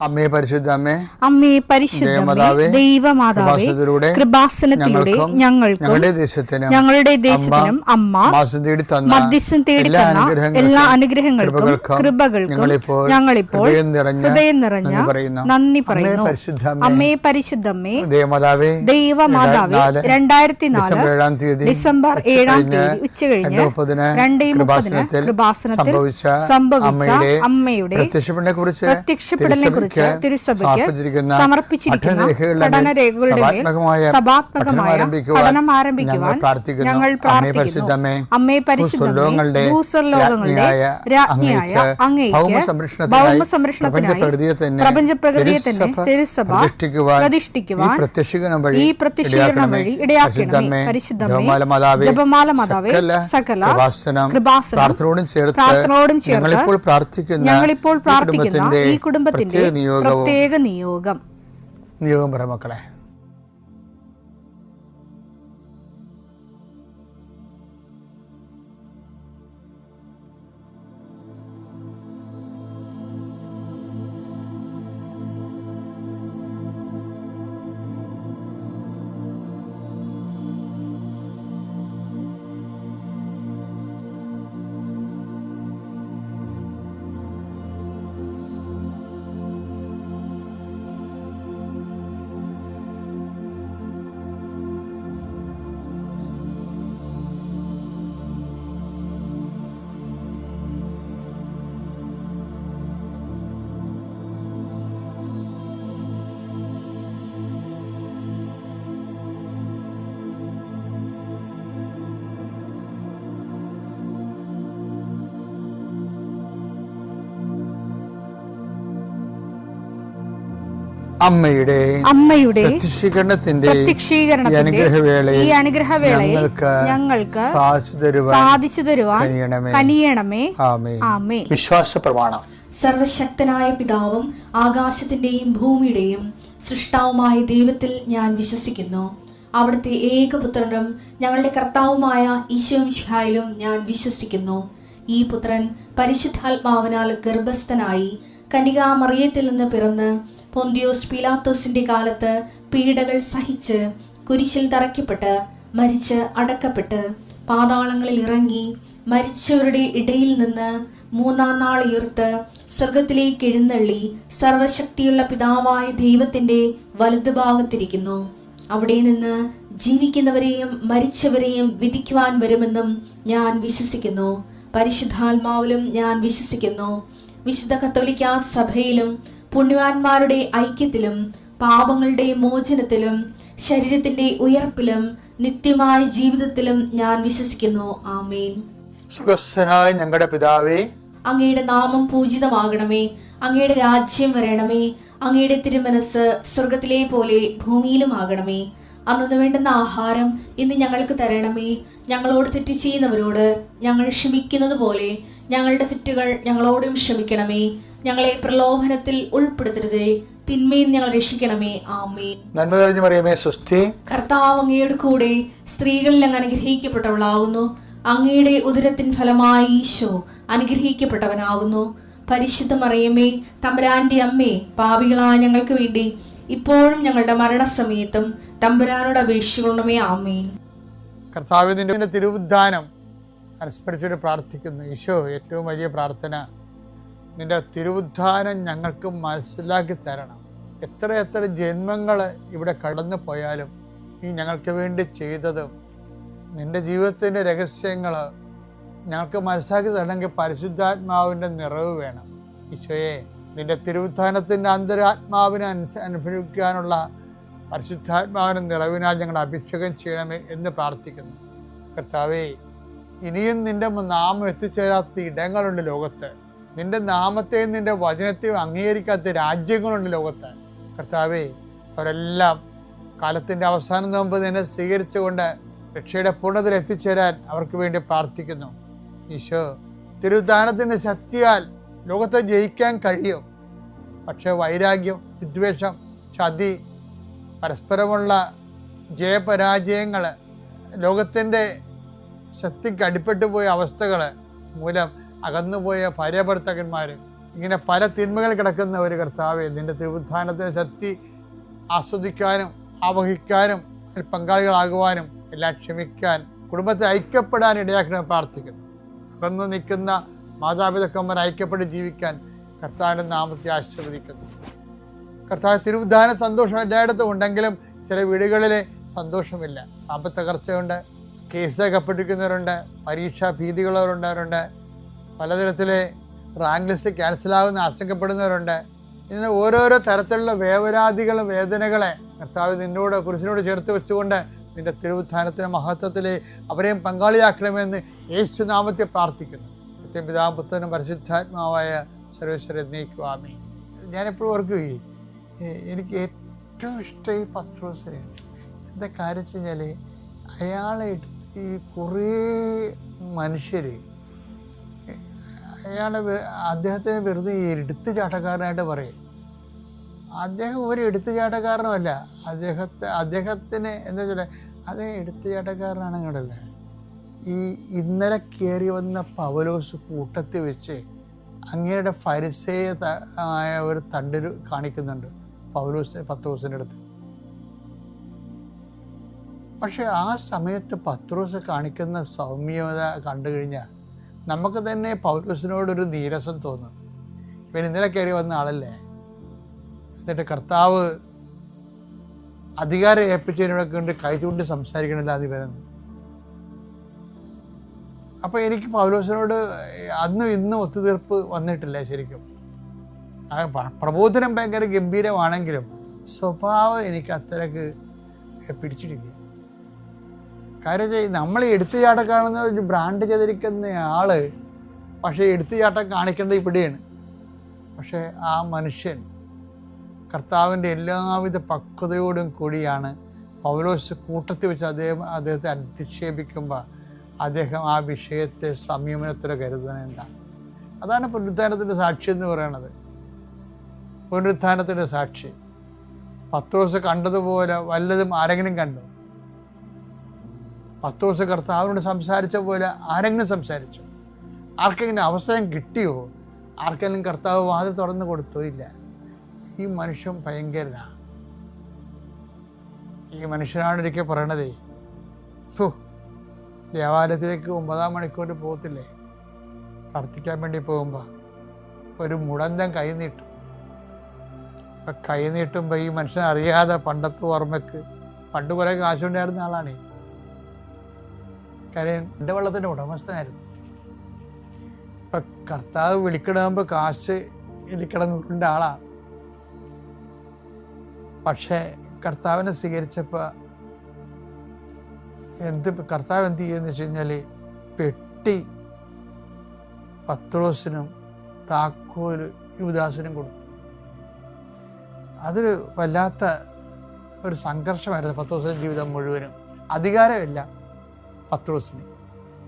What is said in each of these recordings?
അമ്മേ പരിശുദ്ധമ്മേ, അമ്മേ പരിശുദ്ധമേ, ദൈവമാതാവേ, കൃപാസനത്തിലൂടെ ഞങ്ങൾക്കും ഞങ്ങളുടെ ദേശത്തിനും അമ്മ മധ്യസ്ഥം തേടി തന്ന എല്ലാ അനുഗ്രഹങ്ങൾക്കും കൃപകൾക്കും ഞങ്ങളിപ്പോൾ ഹൃദയം നിറഞ്ഞ നന്ദി പറയുന്നു. അമ്മേ പരിശുദ്ധമ്മേ, ദൈവമാതാവേ, 2004 ഡിസംബർ 7 ഉച്ചകഴിഞ്ഞ് 2:30 കൃപാസനത്തിൽ സംഭവിച്ച അമ്മയുടെ പ്രത്യക്ഷപ്പെടലിനെ കുറിച്ച് തിരുസഭയ്ക്ക് സമർപ്പിച്ചിരിക്കുന്ന പഠനരേഖകളുടെ മേൽ സഭാത്മകമായ പഠനം ആരംഭിക്കുവാൻ ഞങ്ങൾ പ്രാർത്ഥിക്കുന്നു. അമ്മേ പരിശുദ്ധമേ, ഭൂസ്വർലോകങ്ങളുടെ രാജ്ഞിയായ അങ്ങേയ്ക്ക് ഭൗമസംരക്ഷണത്തിനായി പ്രപഞ്ചപ്രകൃതിയെ തന്നെ തിരുസഭ പ്രതിഷ്ഠിക്കുവാൻ ഈ പ്രത്യക്ഷീകരണം വഴി ഇടയാക്കണമേ. പരിശുദ്ധമേ, ജപമാല മാതാവേ, സകല കൃപാസനം പ്രാർത്ഥനയോടും ചേർത്ത് ഞങ്ങളിപ്പോൾ പ്രാർത്ഥിക്കുന്ന ഈ കുടുംബത്തിന്റെ പ്രത്യേക നിയോഗം പറ മക്കളെ. അമ്മയുടെ പ്രത്യക്ഷീകരണത്തിന്റെ ഈ അനുഗ്രഹവേളയിൽ ഞങ്ങൾക്ക് സാധിച്ചു തരുവാൻ കനിയണമേ. ആമേൻ. വിശ്വാസ പ്രമാണം. സർവശക്തനായ പിതാവും ആകാശത്തിന്റെയും ഭൂമിയുടെയും സൃഷ്ടാവുമായ ദൈവത്തിൽ ഞാൻ വിശ്വസിക്കുന്നു. അവിടുത്തെ ഏകപുത്രനും ഞങ്ങളുടെ കർത്താവുമായ ഈശോമിശിഹായിലും ഞാൻ വിശ്വസിക്കുന്നു. ഈ പുത്രൻ പരിശുദ്ധാത്മാവിനാൽ ഗർഭസ്ഥനായി കന്യകാമറിയത്തിൽ നിന്ന് പിറന്ന് പൊന്തിയോസ് പീലാത്തോസിന്റെ കാലത്ത് പീഡകൾ സഹിച്ച് കുരിശിൽ തറയ്ക്കപ്പെട്ട് മരിച്ച് അടക്കപ്പെട്ട് പാതാളങ്ങളിൽ ഇറങ്ങി മരിച്ചവരുടെ ഇടയിൽ നിന്ന് 3-ാം നാൾ ഉയർത്ത് സ്വർഗത്തിലേക്ക് എഴുന്നള്ളി സർവശക്തിയുള്ള പിതാവായ ദൈവത്തിന്റെ വലതുഭാഗത്തിരിക്കുന്നു. അവിടെ നിന്ന് ജീവിക്കുന്നവരെയും മരിച്ചവരെയും വിധിക്കുവാൻ വരുമെന്നും ഞാൻ വിശ്വസിക്കുന്നു. പരിശുദ്ധാത്മാവിലും ഞാൻ വിശ്വസിക്കുന്നു. വിശുദ്ധ കത്തോലിക്കാ സഭയിലും പുണ്യവാന്മാരുടെ ഐക്യത്തിലും പാപങ്ങളുടെ മോചനത്തിലും ശരീരത്തിന്റെ ഉയർപ്പിലും നിത്യമായ ജീവിതത്തിലും ഞാൻ വിശ്വസിക്കുന്നു. ആമേൻ. സുഖസ്ഥനായ ഞങ്ങളുടെ പിതാവേ, അങ്ങയുടെ നാമം പൂജിതമാകണമേ. അങ്ങയുടെ രാജ്യം വരണമേ. അങ്ങയുടെ തിരുമനസ് സ്വർഗത്തിലെ പോലെ ഭൂമിയിലും ആകണമേ. അന്നു വേണ്ടുന്ന ആഹാരം ഇന്ന് ഞങ്ങൾക്ക് തരണമേ. ഞങ്ങളോട് തെറ്റ് ചെയ്യുന്നവരോട് ഞങ്ങൾ ക്ഷമിക്കുന്നത് പോലെ ഞങ്ങളുടെ തെറ്റുകൾ ഞങ്ങളോടും ക്ഷമിക്കണമേ. ഞങ്ങളെ പ്രലോഭനത്തിൽ ഉൾപ്പെടുത്തരുതേ, തിന്മയിൽ ഞങ്ങൾ രക്ഷിക്കണമേ. ആമേൻ. നന്മ നിറഞ്ഞ മറിയമേ, സ്വസ്തി. കർത്താവ് അങ്ങയുടെ കൂടെ സ്ത്രീകളിൽ അങ്ങ് അനുഗ്രഹിക്കപ്പെട്ടവളാകുന്നു. അങ്ങയുടെ ഉദരത്തിൻ ഫലമായി ഈശോ അനുഗ്രഹിക്കപ്പെട്ടവനാകുന്നു. പരിശുദ്ധ മറിയമേ, തമ്പുരാന്റെ അമ്മേ, പാപികളായ ഞങ്ങൾക്ക് വേണ്ടി ഇപ്പോഴും ഞങ്ങളുടെ മരണസമയത്തും തമ്പുരാനോട് അപേക്ഷിക്കണമേ. ആമേൻ. കർത്താവിന്റെ തിരുവുദ്ധാനം അനുസ്മരിച്ചിട്ട് പ്രാർത്ഥിക്കുന്നു. ഈശോ, ഏറ്റവും വലിയ പ്രാർത്ഥന, നിന്റെ തിരുവുദ്ധാനം ഞങ്ങൾക്ക് മനസ്സിലാക്കി തരണം. എത്ര ജന്മങ്ങൾ ഇവിടെ കടന്നു പോയാലും നീ ഞങ്ങൾക്ക് വേണ്ടി ചെയ്തതും നിന്റെ ജീവിതത്തിൻ്റെ രഹസ്യങ്ങൾ ഞങ്ങൾക്ക് മനസ്സിലാക്കി തരണമെങ്കിൽ പരിശുദ്ധാത്മാവിൻ്റെ നിറവ് വേണം. ഈശോയെ, നിന്റെ തിരുവുദ്ധാനത്തിൻ്റെ അന്തരാത്മാവിനെ അനുഭവിക്കാനുള്ള പരിശുദ്ധാത്മാവിൻ്റെ നിറവിനാൽ ഞങ്ങൾ അഭിഷേകം ചെയ്യണമേ എന്ന് പ്രാർത്ഥിക്കുന്നു. കർത്താവേ, ഇനിയും നിന്റെ നാമം എത്തിച്ചേരാത്ത ഇടങ്ങളുണ്ട് ലോകത്ത്. നിന്റെ നാമത്തെയും നിന്റെ വചനത്തെയും അംഗീകരിക്കാത്ത രാജ്യങ്ങളുണ്ട് ലോകത്ത്. കർത്താവേ, അവരെല്ലാം കാലത്തിൻ്റെ അവസാനം മുമ്പ് നിന്നെ സ്വീകരിച്ചുകൊണ്ട് രക്ഷയുടെ പൂർണ്ണതയിൽ എത്തിച്ചേരാൻ അവർക്ക് വേണ്ടി പ്രാർത്ഥിക്കുന്നു. ഈശോ, തിരുവുദ്ധാനത്തിൻ്റെ ശക്തിയാൽ ലോകത്തെ ജയിക്കാൻ കഴിയും. പക്ഷേ വൈരാഗ്യം, വിദ്വേഷം, ചതി, പരസ്പരമുള്ള ജയപരാജയങ്ങൾ, ലോകത്തിൻ്റെ ശക്തിക്ക് അടിപ്പെട്ടു പോയ അവസ്ഥകൾ മൂലം അകന്നുപോയ ഭാര്യാഭർത്താക്കന്മാർ, ഇങ്ങനെ പല തിന്മകൾ കിടക്കുന്ന ഒരു കർത്താവെ, നിന്റെ തിരുവുത്ഥാനത്തിന് ശക്തി ആസ്വദിക്കാനും ആവഹിക്കാനും പങ്കാളികളാകുവാനും എല്ലാം ക്ഷമിക്കാൻ കുടുംബത്തെ ഐക്യപ്പെടാൻ ഇടയാക്കണമെന്ന് പ്രാർത്ഥിക്കുന്നു. അകന്നു നിൽക്കുന്ന മാതാപിതാക്കന്മാർ ഐക്യപ്പെട്ട് ജീവിക്കാൻ കർത്താവിൻ്റെ നാമത്തെ ആശീർവദിക്കുന്നു. കർത്താവ് തിരുവുദ്ധാന സന്തോഷം എല്ലായിടത്തും ഉണ്ടെങ്കിലും ചില വീടുകളിൽ സന്തോഷമില്ല. സാമ്പത്തിക തകർച്ചയുണ്ട്, കേസ് അകപ്പെട്ടിരിക്കുന്നവരുണ്ട്, പരീക്ഷാ ഭീതികളുള്ളവരുണ്ട്, പലതരത്തിലെ റാങ്ക് ലിസ്റ്റ് ക്യാൻസലാകുന്ന ആശങ്കപ്പെടുന്നവരുണ്ട്. ഇങ്ങനെ ഓരോരോ തരത്തിലുള്ള വേവരാതികളും വേദനകളെ കർത്താവ് നിന്നോട് കുരിശിനോട് ചേർത്ത് വെച്ചുകൊണ്ട് നിന്റെ തിരുവുത്ഥാനത്തിൻ്റെ മഹത്വത്തിൽ അവരെയും പങ്കാളിയാക്കണമെന്ന് യേശുനാമത്തെ പ്രാർത്ഥിക്കുന്നു. പിതാവും പുത്രനും പരിശുദ്ധാത്മാവായ സർവേശ്വരൻ എന്നേക്കും ആമേൻ. ഞാനെപ്പോഴും ഓർക്കുകയും എനിക്ക് ഏറ്റവും ഇഷ്ടം ഈ പത്രോസിനെയാണ്. എന്താ കാര്യം വെച്ച് കഴിഞ്ഞാൽ അയാളെ ഈ കുറേ മനുഷ്യർ അദ്ദേഹത്തെ വെറുതെ എടുത്തു ചാട്ടക്കാരനായിട്ട് പറയും. അദ്ദേഹം ഒരു എടുത്തുചാട്ടക്കാരനുമല്ല. അദ്ദേഹത്തിന് എന്താ വെച്ചാൽ അദ്ദേഹം എടുത്തുചാട്ടക്കാരനാണെങ്കിലല്ല, ഈ ഇന്നലെ കയറി വന്ന പൗലോസ് കൂട്ടത്തിൽ വെച്ച് അങ്ങയുടെ ഫരിസേയമായ ഒരു തണ്ട് കാണിക്കുന്നുണ്ട് പത്രോസിൻ്റെ അടുത്ത്. പക്ഷെ ആ സമയത്ത് പത്രോസ് കാണിക്കുന്ന സൗമ്യത കണ്ടു കഴിഞ്ഞാൽ നമുക്ക് തന്നെ പൗലോസിനോടൊരു നീരസം തോന്നും. ഇവൻ ഇന്നലെ കയറി വന്ന ആളല്ലേ. എന്നിട്ട് കർത്താവ് അധികാരം ഏൽപ്പിച്ചതിനോടൊക്കെ കൊണ്ട് കൈ ചൂണ്ടി സംസാരിക്കണില്ല അത് വരുന്നത്. അപ്പോൾ എനിക്ക് പൗലോസിനോട് അന്നും ഇന്നും ഒത്തുതീർപ്പ് വന്നിട്ടില്ല. ശരിക്കും പ്രബോധനം ഭയങ്കര ഗംഭീരമാണെങ്കിലും സ്വഭാവം എനിക്ക് അത്രക്ക് പിടിച്ചിട്ടില്ല. കാര്യം നമ്മൾ എടുത്തുചാട്ടക്കാണെന്ന് ഒരു ബ്രാൻഡ് ചെയ്തിരിക്കുന്ന ആള് പക്ഷേ എടുത്തുചാട്ടം കാണിക്കേണ്ടത് ഇവിടെയാണ്. പക്ഷേ ആ മനുഷ്യൻ കർത്താവിൻ്റെ എല്ലാവിധ പക്വതയോടും കൂടിയാണ് പൗലോസ് കൂട്ടത്തിൽ വെച്ച് അദ്ദേഹത്തെ അധിക്ഷേപിക്കുമ്പോൾ അദ്ദേഹം ആ വിഷയത്തെ സംയമനത്തോടെ കരുതുന്നത് എന്താണ്? അതാണ് പുനരുത്ഥാനത്തിൻ്റെ സാക്ഷി എന്ന് പറയുന്നത്. പുനരുത്ഥാനത്തിൻ്റെ സാക്ഷി പത്രോസ് കണ്ടതുപോലെ വല്ലതും ആരെങ്കിലും കണ്ടു? പത്രോസ് കർത്താവിനോട് സംസാരിച്ച പോലെ ആരെങ്കിലും സംസാരിച്ചു? ആർക്കെങ്കിലും അവസരം കിട്ടിയോ? ആർക്കെങ്കിലും കർത്താവ് വാതിൽ തുറന്നു കൊടുത്തോ? ഇല്ല. ഈ മനുഷ്യൻ ഭയങ്കരനാണ്. ഈ മനുഷ്യനാണ് ഒരിക്കൽ പറയണതേ, ദേവാലയത്തിലേക്ക് 9-ാം മണിക്കൂർ പോകത്തില്ലേ പ്രാർത്ഥിക്കാൻ വേണ്ടി പോകുമ്പോൾ ഒരു മുടന്തൻ കൈ നീട്ടും. അപ്പം കൈ നീട്ടുമ്പോൾ ഈ മനുഷ്യൻ അറിയാതെ പണ്ടത്തെ ഓർമ്മയ്ക്ക് പണ്ട് കുറേ കാശുണ്ടായിരുന്ന ആളാണ്. കാര്യം എൻ്റെ വെള്ളത്തിൻ്റെ ഉടമസ്ഥനായിരുന്നു. ഇപ്പം കർത്താവ് വിളിക്കണമുമ്പോൾ കാശ് കിടന്നുരുണ്ട ആളാണ്. പക്ഷേ കർത്താവിനെ സ്വീകരിച്ചപ്പോൾ കർത്താവ് എന്ത് ചെയ്യുമെന്ന് വെച്ച് കഴിഞ്ഞാൽ പെട്ടി പത്രോസിനും താക്കോല് യൂദാസിനും കൊടുത്തു. അതൊരു വല്ലാത്ത ഒരു സംഘർഷമായിരുന്നു പത്രോസിൻ്റെ ജീവിതം മുഴുവനും. അധികാരമില്ല പത്രോസിന്,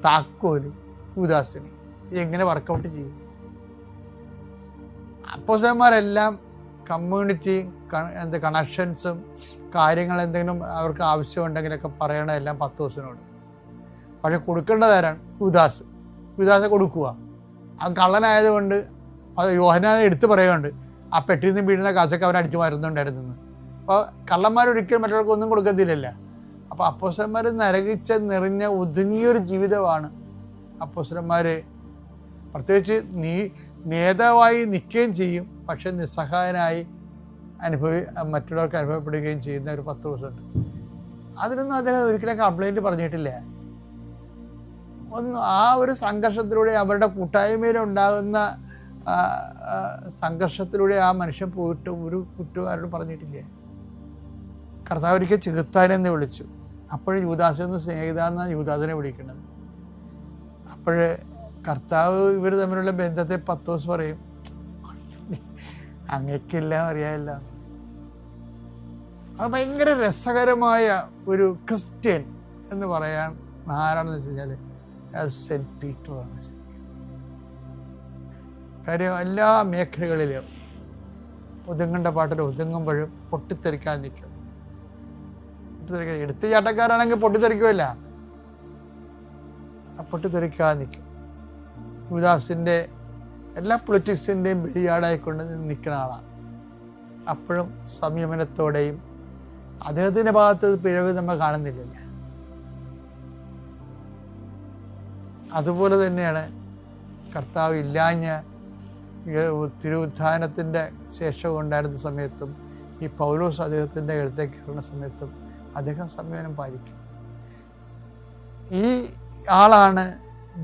താക്കോല് യൂദാസിന്. എങ്ങനെ വർക്കൗട്ട് ചെയ്യും? അപ്പോസ്തലന്മാരെല്ലാം കമ്മ്യൂണിറ്റി കണക്ഷൻസും കാര്യങ്ങൾ എന്തെങ്കിലും അവർക്ക് ആവശ്യമുണ്ടെങ്കിലൊക്കെ പറയണതെല്ലാം പത്രോസിനോട്. പക്ഷെ കൊടുക്കേണ്ടതാരാണ്? യൂദാസ് കൊടുക്കുക. ആ കള്ളനായതുകൊണ്ട് യോഹന്നാൻ എടുത്ത് പറയുന്നുണ്ട് ആ പെട്ടിയിൽ നിന്ന് വീഴുന്ന കാശൊക്കെ അവൻ അടിച്ചു മാറുന്നുണ്ടായിരുന്നു. അപ്പോൾ കള്ളന്മാരൊരിക്കലും മറ്റവർക്ക് ഒന്നും കൊടുക്കത്തില്ലല്ല. അപ്പോൾ അപ്പോസ്തലന്മാർ നരകിച്ച നിറഞ്ഞ ഒതുങ്ങിയൊരു ജീവിതമാണ് അപ്പോസ്തലന്മാർ. പ്രത്യേകിച്ച് നേതാവായി നിൽക്കുകയും ചെയ്യും, പക്ഷെ നിസ്സഹായനായി മറ്റുള്ളവർക്ക് അനുഭവപ്പെടുകയും ചെയ്യുന്ന ഒരു 10 ദിവസമുണ്ട്. അതിനൊന്നും അദ്ദേഹം ഒരിക്കലും കംപ്ലൈൻറ്റ് പറഞ്ഞിട്ടില്ല. ആ ഒരു സംഘർഷത്തിലൂടെ അവരുടെ കൂട്ടായ്മയിലുണ്ടാകുന്ന സംഘർഷത്തിലൂടെ ആ മനുഷ്യൻ പോയിട്ട് ഒരു കുറ്റക്കാരോട് പറഞ്ഞിട്ടില്ല. കർത്താവ് ഒരിക്കൽ ചെകുത്താനെന്ന് വിളിച്ചു. അപ്പോഴും യൂദാസെന്ന് സ്നേഹിതാന്നാണ് യൂദാസിനെ വിളിക്കുന്നത്. അപ്പോഴ് കർത്താവ് ഇവർ തമ്മിലുള്ള ബന്ധത്തെ പത്രോസ് പറയും, അങ്ങക്കെല്ലാം അറിയാമല്ല. അത് ഭയങ്കര രസകരമായ ഒരു ക്രിസ്ത്യൻ എന്ന് പറയാൻ ആരാണെന്ന് വെച്ച് കഴിഞ്ഞാൽ സെൻറ്റ് പീറ്ററാണ്. കാര്യം എല്ലാ മേഖലകളിലും ഒതുങ്ങേണ്ട പാട്ടിൽ ഒതുങ്ങുമ്പോഴും പൊട്ടിത്തെറിക്കാൻ നിൽക്കും. എടുത്ത് ചാട്ടക്കാരാണെങ്കിൽ പൊട്ടിത്തെറിക്കുമല്ല, പൊട്ടിത്തെറിക്കാൻ നിൽക്കും. യൂദാസിൻ്റെ എല്ലാ പൊളിറ്റിക്സിൻ്റെയും ബലിയാടായിക്കൊണ്ട് നിൽക്കുന്ന ആളാണ്. അപ്പോഴും സംയമനത്തോടെയും അദ്ദേഹത്തിൻ്റെ ഭാഗത്ത് പിഴവ് നമ്മൾ കാണുന്നില്ല. അതുപോലെ തന്നെയാണ് കർത്താവ് ഇല്ലാഞ്ഞ തിരുവുത്ഥാനത്തിൻ്റെ ശേഷം ഉണ്ടായിരുന്ന സമയത്തും ഈ പൗലോസ് അദ്ദേഹത്തിൻ്റെ അടുത്തേക്ക് കയറുന്ന സമയത്തും അദ്ദേഹം സംയമനം പാലിക്കും. ഈ ആളാണ്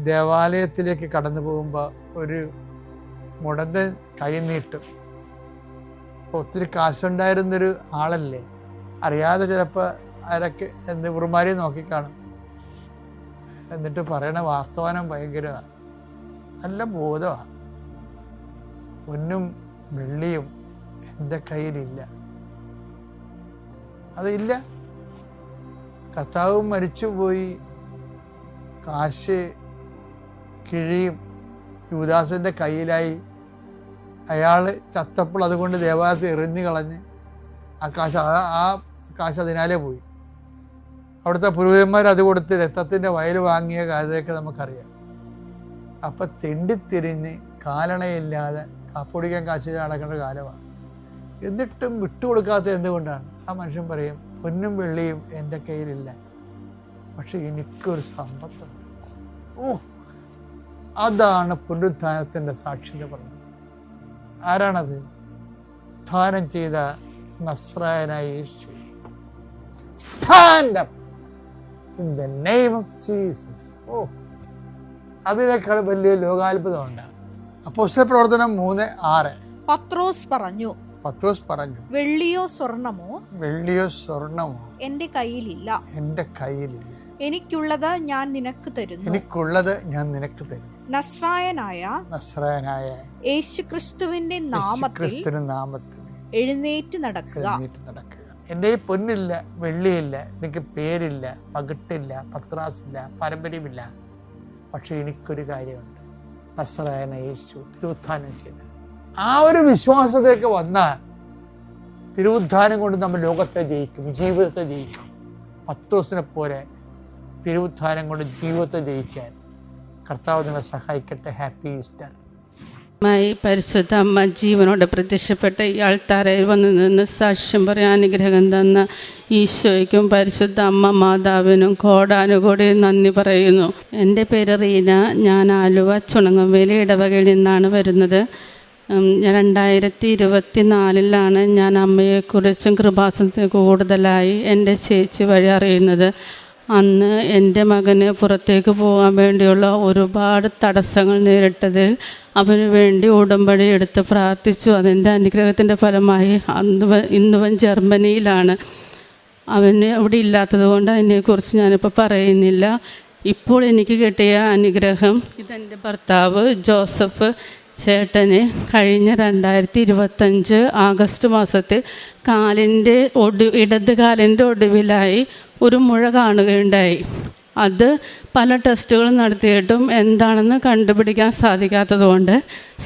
ദേവാലയത്തിലേക്ക് കടന്നു പോകുമ്പോൾ ഒരു മുടന്തൻ കൈ നീട്ടും. ഒത്തിരി കാശുണ്ടായിരുന്നൊരു ആളല്ലേ, അറിയാതെ ചിലപ്പോൾ ആരൊക്കെ ഉറുമാരി നോക്കിക്കാണും. എന്നിട്ട് പറയണ വാസ്തവാനം ഭയങ്കരമാണ്, നല്ല ബോധമാണ്. പൊന്നും വെള്ളിയും എൻ്റെ കയ്യിലില്ല, അതില്ല. കർത്താവ് മരിച്ചുപോയി, കാശ് കിഴിയും യൂദാസിൻ്റെ കയ്യിലായി. അയാൾ ചത്തപ്പോൾ അതുകൊണ്ട് ദേവാലയത്തിൽ എറിഞ്ഞു കളഞ്ഞ് ആ കാശ് അതിനാലേ പോയി. അവിടുത്തെ പുരോഹിതന്മാർ അത് കൊടുത്ത് രക്തത്തിൻ്റെ വയൽ വാങ്ങിയ കാര്യമൊക്കെ നമുക്കറിയാം. അപ്പം തെണ്ടിത്തിരിഞ്ഞ് കാലണയില്ലാതെ കാപ്പൊടിക്കാൻ കാശ് നടക്കേണ്ട കാലമാണ്. എന്നിട്ടും വിട്ടുകൊടുക്കാത്തത് എന്തുകൊണ്ടാണ്? ആ മനുഷ്യൻ പറയും, പൊന്നും വെള്ളിയും എൻ്റെ കയ്യിലില്ല, പക്ഷെ എനിക്കൊരു സമ്പത്തുണ്ട്. അതാണ് പുനരുത്ഥാനത്തിൻ്റെ സാക്ഷ്യത പറഞ്ഞത്. ആരാണത്? ഉത്ഥാനം ചെയ്ത നസ്രായനായ യേശു. Stand up in the name of Jesus. അതിനേക്കാൾ വലിയ ലോകാത്ഭുതം ഉണ്ടാകും. അപ്പോസ്തല പ്രവർത്തനം 3:6. പത്രോസ് പറഞ്ഞു, വെള്ളിയോ സ്വർണമോ എന്റെ കയ്യിലില്ല, എനിക്കുള്ളത് ഞാൻ നിനക്ക് തരുന്നു. നസ്രായനായ യേശുക്രിസ്തുവിന്റെ നാമത്തിൽ എഴുന്നേറ്റ് നടക്കുക. എൻ്റെ ഈ പൊന്നില്ല, വെള്ളിയില്ല, എനിക്ക് പേരില്ല, പകിട്ടില്ല, പത്രാസില്ല, പാരമ്പര്യമില്ല, പക്ഷെ എനിക്കൊരു കാര്യമുണ്ട്. നസ്രായനായ യേശു തിരുവുത്ഥാനം ചെയ്ത് ആ ഒരു വിശ്വാസത്തേക്ക് വന്നാൽ തിരുവുത്ഥാനം കൊണ്ട് നമ്മൾ ലോകത്തെ ജയിക്കും, ജീവിതത്തെ ജയിക്കും. പത്രോസിനെ പോലെ തിരുവുത്ഥാനം കൊണ്ട് ജീവിതത്തെ ജയിക്കാൻ കർത്താവ് നിങ്ങളെ സഹായിക്കട്ടെ. Happy Easter. പരിശുദ്ധ അമ്മ ജീവനോടെ പ്രത്യക്ഷപ്പെട്ട ഈ ആൾത്താരയിൽ വന്നു നിന്ന് സാക്ഷ്യം പറയാൻ അനുഗ്രഹം തന്ന ഈശോയ്ക്കും പരിശുദ്ധ അമ്മ മാതാവിനും കോടാനുകോടി നന്ദി പറയുന്നു. എൻ്റെ പേര് റീന. ഞാൻ ആലുവ ചുണങ്ങംവേലി ഇടവകയിൽ നിന്നാണ് വരുന്നത്. 2024 ഞാൻ അമ്മയെക്കുറിച്ചും കൃപാസനത്തെ കൂടുതലായി എൻ്റെ ചേച്ചി വഴി അറിയുന്നത്. അന്ന് എൻ്റെ മകന് പുറത്തേക്ക് പോകാൻ വേണ്ടിയുള്ള ഒരുപാട് തടസ്സങ്ങൾ നേരിട്ടതിൽ അവന് വേണ്ടി ഉടമ്പടി എടുത്ത് പ്രാർത്ഥിച്ചു. അതിൻ്റെ അനുഗ്രഹത്തിൻ്റെ ഫലമായി ഇന്നിവൻ ജർമ്മനിയിലാണ്. അവന് ഇവിടെ ഇല്ലാത്തത് കൊണ്ട് അതിനെക്കുറിച്ച് ഞാനിപ്പോൾ പറയുന്നില്ല. ഇപ്പോൾ എനിക്ക് കിട്ടിയ അനുഗ്രഹം, ഇതെൻ്റെ ഭർത്താവ് ജോസഫ് ചേട്ടന് കഴിഞ്ഞ 2025 ആഗസ്റ്റ് മാസത്തിൽ ഇടത് കാലിൻ്റെ ഒടുവിലായി ഒരു മുഴ കാണുകയുണ്ടായി. അത് പല ടെസ്റ്റുകൾ നടത്തിയിട്ടും എന്താണെന്ന് കണ്ടുപിടിക്കാൻ സാധിക്കാത്തത് കൊണ്ട്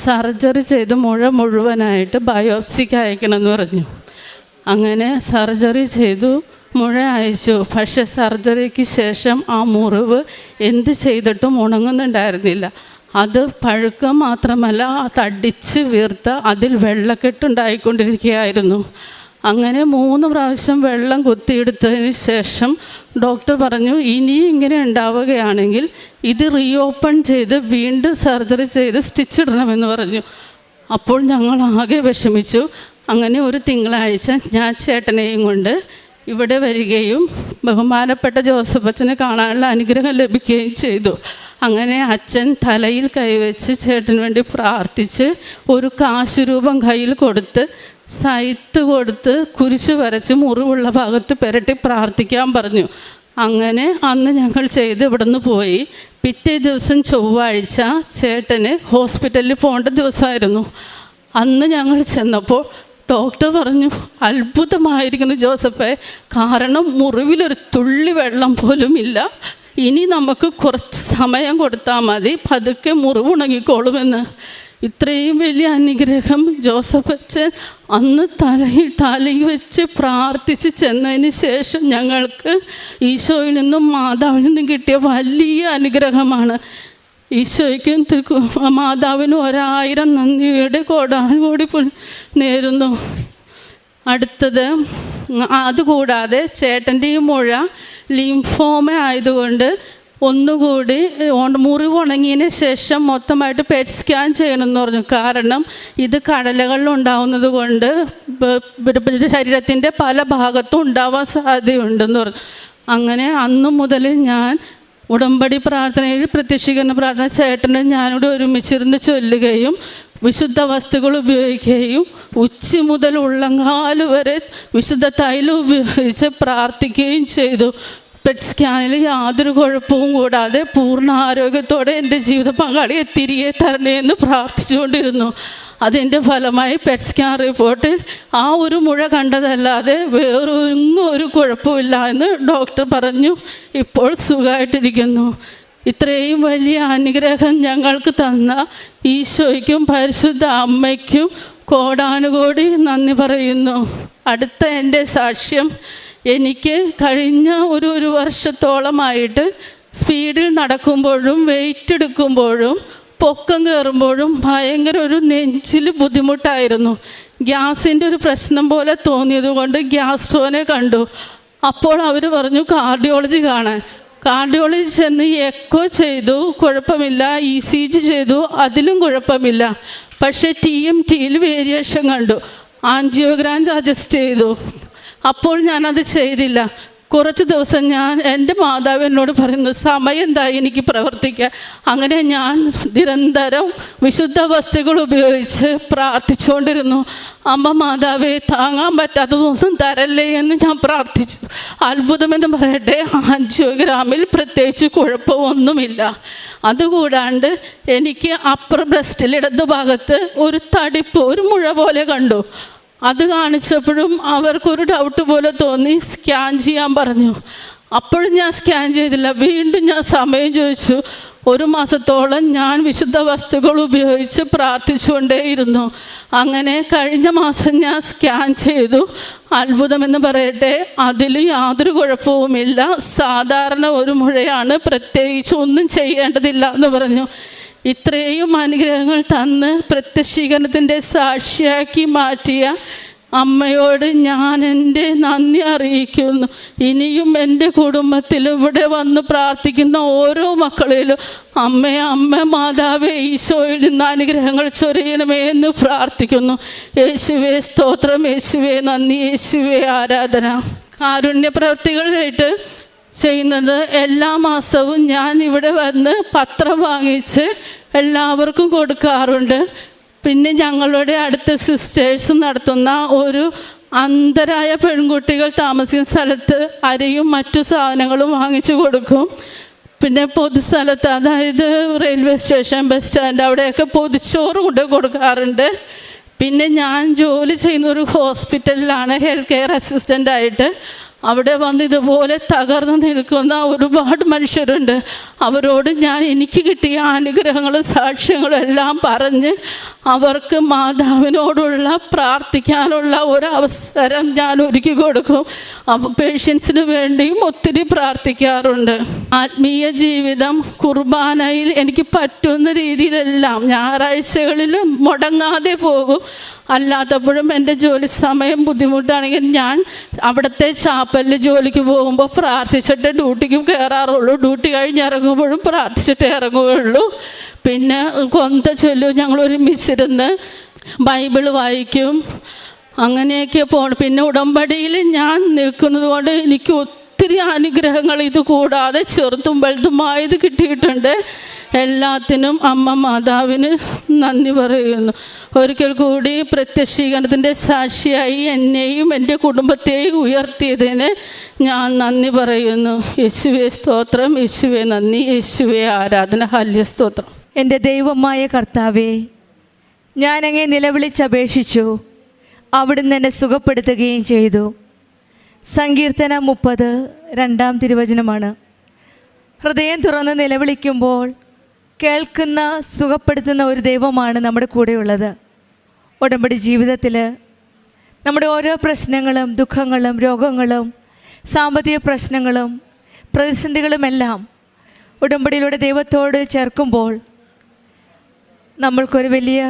സർജറി ചെയ്ത് മുഴ മുഴുവനായിട്ട് ബയോപ്സിക്ക് അയക്കണമെന്ന് പറഞ്ഞു. അങ്ങനെ സർജറി ചെയ്തു, മുഴ അയച്ചു. പക്ഷെ സർജറിക്ക് ശേഷം ആ മുറിവ് എന്ത് ചെയ്തിട്ടും ഉണങ്ങുന്നുണ്ടായിരുന്നില്ല. അത് പഴുക്കം മാത്രമല്ല, തടിച്ച് വീർത്ത അതിൽ വെള്ളക്കെട്ടുണ്ടായിക്കൊണ്ടിരിക്കുകയായിരുന്നു. അങ്ങനെ 3 പ്രാവശ്യം വെള്ളം കുത്തിയെടുത്തതിന് ശേഷം ഡോക്ടർ പറഞ്ഞു, ഇനിയും ഇങ്ങനെ ഉണ്ടാവുകയാണെങ്കിൽ ഇത് റീഓപ്പൺ ചെയ്ത് വീണ്ടും സർജറി ചെയ്ത് സ്റ്റിച്ചിടണമെന്ന് പറഞ്ഞു. അപ്പോൾ ഞങ്ങൾ ആകെ വിഷമിച്ചു. അങ്ങനെ ഒരു തിങ്കളാഴ്ച ഞാൻ ചേട്ടനെയും കൊണ്ട് ഇവിടെ വരികയും ബഹുമാനപ്പെട്ട ജോസഫ് അച്ഛനെ കാണാനുള്ള അനുഗ്രഹം ലഭിക്കുകയും ചെയ്തു. അങ്ങനെ അച്ഛൻ തലയിൽ കൈവച്ച് ചേട്ടന് വേണ്ടി പ്രാർത്ഥിച്ച് ഒരു കാശുരൂപം കയ്യിൽ കൊടുത്ത് സൈത്ത് കൊടുത്ത് കുരിശ് വരച്ച് മുറിവുള്ള ഭാഗത്ത് പുരട്ടി പ്രാർത്ഥിക്കാൻ പറഞ്ഞു. അങ്ങനെ അന്ന് ഞങ്ങൾ ചെയ്ത് ഇവിടുന്ന് പോയി. പിറ്റേ ദിവസം ചൊവ്വാഴ്ച ചേട്ടന് ഹോസ്പിറ്റലിൽ പോകേണ്ട ദിവസമായിരുന്നു. അന്ന് ഞങ്ങൾ ചെന്നപ്പോൾ ഡോക്ടർ പറഞ്ഞു, അത്ഭുതമായിരിക്കുന്നു ജോസഫേ, കാരണം മുറിവിലൊരു തുള്ളി വെള്ളം പോലും ഇല്ല. ഇനി നമുക്ക് കുറച്ച് സമയം കൊടുത്താൽ മതി, പതുക്കെ മുറിവുണങ്ങിക്കോളുമെന്ന്. ഇത്രയും വലിയ അനുഗ്രഹം ജോസഫ് അച്ഛൻ അന്ന് തലയിൽ വെച്ച് പ്രാർത്ഥിച്ച് ചെന്നതിന് ശേഷം ഞങ്ങൾക്ക് ഈശോയിൽ നിന്നും മാതാവിൽ നിന്നും കിട്ടിയ വലിയ അനുഗ്രഹമാണ്. ഈശോയ്ക്കും മാതാവിനും 1000 നന്ദിയുടെ കോടാനുകോടി നേരുന്നു. അടുത്തത്, അതുകൂടാതെ ചേട്ടൻ്റെ ഈ മുഴ ലിംഫോമ ആയതുകൊണ്ട് ഒന്നുകൂടി മുറിവ് ഉണങ്ങിയതിന് ശേഷം മൊത്തമായിട്ട് പെറ്റ് സ്കാൻ ചെയ്യണമെന്ന് പറഞ്ഞു. കാരണം ഇത് കടലകളിലുണ്ടാവുന്നത് കൊണ്ട് ശരീരത്തിൻ്റെ പല ഭാഗത്തും ഉണ്ടാവാൻ സാധ്യതയുണ്ടെന്ന് പറഞ്ഞു. അങ്ങനെ അന്നു മുതൽ ഞാൻ ഉടമ്പടി പ്രാർത്ഥനയിൽ പ്രത്യക്ഷീകരണ പ്രാർത്ഥന ചേട്ടനും ഞാനിവിടെ ഒരുമിച്ചിരുന്ന് ചൊല്ലുകയും വിശുദ്ധ വസ്തുക്കൾ ഉപയോഗിക്കുകയും ഉച്ചി മുതൽ ഉള്ളങ്കാല് വരെ വിശുദ്ധ തൈലം ഉപയോഗിച്ച് പ്രാർത്ഥിക്കുകയും ചെയ്തു. പെറ്റ് സ്കാനിൽ യാതൊരു കുഴപ്പവും കൂടാതെ പൂർണ്ണ ആരോഗ്യത്തോടെ എൻ്റെ ജീവിത പങ്കാളിയെ തിരികെ തരണേ എന്ന് പ്രാർത്ഥിച്ചുകൊണ്ടിരുന്നു. അതിൻ്റെ ഫലമായി പെറ്റ് സ്കാൻ റിപ്പോർട്ടിൽ ആ ഒരു മുഴ കണ്ടതല്ലാതെ വേറൊന്നും ഒരു കുഴപ്പമില്ല എന്ന് ഡോക്ടർ പറഞ്ഞു. ഇപ്പോൾ സുഖമായിട്ടിരിക്കുന്നു. ഇത്രയും വലിയ അനുഗ്രഹം ഞങ്ങൾക്ക് തന്ന ഈശോയ്ക്കും പരിശുദ്ധ അമ്മയ്ക്കും കോടാനുകോടി നന്ദി പറയുന്നു. അടുത്ത എൻ്റെ സാക്ഷ്യം, എനിക്ക് കഴിഞ്ഞ ഒരു വർഷത്തോളമായിട്ട് സ്പീഡിൽ നടക്കുമ്പോഴും വെയിറ്റ് എടുക്കുമ്പോഴും പൊക്കം കയറുമ്പോഴും ഭയങ്കര ഒരു നെഞ്ചിൽ ബുദ്ധിമുട്ടായിരുന്നു. ഗ്യാസിൻ്റെ ഒരു പ്രശ്നം പോലെ തോന്നിയത് കൊണ്ട് ഗ്യാസ്ട്രോനെ കണ്ടു. അപ്പോൾ അവർ പറഞ്ഞു കാർഡിയോളജി കാണാൻ. കാർഡിയോളജി ചെന്ന് എക്കോ ചെയ്തു, കുഴപ്പമില്ല. ECG ചെയ്തു, അതിലും കുഴപ്പമില്ല. പക്ഷേ TMTയിൽ വേരിയേഷൻ കണ്ടു. ആൻജിയോഗ്രാം സജസ്റ്റ് ചെയ്തു. അപ്പോൾ ഞാനത് ചെയ്തില്ല. കുറച്ച് ദിവസം എൻ്റെ മാതാവ് എന്നോട് പറയുന്നു സമയം എന്തായി എനിക്ക് പ്രവർത്തിക്കാൻ. അങ്ങനെ ഞാൻ നിരന്തരം വിശുദ്ധ വസ്തുക്കൾ ഉപയോഗിച്ച് പ്രാർത്ഥിച്ചുകൊണ്ടിരുന്നു. അമ്മ മാതാവേ, താങ്ങാൻ പറ്റാത്തതൊന്നും തരല്ലേ എന്ന് ഞാൻ പ്രാർത്ഥിച്ചു. അത്ഭുതമെന്ന് പറയട്ടെ, ആൻജിയോഗ്രാമിൽ പ്രത്യേകിച്ച് കുഴപ്പമൊന്നുമില്ല. അതുകൂടാണ്ട് എനിക്ക് അപ്പർ ബ്രസ്റ്റിൽ ഇടതുഭാഗത്ത് ഒരു തടിപ്പ്, ഒരു മുഴ പോലെ കണ്ടു. അത് കാണിച്ചപ്പോഴും അവർക്കൊരു ഡൗട്ട് പോലെ തോന്നി, സ്കാൻ ചെയ്യാൻ പറഞ്ഞു. അപ്പോഴും ഞാൻ സ്കാൻ ചെയ്തില്ല. വീണ്ടും ഞാൻ സമയം ചോദിച്ചു. 1 മാസത്തോളം ഞാൻ വിശുദ്ധ വസ്തുക്കൾ ഉപയോഗിച്ച് പ്രാർത്ഥിച്ചുകൊണ്ടേയിരുന്നു. അങ്ങനെ കഴിഞ്ഞ മാസം ഞാൻ സ്കാൻ ചെയ്തു. അത്ഭുതമെന്ന് പറയട്ടെ, അതിൽ യാതൊരു കുഴപ്പവുമില്ല. സാധാരണ ഒരു മുഴയാണ്, പ്രത്യേകിച്ച് ഒന്നും ചെയ്യേണ്ടതില്ല എന്ന് പറഞ്ഞു. ഇത്രയും അനുഗ്രഹങ്ങൾ തന്ന് പ്രത്യക്ഷീകരണത്തിൻ്റെ സാക്ഷിയാക്കി മാറ്റിയ അമ്മയോട് ഞാൻ എൻ്റെ നന്ദി അറിയിക്കുന്നു. ഇനിയും എൻ്റെ കുടുംബത്തിൽ ഇവിടെ വന്ന് പ്രാർത്ഥിക്കുന്ന ഓരോ മക്കളിലും അമ്മ മാതാവേ, ഈശോയിൽ നിന്ന് അനുഗ്രഹങ്ങൾ ചൊരിയണമേ എന്ന് പ്രാർത്ഥിക്കുന്നു. യേശുവേ സ്തോത്രം, യേശുവേ നന്ദി, യേശുവേ ആരാധന. കാരുണ്യ പ്രവൃത്തികളായിട്ട് ചെയ്യുന്നത്, എല്ലാ മാസവും ഞാൻ ഇവിടെ വന്ന് പത്രം വാങ്ങിച്ച് എല്ലാവർക്കും കൊടുക്കാറുണ്ട്. പിന്നെ ഞങ്ങളുടെ അടുത്ത സിസ്റ്റേഴ്സ് നടത്തുന്ന ഒരു അന്ധരായ പെൺകുട്ടികൾ താമസിക്കുന്ന സ്ഥലത്ത് അരിയും മറ്റു സാധനങ്ങളും വാങ്ങിച്ചു കൊടുക്കും. പിന്നെ പൊതുസ്ഥലത്ത്, അതായത് റെയിൽവേ സ്റ്റേഷൻ, ബസ് സ്റ്റാൻഡ്, അവിടെയൊക്കെ പൊതിച്ചോറ് കൊണ്ട് കൊടുക്കാറുണ്ട്. പിന്നെ ഞാൻ ജോലി ചെയ്യുന്ന ഒരു ഹോസ്പിറ്റലിലാണ് ഹെൽത്ത് കെയർ അസിസ്റ്റൻ്റായിട്ട്. അവിടെ വന്ന് ഇതുപോലെ തകർന്നു നിൽക്കുന്ന ഒരുപാട് മനുഷ്യരുണ്ട്. അവരോട് ഞാൻ എനിക്ക് കിട്ടിയ അനുഗ്രഹങ്ങളും സാക്ഷ്യങ്ങളും എല്ലാം പറഞ്ഞ് അവർക്ക് മാതാവിനോടുള്ള പ്രാർത്ഥിക്കാനുള്ള ഒരവസരം ഞാൻ ഒരുക്കി കൊടുക്കും. പേഷ്യൻസിന് വേണ്ടിയും ഒത്തിരി പ്രാർത്ഥിക്കാറുണ്ട്. ആത്മീയ ജീവിതം കുർബാനയിൽ എനിക്ക് പറ്റുന്ന രീതിയിലെല്ലാം ഞായറാഴ്ചകളിൽ മുടങ്ങാതെ പോകും. അല്ലാത്തപ്പോഴും എൻ്റെ ജോലി സമയം ബുദ്ധിമുട്ടാണെങ്കിൽ ഞാൻ അവിടുത്തെ ചാപ്പലിൽ ജോലിക്ക് പോകുമ്പോൾ പ്രാർത്ഥിച്ചിട്ട് ഡ്യൂട്ടിക്ക് കയറാറുള്ളൂ. ഡ്യൂട്ടി കഴിഞ്ഞ് ഇറങ്ങുമ്പോഴും പ്രാർത്ഥിച്ചിട്ടേ ഇറങ്ങുകയുള്ളൂ. പിന്നെ കൊന്ത ചൊല്ലും, ഞങ്ങൾ ഒരുമിച്ചിരുന്ന് ബൈബിൾ വായിക്കും. അങ്ങനെയൊക്കെ പോകണം. പിന്നെ ഉടമ്പടിയിൽ ഞാൻ നിൽക്കുന്നത് കൊണ്ട് എനിക്ക് ഒത്തിരി അനുഗ്രഹങ്ങൾ ഇത് കൂടാതെ ചെറുതും വലുതുമായത് കിട്ടിയിട്ടുണ്ട്. എല്ലാത്തിനും അമ്മ മാതാവിന് നന്ദി പറയുന്നു. ഒരിക്കൽ കൂടി പ്രത്യക്ഷീകരണത്തിൻ്റെ സാക്ഷിയായി എന്നെയും എൻ്റെ കുടുംബത്തെയും ഉയർത്തിയതിന് ഞാൻ നന്ദി പറയുന്നു. യേശുവേ സ്തോത്രം, യേശുവേ നന്ദി, യേശുവേ ആരാധന, ഹല്യ സ്തോത്രം. എൻ്റെ ദൈവമായ കർത്താവേ, ഞാനങ്ങേ നിലവിളിച്ചപേക്ഷിച്ചു, അവിടുന്ന് എന്നെ സുഖപ്പെടുത്തുകയും ചെയ്തു. സങ്കീർത്തനം 30 2-ാം തിരുവചനമാണ്. ഹൃദയം തുറന്ന് നിലവിളിക്കുമ്പോൾ കേൾക്കുന്ന, സുഖപ്പെടുത്തുന്ന ഒരു ദൈവമാണ് നമ്മുടെ കൂടെയുള്ളത്. ഉടമ്പടി ജീവിതത്തിൽ നമ്മുടെ ഓരോ പ്രശ്നങ്ങളും ദുഃഖങ്ങളും രോഗങ്ങളും സാമ്പത്തിക പ്രശ്നങ്ങളും പ്രതിസന്ധികളുമെല്ലാം ഉടമ്പടിയിലൂടെ ദൈവത്തോട് ചേർക്കുമ്പോൾ നമ്മൾക്കൊരു വലിയ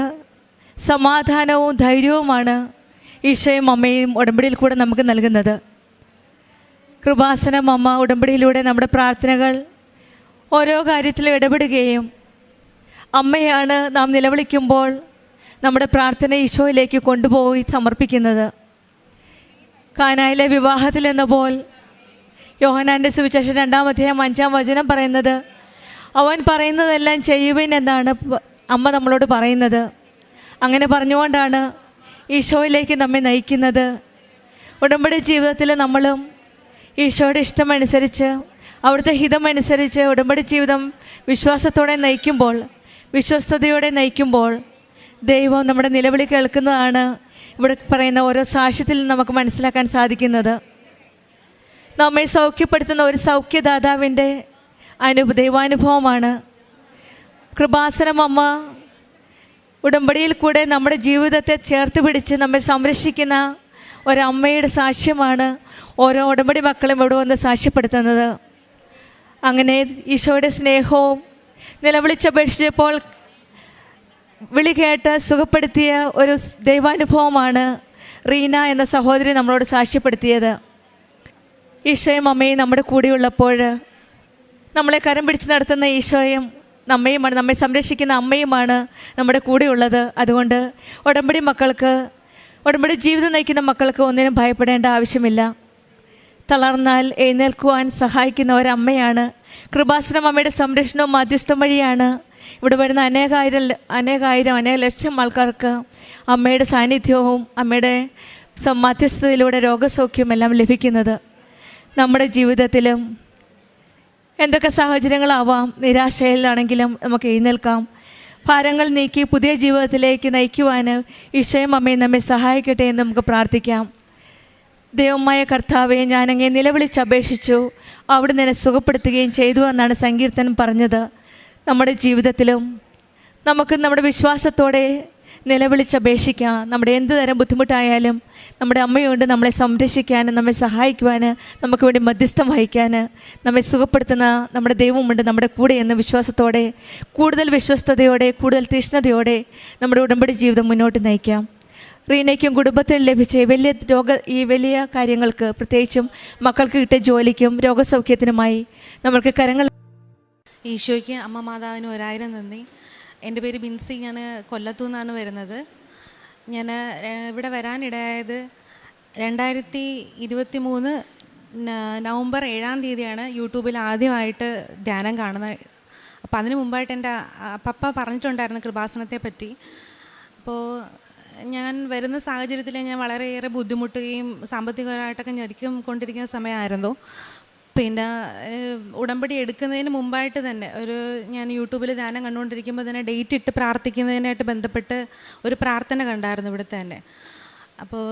സമാധാനവും ധൈര്യവുമാണ് ഈശോയും അമ്മയും ഉടമ്പടിയിൽ കൂടെ നമുക്ക് നൽകുന്നത്. കൃപാസനം അമ്മ ഉടമ്പടിയിലൂടെ നമ്മുടെ പ്രാർത്ഥനകൾ ഓരോ കാര്യത്തിലും ഇടപെടുകയും അമ്മയാണ് നാം നിലവിളിക്കുമ്പോൾ നമ്മുടെ പ്രാർത്ഥന ഈശോയിലേക്ക് കൊണ്ടുപോയി സമർപ്പിക്കുന്നത്. കാനായിലെ വിവാഹത്തിൽ എന്ന പോൽ യോഹന്നാൻ്റെ സുവിശേഷം 2-ാം അധ്യായം 5-ാം വചനം പറയുന്നത്, അവൻ പറയുന്നതെല്ലാം ചെയ്യുവിൻ എന്നാണ് അമ്മ നമ്മളോട് പറയുന്നത്. അങ്ങനെ പറഞ്ഞുകൊണ്ടാണ് ഈശോയിലേക്ക് നമ്മെ നയിക്കുന്നത്. ഉടമ്പടി ജീവിതത്തിൽ നമ്മളും ഈശോയുടെ ഇഷ്ടമനുസരിച്ച് അവിടുത്തെ ഹിതമനുസരിച്ച് ഉടമ്പടി ജീവിതം വിശ്വാസത്തോടെ നയിക്കുമ്പോൾ, വിശ്വസ്തയോടെ നയിക്കുമ്പോൾ ദൈവം നമ്മുടെ നിലവിളി കേൾക്കുന്നതാണ് ഇവിടെ പറയുന്ന ഓരോ സാക്ഷ്യത്തിൽ നമുക്ക് മനസ്സിലാക്കാൻ സാധിക്കുന്നത്. നമ്മെ സൗഖ്യപ്പെടുത്തുന്ന ഒരു സൗഖ്യദാതാവിൻ്റെ ദൈവാനുഭവമാണ്. കൃപാസനം അമ്മ ഉടമ്പടിയിൽ കൂടെ നമ്മുടെ ജീവിതത്തെ ചേർത്ത് പിടിച്ച് നമ്മെ സംരക്ഷിക്കുന്ന ഒരമ്മയുടെ സാക്ഷ്യമാണ് ഓരോ ഉടമ്പടി മക്കളും ഇവിടെ വന്ന് സാക്ഷ്യപ്പെടുത്തുന്നത്. അങ്ങനെ ഈശോയുടെ സ്നേഹവും നിലവിളിച്ചപേക്ഷിച്ചപ്പോൾ വിളി കേട്ട് സുഖപ്പെടുത്തിയ ഒരു ദൈവാനുഭവമാണ് റീന എന്ന സഹോദരി നമ്മളോട് സാക്ഷ്യപ്പെടുത്തിയത്. ഈശോയും അമ്മയും നമ്മുടെ കൂടെയുള്ളപ്പോൾ നമ്മളെ കരം പിടിച്ച് നടത്തുന്ന ഈശോയും നമ്മയുമാണ്, നമ്മെ സംരക്ഷിക്കുന്ന അമ്മയുമാണ് നമ്മുടെ കൂടെയുള്ളത്. അതുകൊണ്ട് ഉടമ്പടി ജീവിതം നയിക്കുന്ന മക്കൾക്ക് ഒന്നിനും ഭയപ്പെടേണ്ട ആവശ്യമില്ല. തളർന്നാൽ എഴുന്നേൽക്കുവാൻ സഹായിക്കുന്ന ഒരമ്മയാണ്. കൃപാസനം അമ്മയുടെ സംരക്ഷണവും മധ്യസ്ഥം വഴിയാണ് ഇവിടെ വരുന്ന അനേക ലക്ഷം ആൾക്കാർക്ക് അമ്മയുടെ സാന്നിധ്യവും അമ്മയുടെ മധ്യസ്ഥതയിലൂടെ രോഗസൗഖ്യവും എല്ലാം ലഭിക്കുന്നത്. നമ്മുടെ ജീവിതത്തിലും എന്തൊക്കെ സാഹചര്യങ്ങളാവാം, നിരാശയിലാണെങ്കിലും നമുക്ക് എഴുന്നേൽക്കാം. ഭാരങ്ങൾ നീക്കി പുതിയ ജീവിതത്തിലേക്ക് നയിക്കുവാൻ ഈശോയും അമ്മയും നമ്മെ സഹായിക്കട്ടെ എന്ന് നമുക്ക് പ്രാർത്ഥിക്കാം. ദൈവമായ കർത്താവെ, ഞാനങ്ങേ നിലവിളിച്ചപേക്ഷിച്ചു, അവിടുന്ന് എന്നെ സുഖപ്പെടുത്തുകയും ചെയ്തു എന്നാണ് സങ്കീർത്തനം പറഞ്ഞത്. നമ്മുടെ ജീവിതത്തിലും നമുക്ക് നമ്മുടെ വിശ്വാസത്തോടെ നിലവിളിച്ചപേക്ഷിക്കാം. നമ്മുടെ എന്ത് തരം ബുദ്ധിമുട്ടായാലും നമ്മുടെ അമ്മയുണ്ട് നമ്മളെ സംരക്ഷിക്കാൻ, നമ്മെ സഹായിക്കുവാൻ, നമുക്ക് വേണ്ടി മധ്യസ്ഥം വഹിക്കാൻ, നമ്മെ സുഖപ്പെടുത്തുന്ന നമ്മുടെ ദൈവമുണ്ട് നമ്മുടെ കൂടെ എന്ന വിശ്വാസത്തോടെ, കൂടുതൽ വിശ്വസ്തയോടെ, കൂടുതൽ തീഷ്ണതയോടെ നമ്മുടെ ഉടമ്പടി ജീവിതം മുന്നോട്ട് നയിക്കാം. റീനയ്ക്കും കുടുംബത്തിനും ലഭിച്ച ഈ വലിയ കാര്യങ്ങൾക്ക്, പ്രത്യേകിച്ചും മക്കൾക്ക് കിട്ടിയ ജോലിക്കും രോഗസൗഖ്യത്തിനുമായി നമ്മൾക്ക് കരങ്ങൾ. ഈശോയ്ക്ക് അമ്മ മാതാവിന് 1000 നന്ദി. എൻ്റെ പേര് ബിൻസി, ഞാൻ കൊല്ലത്തു നിന്നാണ് വരുന്നത്. ഞാൻ ഇവിടെ വരാനിടയായത് 2023 നവംബർ 7-ാം തീയതിയാണ് യൂട്യൂബിൽ ആദ്യമായിട്ട് ധ്യാനം കാണുന്നത്. അപ്പോൾ അതിന് മുമ്പായിട്ട് എൻ്റെ പപ്പ പറഞ്ഞിട്ടുണ്ടായിരുന്നു കൃപാസനത്തെ പറ്റി. അപ്പോൾ ഞാൻ വരുന്ന സാഹചര്യത്തിൽ ഞാൻ വളരെയേറെ ബുദ്ധിമുട്ടുകയും സാമ്പത്തികമായിട്ടൊക്കെ ഞെരുക്കം കൊണ്ടിരിക്കുന്ന സമയമായിരുന്നു. പിന്നെ ഉടമ്പടി എടുക്കുന്നതിന് മുമ്പായിട്ട് തന്നെ ഞാൻ യൂട്യൂബിൽ ധ്യാനം കണ്ടുകൊണ്ടിരിക്കുമ്പോൾ തന്നെ ഡേറ്റ് ഇട്ട് പ്രാർത്ഥിക്കുന്നതിനായിട്ട് ബന്ധപ്പെട്ട് ഒരു പ്രാർത്ഥന കണ്ടായിരുന്നു ഇവിടെ തന്നെ. അപ്പോൾ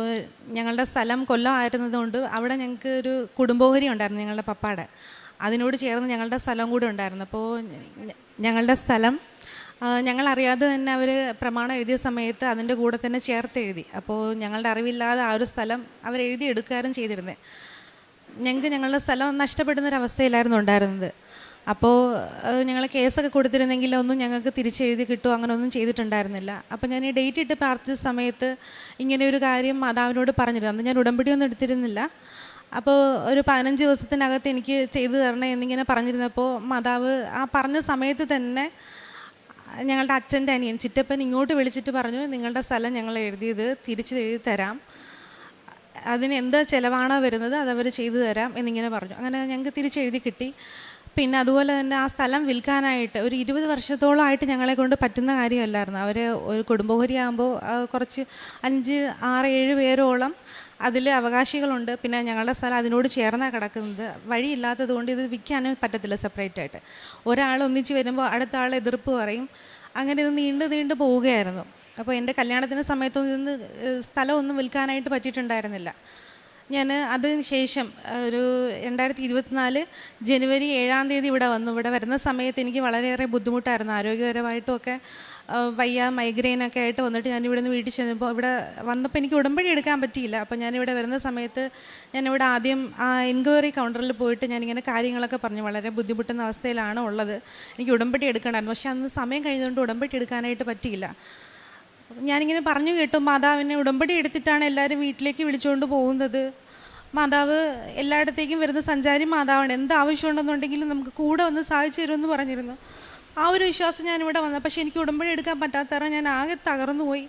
ഞങ്ങളുടെ സ്ഥലം കൊല്ലം ആയിരുന്നതുകൊണ്ട് അവിടെ ഞങ്ങൾക്ക് ഒരു കുടുംബോഹരി ഉണ്ടായിരുന്നു ഞങ്ങളുടെ പപ്പാടെ. അതിനോട് ചേർന്ന് ഞങ്ങളുടെ സ്ഥലം കൂടെ ഉണ്ടായിരുന്നു. അപ്പോൾ ഞങ്ങളുടെ സ്ഥലം ഞങ്ങളറിയാതെ തന്നെ അവർ പ്രമാണം എഴുതിയ സമയത്ത് അതിൻ്റെ കൂടെ തന്നെ ചേർത്ത് എഴുതി. അപ്പോൾ ഞങ്ങളുടെ അറിവില്ലാതെ ആ ഒരു സ്ഥലം അവരെഴുതി എടുക്കാനും ചെയ്തിരുന്നത്. ഞങ്ങൾക്ക് ഞങ്ങളുടെ സ്ഥലം നഷ്ടപ്പെടുന്നൊരവസ്ഥയിലായിരുന്നു ഉണ്ടായിരുന്നത്. അപ്പോൾ ഞങ്ങൾ കേസൊക്കെ കൊടുത്തിരുന്നെങ്കിൽ ഒന്നും ഞങ്ങൾക്ക് തിരിച്ചെഴുതി കിട്ടുമോ അങ്ങനെ ഒന്നും ചെയ്തിട്ടുണ്ടായിരുന്നില്ല. അപ്പോൾ ഞാൻ ഈ ഡേറ്റ് ഇട്ട് പ്രാർത്ഥിച്ച സമയത്ത് ഇങ്ങനെ ഒരു കാര്യം മാതാവിനോട് പറഞ്ഞിരുന്നു. അന്ന് ഞാൻ ഉടമ്പടിയൊന്നും എടുത്തിരുന്നില്ല. അപ്പോൾ ഒരു 15 ദിവസത്തിനകത്ത് എനിക്ക് ചെയ്തു തരണേ എന്നിങ്ങനെ പറഞ്ഞിരുന്നപ്പോൾ മാതാവ് ആ പറഞ്ഞ സമയത്ത് തന്നെ ഞങ്ങളുടെ അച്ഛൻ്റെ അനിയൻ ചിറ്റപ്പൻ ഇങ്ങോട്ട് വിളിച്ചിട്ട് പറഞ്ഞു, നിങ്ങളുടെ സ്ഥലം ഞങ്ങൾ എഴുതിയത് തിരിച്ച് എഴുതി തരാം, അതിന് എന്ത് ചിലവാണോ വരുന്നത് അതവർ ചെയ്തു തരാം എന്നിങ്ങനെ പറഞ്ഞു. അങ്ങനെ ഞങ്ങൾക്ക് തിരിച്ചെഴുതി കിട്ടി. പിന്നെ അതുപോലെ തന്നെ ആ സ്ഥലം വിൽക്കാനായിട്ട് ഒരു 20 വർഷത്തോളമായിട്ട് ഞങ്ങളെ കൊണ്ട് പറ്റുന്ന കാര്യമല്ലായിരുന്നു. അവർ ഒരു കുടുംബോഹരി ആകുമ്പോൾ കുറച്ച് 5, 6, 7 പേരോളം അതിൽ അവകാശികളുണ്ട്. പിന്നെ ഞങ്ങളുടെ സ്ഥലം അതിനോട് ചേർന്നാണ് കിടക്കുന്നത്. വഴിയില്ലാത്തത് കൊണ്ട് ഇത് വിൽക്കാനും പറ്റത്തില്ല സെപ്പറേറ്റായിട്ട്. ഒരാൾ ഒന്നിച്ച് വരുമ്പോൾ അടുത്ത ആൾ എതിർപ്പ് പറയും. അങ്ങനെ ഇത് നീണ്ടു പോവുകയായിരുന്നു. അപ്പോൾ എൻ്റെ കല്യാണത്തിൻ്റെ സമയത്തൊന്നും സ്ഥലമൊന്നും വിൽക്കാനായിട്ട് പറ്റിയിട്ടുണ്ടായിരുന്നില്ല. ഞാൻ അതിന് ശേഷം ഒരു 2024 ജനുവരി 7-ാം തീയതി ഇവിടെ വന്നു. ഇവിടെ വരുന്ന സമയത്ത് എനിക്ക് വളരെയേറെ ബുദ്ധിമുട്ടായിരുന്നു, ആരോഗ്യപരമായിട്ടുമൊക്കെ വയ്യ, മൈഗ്രെയിനൊക്കെ ആയിട്ട് വന്നിട്ട് ഞാനിവിടെ നിന്ന് വീട്ടിൽ ചെന്നപ്പോൾ ഇവിടെ വന്നപ്പോൾ എനിക്ക് ഉടമ്പടി എടുക്കാൻ പറ്റിയില്ല. അപ്പോൾ ഞാനിവിടെ വരുന്ന സമയത്ത് ഞാനിവിടെ ആദ്യം ആ എൻക്വയറി കൗണ്ടറിൽ പോയിട്ട് ഞാനിങ്ങനെ കാര്യങ്ങളൊക്കെ പറഞ്ഞു, വളരെ ബുദ്ധിമുട്ടുന്ന അവസ്ഥയിലാണ് ഉള്ളത്, എനിക്ക് ഉടമ്പടി എടുക്കണമായിരുന്നു. പക്ഷേ അന്ന് സമയം കഴിഞ്ഞതുകൊണ്ട് ഉടമ്പടി എടുക്കാനായിട്ട് പറ്റിയില്ല. ഞാനിങ്ങനെ പറഞ്ഞു കേട്ടു, മാതാവിനെ ഉടമ്പടി എടുത്തിട്ടാണ് എല്ലാവരും വീട്ടിലേക്ക് വിളിച്ചുകൊണ്ട് പോകുന്നത്, മാതാവ് എല്ലായിടത്തേക്കും വരുന്ന സഞ്ചാരി മാതാവാണ്, എന്ത് ആവശ്യമുണ്ടെന്നുണ്ടെങ്കിലും നമുക്ക് കൂടെ വന്ന് സഹായിച്ചു തരുമെന്ന് പറഞ്ഞിരുന്നു. ആ ഒരു വിശ്വാസം ഞാനിവിടെ വന്നത്. പക്ഷേ എനിക്ക് ഉടമ്പടി എടുക്കാൻ പറ്റാത്ത കാരണം ഞാൻ ആകെ തകർന്നു പോയി.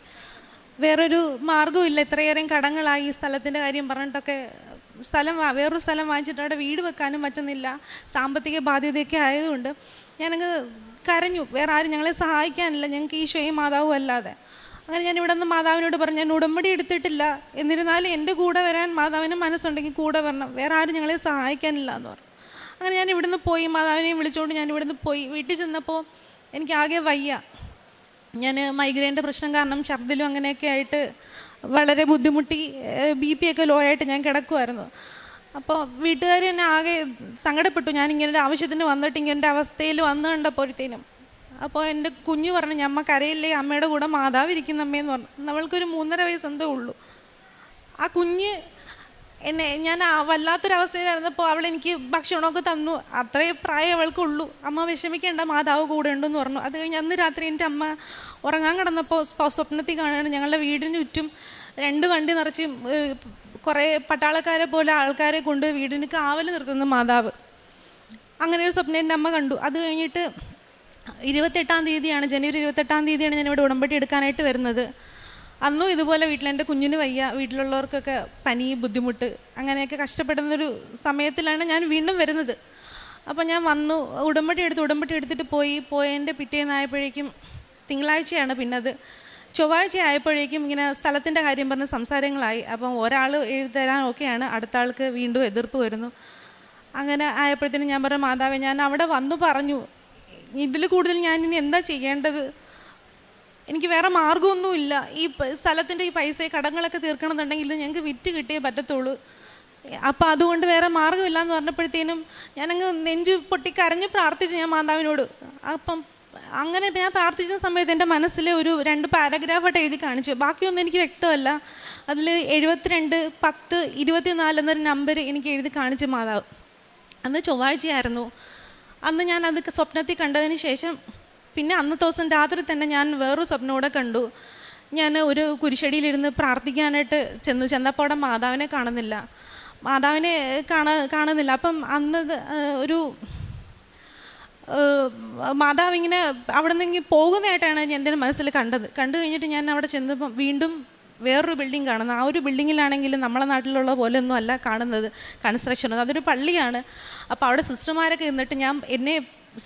വേറൊരു മാർഗ്ഗമില്ല, ഇത്രയേറെ കടങ്ങളായി, സ്ഥലത്തിൻ്റെ കാര്യം പറഞ്ഞിട്ടൊക്കെ വേറൊരു സ്ഥലം വാങ്ങിച്ചിട്ട് അവിടെ വീട് വെക്കാനും പറ്റുന്നില്ല, സാമ്പത്തിക ബാധ്യതയൊക്കെ ആയതുകൊണ്ട് ഞാനങ്ങ് കരഞ്ഞു. വേറെ ആരും ഞങ്ങളെ സഹായിക്കാനില്ല, ഞങ്ങൾക്ക് ഈശോയും മാതാവും അല്ലാതെ. അങ്ങനെ ഞാൻ ഇവിടെ നിന്ന് മാതാവിനോട് പറഞ്ഞു, ഞാൻ ഉടമ്പടി എടുത്തിട്ടില്ല, എന്നിരുന്നാലും എൻ്റെ കൂടെ വരാൻ മാതാവിന് മനസ്സുണ്ടെങ്കിൽ കൂടെ വരണം, വേറെ ആരും ഞങ്ങളെ സഹായിക്കാനില്ല എന്ന് പറഞ്ഞു. അങ്ങനെ ഞാൻ ഇവിടുന്ന് പോയി, മാതാവിനെയും വിളിച്ചുകൊണ്ട് ഞാൻ ഇവിടുന്ന് പോയി. വീട്ടിൽ ചെന്നപ്പോൾ എനിക്ക് ആകെ വയ്യ. ഞാൻ മൈഗ്രെയിൻ്റെ പ്രശ്നം കാരണം ഛർദിലും അങ്ങനെയൊക്കെ ആയിട്ട് വളരെ ബുദ്ധിമുട്ടി, BP ഒക്കെ ലോ ആയിട്ട് ഞാൻ കിടക്കുമായിരുന്നു. അപ്പോൾ വീട്ടുകാർ എന്നെ ആകെ സങ്കടപ്പെട്ടു, ഞാനിങ്ങനെ ഒരു ആവശ്യത്തിന് വന്നിട്ട് ഇങ്ങനെ അവസ്ഥയിൽ വന്നു കണ്ടപ്പോഴത്തേനും. അപ്പോൾ എൻ്റെ കുഞ്ഞ് പറഞ്ഞു, ഞമ്മ കരയില്ലേ, അമ്മയുടെ കൂടെ മാതാവ് ഇരിക്കുന്നമ്മയെന്ന് പറഞ്ഞു. നമ്മൾക്കൊരു 3.5 വയസ്സ് എന്തോ ഉള്ളൂ. ആ കുഞ്ഞ് ഞാൻ വല്ലാത്തൊരവസ്ഥയിലായിരുന്നപ്പോൾ അവളെനിക്ക് ഭക്ഷണമൊക്കെ തന്നു, അത്രയും പ്രായം അവൾക്കുള്ളൂ. അമ്മ വിഷമിക്കേണ്ട, മാതാവ് കൂടെ ഉണ്ടെന്ന് പറഞ്ഞു. അത് കഴിഞ്ഞ് അന്ന് രാത്രി എൻ്റെ അമ്മ ഉറങ്ങാൻ കിടന്നപ്പോൾ സ്വപ്നത്തിൽ കാണുകയാണ്, ഞങ്ങളുടെ വീടിന് ചുറ്റും 2 വണ്ടി നിറച്ച് കുറേ പട്ടാളക്കാരെ പോലെ ആൾക്കാരെ കൊണ്ട് വീടിന് കാവൽ നിർത്തുന്ന മാതാവ്. അങ്ങനെ ഒരു സ്വപ്നം എൻ്റെ അമ്മ കണ്ടു. അത് കഴിഞ്ഞിട്ട് 28-ാം തീയതിയാണ്, ജനുവരി 28-ാം തീയതിയാണ് ഞാനിവിടെ ഉടമ്പടി എടുക്കാനായിട്ട് വരുന്നത്. അന്നും ഇതുപോലെ വീട്ടിലെൻ്റെ കുഞ്ഞിന് വയ്യ, വീട്ടിലുള്ളവർക്കൊക്കെ പനി, ബുദ്ധിമുട്ട്, അങ്ങനെയൊക്കെ കഷ്ടപ്പെടുന്നൊരു സമയത്തിലാണ് ഞാൻ വീണ്ടും വരുന്നത്. അപ്പോൾ ഞാൻ വന്നു, ഉടമ്പടി എടുത്തിട്ട് പോയതിൻ്റെ പിറ്റേന്നായപ്പോഴേക്കും, തിങ്കളാഴ്ചയാണ് പിന്നത്, ചൊവ്വാഴ്ച ആയപ്പോഴേക്കും ഇങ്ങനെ സ്ഥലത്തിൻ്റെ കാര്യം പറഞ്ഞ് സംസാരങ്ങളായി. അപ്പം ഒരാൾ എഴുതി തരാൻ ഓക്കെയാണ്, അടുത്ത ആൾക്ക് വീണ്ടും എതിർപ്പ് വരുന്നു. അങ്ങനെ ആയപ്പോഴത്തേനും ഞാൻ പറഞ്ഞു, മാതാവേ, ഞാൻ അവിടെ വന്നു പറഞ്ഞു, ഇതിൽ കൂടുതൽ ഞാനിനി എന്താ ചെയ്യേണ്ടത്, എനിക്ക് വേറെ മാർഗ്ഗമൊന്നുമില്ല, ഈ സ്ഥലത്തിൻ്റെ ഈ പൈസ കടങ്ങളൊക്കെ തീർക്കണമെന്നുണ്ടെങ്കിൽ ഇത് ഞങ്ങൾക്ക് വിറ്റ് കിട്ടിയേ പറ്റത്തുള്ളൂ, അപ്പോൾ അതുകൊണ്ട് വേറെ മാർഗ്ഗമില്ല എന്ന് പറഞ്ഞപ്പോഴത്തേനും ഞാനങ്ങ് നെഞ്ചു പൊട്ടി കരഞ്ഞ് പ്രാർത്ഥിച്ചു ഞാൻ മാതാവിനോട്. അപ്പം അങ്ങനെ ഞാൻ പ്രാർത്ഥിച്ച സമയത്ത് എൻ്റെ മനസ്സിൽ ഒരു 2 പാരഗ്രാഫായിട്ട് എഴുതി കാണിച്ചു, ബാക്കിയൊന്നും എനിക്ക് വ്യക്തമല്ല. അതിൽ 72-10-24 എന്നൊരു നമ്പർ എനിക്ക് എഴുതി കാണിച്ചു മാതാവ്. അന്ന് ചൊവ്വാഴ്ചയായിരുന്നു. അന്ന് ഞാൻ അത് സ്വപ്നത്തിൽ കണ്ടതിന് ശേഷം പിന്നെ അന്നത്തെ ദിവസം രാത്രി തന്നെ ഞാൻ വേറൊരു സ്വപ്നം കൂടെ കണ്ടു. ഞാൻ ഒരു കുരിശടിയിലിരുന്ന് പ്രാർത്ഥിക്കാനായിട്ട് ചെന്നപ്പോൾ അവിടെ മാതാവിനെ കാണുന്നില്ല. അപ്പം അന്ന് ഒരു മാതാവ് ഇങ്ങനെ അവിടെ നിന്ന് പോകുന്നതായിട്ടാണ് എൻ്റെ മനസ്സിൽ കണ്ടു കഴിഞ്ഞിട്ട് ഞാൻ അവിടെ ചെന്നപ്പം വീണ്ടും വേറൊരു ബിൽഡിംഗ് കാണുന്നത്. ആ ഒരു ബിൽഡിങ്ങിലാണെങ്കിൽ നമ്മളെ നാട്ടിലുള്ള പോലെയൊന്നും അല്ല കാണുന്നത്, കൺസ്ട്രക്ഷൻ, അതൊരു പള്ളിയാണ്. അപ്പോൾ അവിടെ സിസ്റ്റർമാരൊക്കെ നിന്നിട്ട് എന്നെ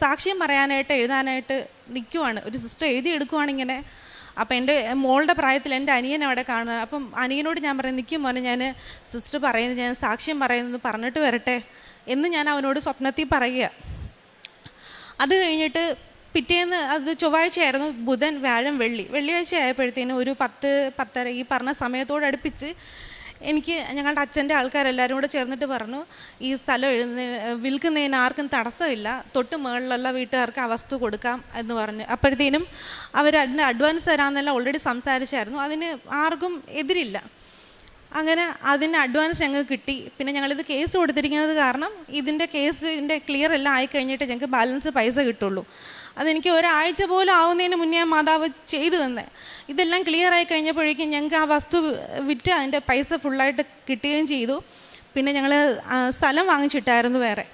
സാക്ഷ്യം പറയാനായിട്ട് എഴുതാനായിട്ട് നിൽക്കുവാണ്. ഒരു സിസ്റ്റർ എഴുതിയെടുക്കുവാണിങ്ങനെ. അപ്പോൾ എൻ്റെ മോളുടെ പ്രായത്തിൽ എൻ്റെ അനിയൻ അവിടെ കാണുന്നത്. അപ്പം അനിയനോട് ഞാൻ പറയും, നിൽക്കും മോനെ, ഞാൻ സിസ്റ്റർ പറയുന്നത്, ഞാൻ സാക്ഷ്യം പറയുന്നത് പറഞ്ഞിട്ട് വരട്ടെ എന്ന് ഞാൻ അവനോട് സ്വപ്നത്തിൽ പറയുക. അത് കഴിഞ്ഞിട്ട് പിറ്റേന്ന്, അത് ചൊവ്വാഴ്ചയായിരുന്നു, ബുധൻ, വ്യാഴം, വെള്ളിയാഴ്ച ആയപ്പോഴത്തേനും ഒരു 10-10:30 ഈ പറഞ്ഞ സമയത്തോടടുപ്പിച്ച് എനിക്ക് ഞങ്ങളുടെ അച്ഛൻ്റെ ആൾക്കാരെല്ലാവരും കൂടെ ചേർന്നിട്ട് പറഞ്ഞു, ഈ സ്ഥലം വിൽക്കുന്നതിന് ആർക്കും തടസ്സമില്ല, തൊട്ട് മുകളിലുള്ള വീട്ടുകാർക്ക് ആ വസ്തു കൊടുക്കാം എന്ന് പറഞ്ഞു. അപ്പോഴത്തേനും അവർ അതിന് അഡ്വാൻസ് തരാമെന്നെല്ലാം ഓൾറെഡി സംസാരിച്ചായിരുന്നു, അതിന് ആർക്കും എതിരില്ല. അങ്ങനെ അതിന് അഡ്വാൻസ് ഞങ്ങൾക്ക് കിട്ടി. പിന്നെ ഞങ്ങളിത് കേസ് കൊടുത്തിരിക്കുന്നത് കാരണം ഇതിൻ്റെ കേസിൻ്റെ ക്ലിയർ എല്ലാം ആയിക്കഴിഞ്ഞിട്ട് ഞങ്ങൾക്ക് ബാലൻസ് പൈസ കിട്ടുള്ളൂ. അതെനിക്ക് ഒരാഴ്ച പോലും ആവുന്നതിന് മുന്നേ മാതാവ് ചെയ്തു തന്നെ. ഇതെല്ലാം ക്ലിയർ ആയി കഴിഞ്ഞപ്പോഴേക്കും ഞങ്ങൾക്ക് ആ വസ്തു വിറ്റ് അതിൻ്റെ പൈസ ഫുള്ളായിട്ട് കിട്ടുകയും ചെയ്തു. പിന്നെ ഞങ്ങൾ സ്ഥലം വാങ്ങിച്ചിട്ടായിരുന്നു വേറെ.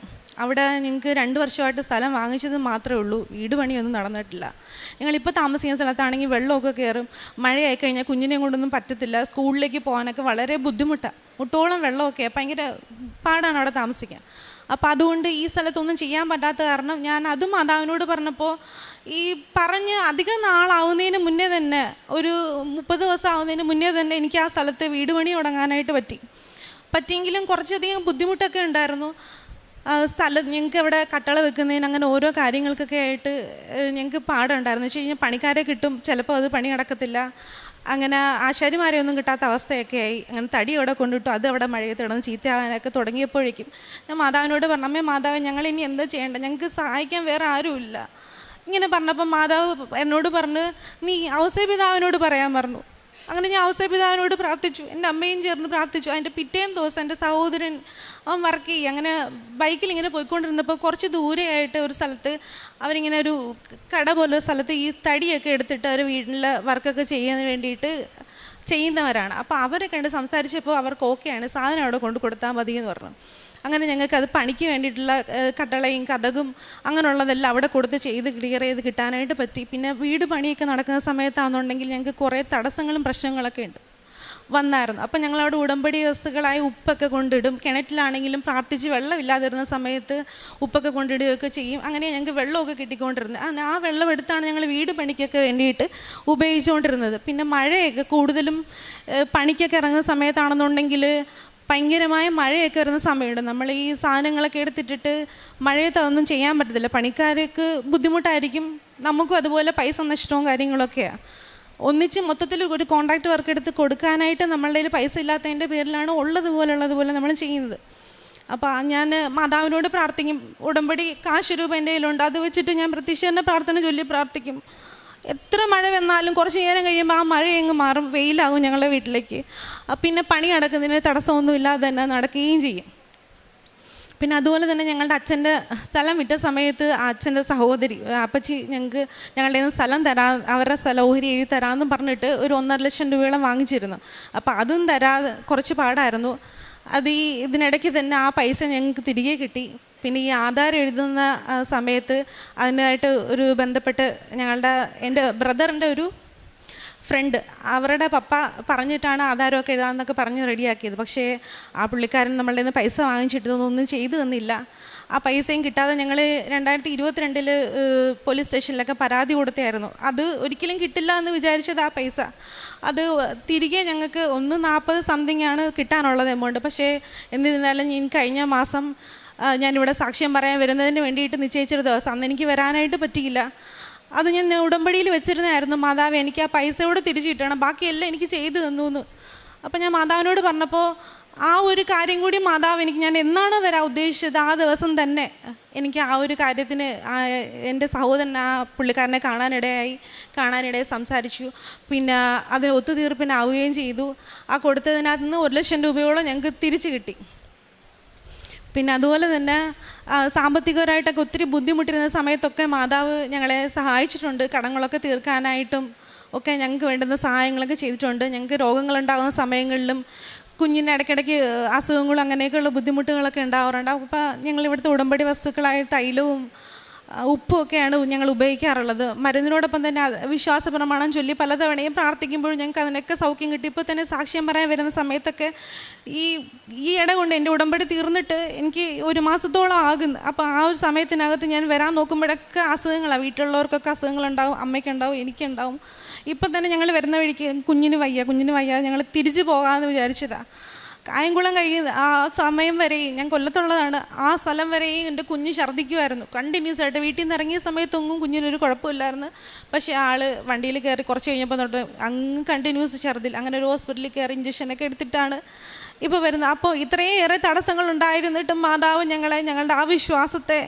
അവിടെ ഞങ്ങൾക്ക് 2 വർഷമായിട്ട് സ്ഥലം വാങ്ങിച്ചത് മാത്രമേ ഉള്ളൂ, വീട് പണിയൊന്നും നടന്നിട്ടില്ല. ഞങ്ങളിപ്പോൾ താമസിക്കുന്ന സ്ഥലത്താണെങ്കിൽ വെള്ളമൊക്കെ കയറും, മഴയായി കഴിഞ്ഞാൽ കുഞ്ഞിനെയും കൊണ്ടൊന്നും പറ്റത്തില്ല, സ്കൂളിലേക്ക് പോകാനൊക്കെ വളരെ ബുദ്ധിമുട്ടാണ്, മുട്ടോളം വെള്ളമൊക്കെ, ഭയങ്കര പാടാണ് അവിടെ താമസിക്കാൻ. അപ്പോൾ അതുകൊണ്ട് ഈ സ്ഥലത്തൊന്നും ചെയ്യാൻ പറ്റാത്ത കാരണം ഞാൻ അതും മാതാവിനോട് പറഞ്ഞപ്പോൾ, ഈ പറഞ്ഞ് അധികം നാളാവുന്നതിന് മുന്നേ തന്നെ, ഒരു 30 ദിവസം ആവുന്നതിന് മുന്നേ തന്നെ എനിക്ക് ആ സ്ഥലത്ത് വീട് പണി തുടങ്ങാനായിട്ട് പറ്റിയെങ്കിലും കുറച്ചധികം ബുദ്ധിമുട്ടൊക്കെ ഉണ്ടായിരുന്നു. സ്ഥലം ഞങ്ങൾക്ക് ഇവിടെ കട്ടള വെക്കുന്നതിന് അങ്ങനെ ഓരോ കാര്യങ്ങൾക്കൊക്കെ ആയിട്ട് ഞങ്ങൾക്ക് പാടുണ്ടായിരുന്നു. വെച്ച് കഴിഞ്ഞാൽ പണിക്കാരെ കിട്ടും, ചിലപ്പോൾ അത് പണി നടക്കത്തില്ല. അങ്ങനെ ആശാരിമാരെയൊന്നും കിട്ടാത്ത അവസ്ഥയൊക്കെ ആയി. അങ്ങനെ തടി അവിടെ കൊണ്ടിട്ടു, അത് അവിടെ മഴയത്ത് കിടന്ന് ചീത്തയാകാനൊക്കെ തുടങ്ങിയപ്പോഴേക്കും ഞാൻ മാതാവിനോട് പറഞ്ഞു, അമ്മേ മാതാവ്, ഞങ്ങളിനി എന്താ ചെയ്യേണ്ടത്, ഞങ്ങൾക്ക് സഹായിക്കാൻ വേറെ ആരുമില്ല. ഇങ്ങനെ പറഞ്ഞപ്പം മാതാവ് എന്നോട് പറഞ്ഞ്, നീ ഔസേപിതാവിനോട് പറയാൻ പറഞ്ഞു. അങ്ങനെ ഞാൻ ഔസേപിതാവിനോട് പ്രാർത്ഥിച്ചു, എൻ്റെ അമ്മയും ചേർന്ന് പ്രാർത്ഥിച്ചു. അതിൻ്റെ പിറ്റേന്ന് ദിവസം എൻ്റെ സഹോദരൻ അവൻ വർക്ക് ചെയ്യും. അങ്ങനെ ബൈക്കിൽ ഇങ്ങനെ പോയിക്കൊണ്ടിരുന്നപ്പോൾ കുറച്ച് ദൂരെയായിട്ട് ഒരു സ്ഥലത്ത് അവരിങ്ങനെ ഒരു കട പോലൊരു സ്ഥലത്ത് ഈ തടിയൊക്കെ എടുത്തിട്ട് അവർ വീട്ടിലെ വർക്കൊക്കെ ചെയ്യാൻ വേണ്ടിയിട്ട് ചെയ്യുന്നവരാണ്. അപ്പോൾ അവരെ കണ്ട് സംസാരിച്ചപ്പോൾ അവർക്ക് ഓക്കെയാണ്, സാധനം അവിടെ കൊണ്ട് കൊടുത്താൽ മതി എന്ന് പറഞ്ഞു. അങ്ങനെ ഞങ്ങൾക്ക് അത് പണിക്ക് വേണ്ടിയിട്ടുള്ള കട്ടളയും കഥകും അങ്ങനെയുള്ളതെല്ലാം അവിടെ കൊടുത്ത് ക്ലിയർ ചെയ്ത് കിട്ടാനായിട്ട് പറ്റി. പിന്നെ വീട് പണിയൊക്കെ നടക്കുന്ന സമയത്താണെന്നുണ്ടെങ്കിൽ ഞങ്ങൾക്ക് കുറേ തടസ്സങ്ങളും പ്രശ്നങ്ങളൊക്കെ ഉണ്ട് വന്നായിരുന്നു. അപ്പം ഞങ്ങളവിടെ ഉടമ്പടി വസ്തുക്കളായി ഉപ്പൊക്കെ കൊണ്ടിടും. കിണറ്റിലാണെങ്കിലും പ്രാർത്ഥിച്ച് വെള്ളമില്ലാതിരുന്ന സമയത്ത് ഉപ്പൊക്കെ കൊണ്ടിടുകയൊക്കെ ചെയ്യും. അങ്ങനെ ഞങ്ങൾക്ക് വെള്ളമൊക്കെ കിട്ടിക്കൊണ്ടിരുന്നത്. ആ വെള്ളം എടുത്താണ് ഞങ്ങൾ വീട് പണിക്കൊക്കെ വേണ്ടിയിട്ട് ഉപയോഗിച്ചുകൊണ്ടിരുന്നത്. പിന്നെ മഴയൊക്കെ കൂടുതലും പണിക്കൊക്കെ ഇറങ്ങുന്ന സമയത്താണെന്നുണ്ടെങ്കിൽ ഭയങ്കരമായ മഴയൊക്കെ വരുന്ന സമയമുണ്ട്. നമ്മൾ ഈ സാധനങ്ങളൊക്കെ എടുത്തിട്ടിട്ട് മഴയത്ത് അതൊന്നും ചെയ്യാൻ പറ്റത്തില്ല. പണിക്കാർക്ക് ബുദ്ധിമുട്ടായിരിക്കും, നമുക്കും അതുപോലെ പൈസ നഷ്ടവും കാര്യങ്ങളൊക്കെയാണ്. ഒന്നിച്ച് മൊത്തത്തിൽ ഒരു കോൺട്രാക്ട് വർക്ക് എടുത്ത് കൊടുക്കാനായിട്ട് നമ്മളുടെ കയ്യിൽ പൈസ ഇല്ലാത്തതിൻ്റെ പേരിലാണ് ഉള്ളതുപോലെ നമ്മൾ ചെയ്യുന്നത്. അപ്പോൾ ഞാൻ മാതാവിനോട് പ്രാർത്ഥിക്കും. ഉടമ്പടി കാശ് രൂപ എൻ്റെ കയ്യിലുണ്ട്, അത് വെച്ചിട്ട് ഞാൻ പ്രത്യക്ഷീകരണ പ്രാർത്ഥന ചൊല്ലി പ്രാർത്ഥിക്കും. എത്ര മഴ വന്നാലും കുറച്ച് നേരം കഴിയുമ്പോൾ ആ മഴ അങ്ങ് മാറും, വെയിലാകും ഞങ്ങളുടെ വീട്ടിലേക്ക്. പിന്നെ പണി നടക്കുന്നതിന് തടസ്സമൊന്നും ഇല്ലാതെ തന്നെ നടക്കുകയും ചെയ്യും. പിന്നെ അതുപോലെ തന്നെ ഞങ്ങളുടെ അച്ഛൻ്റെ സ്ഥലം വിറ്റ സമയത്ത് അച്ഛൻ്റെ സഹോദരി അപ്പച്ചി ഞങ്ങളുടെ സ്ഥലം അവരുടെ സ്ഥലം ഓഹരി എഴുതി തരാമെന്ന് പറഞ്ഞിട്ട് ഒരു 1.5 ലക്ഷം രൂപയോളം വാങ്ങിച്ചിരുന്നു. അപ്പോൾ അതും തരാതെ കുറച്ച് പാടായിരുന്നു. അത് ഇതിനിടയ്ക്ക് തന്നെ ആ പൈസ ഞങ്ങൾക്ക് തിരികെ കിട്ടി. പിന്നെ ഈ ആധാരം എഴുതുന്ന സമയത്ത് അതിനായിട്ട് ഒരു ബന്ധപ്പെട്ട് എൻ്റെ ബ്രദറിൻ്റെ ഒരു ഫ്രണ്ട്, അവരുടെ പപ്പ പറഞ്ഞിട്ടാണ് ആധാരമൊക്കെ എഴുതാമെന്നൊക്കെ പറഞ്ഞ് റെഡിയാക്കിയത്. പക്ഷേ ആ പുള്ളിക്കാരൻ നമ്മളുടെ നിന്ന് പൈസ വാങ്ങിച്ചിട്ടൊന്നും ചെയ്തു തന്നില്ല. ആ പൈസയും കിട്ടാതെ ഞങ്ങൾ 2022 പോലീസ് സ്റ്റേഷനിലൊക്കെ പരാതി കൊടുത്തായിരുന്നു. അത് ഒരിക്കലും കിട്ടില്ല എന്ന് വിചാരിച്ചത് ആ പൈസ. അത് തിരികെ ഞങ്ങൾക്ക് 140 സംതിങ് ആണ് കിട്ടാനുള്ളത് എമൗണ്ട്. പക്ഷേ എന്നിരുന്നാലും കഴിഞ്ഞ മാസം ഞാനിവിടെ സാക്ഷ്യം പറയാൻ വരുന്നതിന് വേണ്ടിയിട്ട് നിശ്ചയിച്ചൊരു ദിവസം, അന്ന് എനിക്ക് വരാനായിട്ട് പറ്റിയില്ല. അത് ഞാൻ ഉടമ്പടിയിൽ വെച്ചിരുന്നായിരുന്നു, മാതാവ് എനിക്ക് ആ പൈസയോട് തിരിച്ചു കിട്ടണം, ബാക്കിയെല്ലാം എനിക്ക് ചെയ്തു തന്നു എന്ന്. അപ്പം ഞാൻ മാതാവിനോട് പറഞ്ഞപ്പോൾ ആ ഒരു കാര്യം കൂടി മാതാവ് ഞാൻ എന്നാണോ വരാൻ ഉദ്ദേശിച്ചത് ആ ദിവസം തന്നെ എനിക്ക് ആ ഒരു കാര്യത്തിന് എൻ്റെ സഹോദരൻ ആ പുള്ളിക്കാരനെ കാണാനിടയായി സംസാരിച്ചു. പിന്നെ അതിന് ഒത്തുതീർപ്പിനാവുകയും ചെയ്തു. ആ കൊടുത്തതിനകത്ത് നിന്ന് 1 ലക്ഷം രൂപയോളം ഞങ്ങൾക്ക് തിരിച്ചു കിട്ടി. പിന്നെ അതുപോലെ തന്നെ സാമ്പത്തികപരമായിട്ടൊക്കെ ഒത്തിരി ബുദ്ധിമുട്ടിരുന്ന സമയത്തൊക്കെ മാതാവ് ഞങ്ങളെ സഹായിച്ചിട്ടുണ്ട്. കടങ്ങളൊക്കെ തീർക്കാനായിട്ടും ഒക്കെ ഞങ്ങൾക്ക് വേണ്ടുന്ന സഹായങ്ങളൊക്കെ ചെയ്തിട്ടുണ്ട്. ഞങ്ങൾക്ക് രോഗങ്ങളുണ്ടാകുന്ന സമയങ്ങളിലും കുഞ്ഞിന് ഇടയ്ക്കിടയ്ക്ക് അസുഖങ്ങളും അങ്ങനെയൊക്കെയുള്ള ബുദ്ധിമുട്ടുകളൊക്കെ ഉണ്ടാവാറുണ്ട്. അപ്പോൾ ഞങ്ങളിവിടുത്തെ ഉടമ്പടി വസ്തുക്കളായ തൈലവും ഉപ്പുമൊക്കെയാണ് ഞങ്ങൾ ഉപയോഗിക്കാറുള്ളത്. മരുന്നിനോടൊപ്പം തന്നെ വിശ്വാസ പ്രമാണം ചൊല്ലി പലതവണയും പ്രാർത്ഥിക്കുമ്പോഴും ഞങ്ങൾക്ക് അതിനൊക്കെ സൗഖ്യം കിട്ടി. ഇപ്പോൾ തന്നെ സാക്ഷ്യം പറയാൻ വരുന്ന സമയത്തൊക്കെ ഈ ഇട കൊണ്ട് എൻ്റെ ഉടമ്പടി തീർന്നിട്ട് എനിക്ക് 1 മാസത്തോളം ആകുന്നു. അപ്പോൾ ആ ഒരു സമയത്തിനകത്ത് ഞാൻ വരാൻ നോക്കുമ്പോഴൊക്കെ അസുഖങ്ങളാണ്. വീട്ടിലുള്ളവർക്കൊക്കെ അസുഖങ്ങളുണ്ടാവും, അമ്മയ്ക്കുണ്ടാവും, എനിക്കുണ്ടാവും. ഇപ്പം തന്നെ ഞങ്ങൾ വരുന്ന വഴിക്ക് കുഞ്ഞിന് വയ്യ ഞങ്ങൾ തിരിച്ചു പോകാമെന്ന് വിചാരിച്ചതാണ്. കായംകുളം കഴിയുന്ന ആ സമയം വരെയും, ഞാൻ കൊല്ലത്തുള്ളതാണ്, ആ സ്ഥലം വരെയും എൻ്റെ കുഞ്ഞ് ഛർദ്ദിക്കുമായിരുന്നു കണ്ടിന്യൂസ് ആയിട്ട്. വീട്ടിൽ നിന്ന് ഇറങ്ങിയ സമയത്തൊന്നും കുഞ്ഞിനൊരു കുഴപ്പമില്ലായിരുന്നു. പക്ഷേ ആൾ വണ്ടിയിൽ കയറി കുറച്ച് കഴിഞ്ഞപ്പോൾ തൊട്ട് അങ്ങ് കണ്ടിന്യൂസ് ഛർദ്ദിൽ. അങ്ങനെ ഒരു ഹോസ്പിറ്റലിൽ കയറി ഇഞ്ചക്ഷനൊക്കെ എടുത്തിട്ടാണ് ഇപ്പോൾ വരുന്നത്. അപ്പോൾ ഇത്രയേറെ തടസ്സങ്ങളുണ്ടായിരുന്നിട്ടും മാതാവ് ഞങ്ങളുടെ ആ വിശ്വാസത്തെ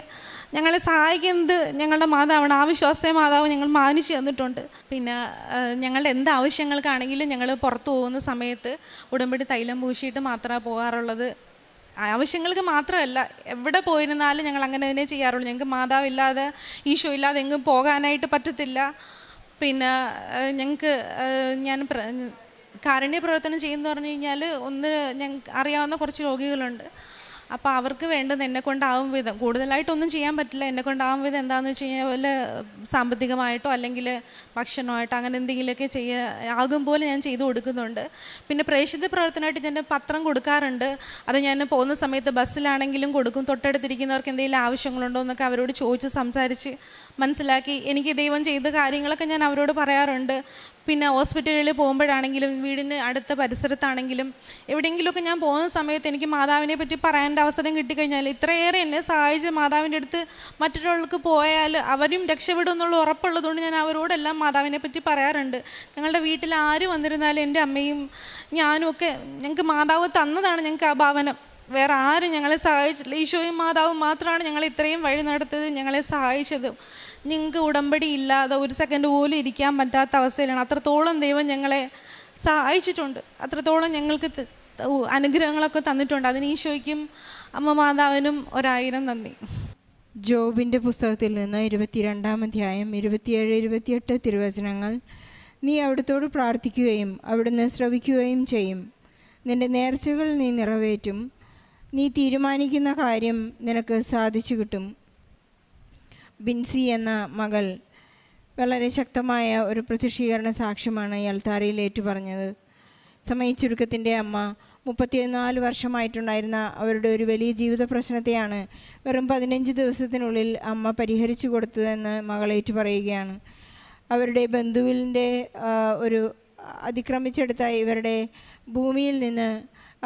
ഞങ്ങളെ സഹായിക്കുന്നത് ഞങ്ങളുടെ മാതാവാണ്. ആ വിശ്വാസത്തെ മാതാവ് ഞങ്ങൾ മാനിച്ചു തന്നിട്ടുണ്ട്. പിന്നെ ഞങ്ങളുടെ എന്ത് ആവശ്യങ്ങൾക്കാണെങ്കിലും ഞങ്ങൾ പുറത്തു പോകുന്ന സമയത്ത് ഉടമ്പടി തൈലം പൂശിയിട്ട് മാത്രമാണ് പോകാറുള്ളത്. ആവശ്യങ്ങൾക്ക് മാത്രമല്ല, എവിടെ പോയിരുന്നാലും ഞങ്ങൾ അങ്ങനെ തന്നെ ചെയ്യാറുള്ളൂ. ഞങ്ങൾക്ക് മാതാവില്ലാതെ ഈശോ ഇല്ലാതെ എങ്ങും പോകാനായിട്ട് പറ്റത്തില്ല. പിന്നെ ഞങ്ങൾക്ക് ഞാൻ കാരുണ്യ പ്രവർത്തനം ചെയ്യുമെന്ന് പറഞ്ഞു കഴിഞ്ഞാൽ ഞങ്ങൾക്ക് അറിയാവുന്ന കുറച്ച് രോഗികളുണ്ട്. അപ്പോൾ അവർക്ക് വേണ്ടത് എന്നെക്കൊണ്ടാവും വിധം, കൂടുതലായിട്ടൊന്നും ചെയ്യാൻ പറ്റില്ല, എന്നെക്കൊണ്ടാവും വിധം എന്താണെന്ന് വെച്ച് കഴിഞ്ഞാൽ വല്ല സാമ്പത്തികമായിട്ടോ അല്ലെങ്കിൽ ഭക്ഷണമായിട്ടോ അങ്ങനെ എന്തെങ്കിലുമൊക്കെ ആകും പോലെ ഞാൻ ചെയ്തു കൊടുക്കുന്നുണ്ട്. പിന്നെ പ്രേക്ഷിത പ്രവർത്തനമായിട്ട് ഞാൻ പത്രം കൊടുക്കാറുണ്ട്. അത് ഞാൻ പോകുന്ന സമയത്ത് ബസ്സിലാണെങ്കിലും കൊടുക്കും. തൊട്ടടുത്തിരിക്കുന്നവർക്ക് എന്തെങ്കിലും ആവശ്യങ്ങളുണ്ടോ എന്നൊക്കെ അവരോട് ചോദിച്ച് സംസാരിച്ച് മനസ്സിലാക്കി എനിക്ക് ദൈവം ചെയ്ത കാര്യങ്ങളൊക്കെ ഞാൻ അവരോട് പറയാറുണ്ട്. പിന്നെ ഹോസ്പിറ്റലുകളിൽ പോകുമ്പോഴാണെങ്കിലും വീടിന് അടുത്ത പരിസരത്താണെങ്കിലും എവിടെയെങ്കിലുമൊക്കെ ഞാൻ പോകുന്ന സമയത്ത് എനിക്ക് മാതാവിനെ പറ്റി പറയാൻ്റെ അവസരം കിട്ടിക്കഴിഞ്ഞാൽ ഇത്രയേറെ എന്നെ സഹായിച്ച മാതാവിൻ്റെ അടുത്ത് മറ്റൊരാൾക്ക് പോയാൽ അവരും രക്ഷപ്പെടും എന്നുള്ള ഉറപ്പുള്ളതുകൊണ്ട് ഞാൻ അവരോടെല്ലാം മാതാവിനെ പറ്റി പറയാറുണ്ട്. ഞങ്ങളുടെ വീട്ടിൽ ആര് വന്നിരുന്നാലും എൻ്റെ അമ്മയും ഞാനും ഒക്കെ ഞങ്ങൾക്ക് മാതാവ് തന്നതാണ് ഞങ്ങൾക്ക് ആ ഭവനം. വേറെ ആരും ഞങ്ങളെ സഹായിച്ചിട്ടില്ല. ഈശോയും മാതാവും മാത്രമാണ് ഞങ്ങളെ ഇത്രയും വഴി നടത്തിയത്, ഞങ്ങളെ സഹായിച്ചതും. ഞങ്ങൾക്ക് ഉടമ്പടി ഇല്ലാതെ ഒരു സെക്കൻഡ് പോലും ഇരിക്കാൻ പറ്റാത്ത അവസ്ഥയിലാണ്. അത്രത്തോളം ദൈവം ഞങ്ങളെ സഹായിച്ചിട്ടുണ്ട്, അത്രത്തോളം ഞങ്ങൾക്ക് അനുഗ്രഹങ്ങളൊക്കെ തന്നിട്ടുണ്ട്. അതിന് ഈശോയ്ക്കും അമ്മ മാതാവിനും 1000 നന്ദി. ജോബിൻ്റെ പുസ്തകത്തിൽ നിന്ന് 22-ാം അധ്യായം 27-28 തിരുവചനങ്ങൾ. നീ അവിടുത്തോട് പ്രാർത്ഥിക്കുകയും അവിടുന്ന് ശ്രവിക്കുകയും ചെയ്യും. നിൻ്റെ നേർച്ചകൾ നീ നിറവേറ്റും. നീ തീരുമാനിക്കുന്ന കാര്യം നിനക്ക് സാധിച്ചു കിട്ടും. ബിൻസി എന്ന മകൾ വളരെ ശക്തമായ ഒരു പ്രത്യക്ഷീകരണ സാക്ഷ്യമാണ് ഈ അൾത്താരയിൽ ഏറ്റുപറഞ്ഞത്. സമയച്ചുരുക്കത്തിൻ്റെ അമ്മ 34 വർഷമായിട്ടുണ്ടായിരുന്ന അവരുടെ ഒരു വലിയ ജീവിത പ്രശ്നത്തെയാണ് വെറും 15 ദിവസത്തിനുള്ളിൽ അമ്മ പരിഹരിച്ചു കൊടുത്തതെന്ന് മകൾ ഏറ്റുപറയുകയാണ്. അവരുടെ ബന്ധുവിൻ്റെ ഒരു അതിക്രമിച്ചെടുത്ത ഇവരുടെ ഭൂമിയിൽ നിന്ന്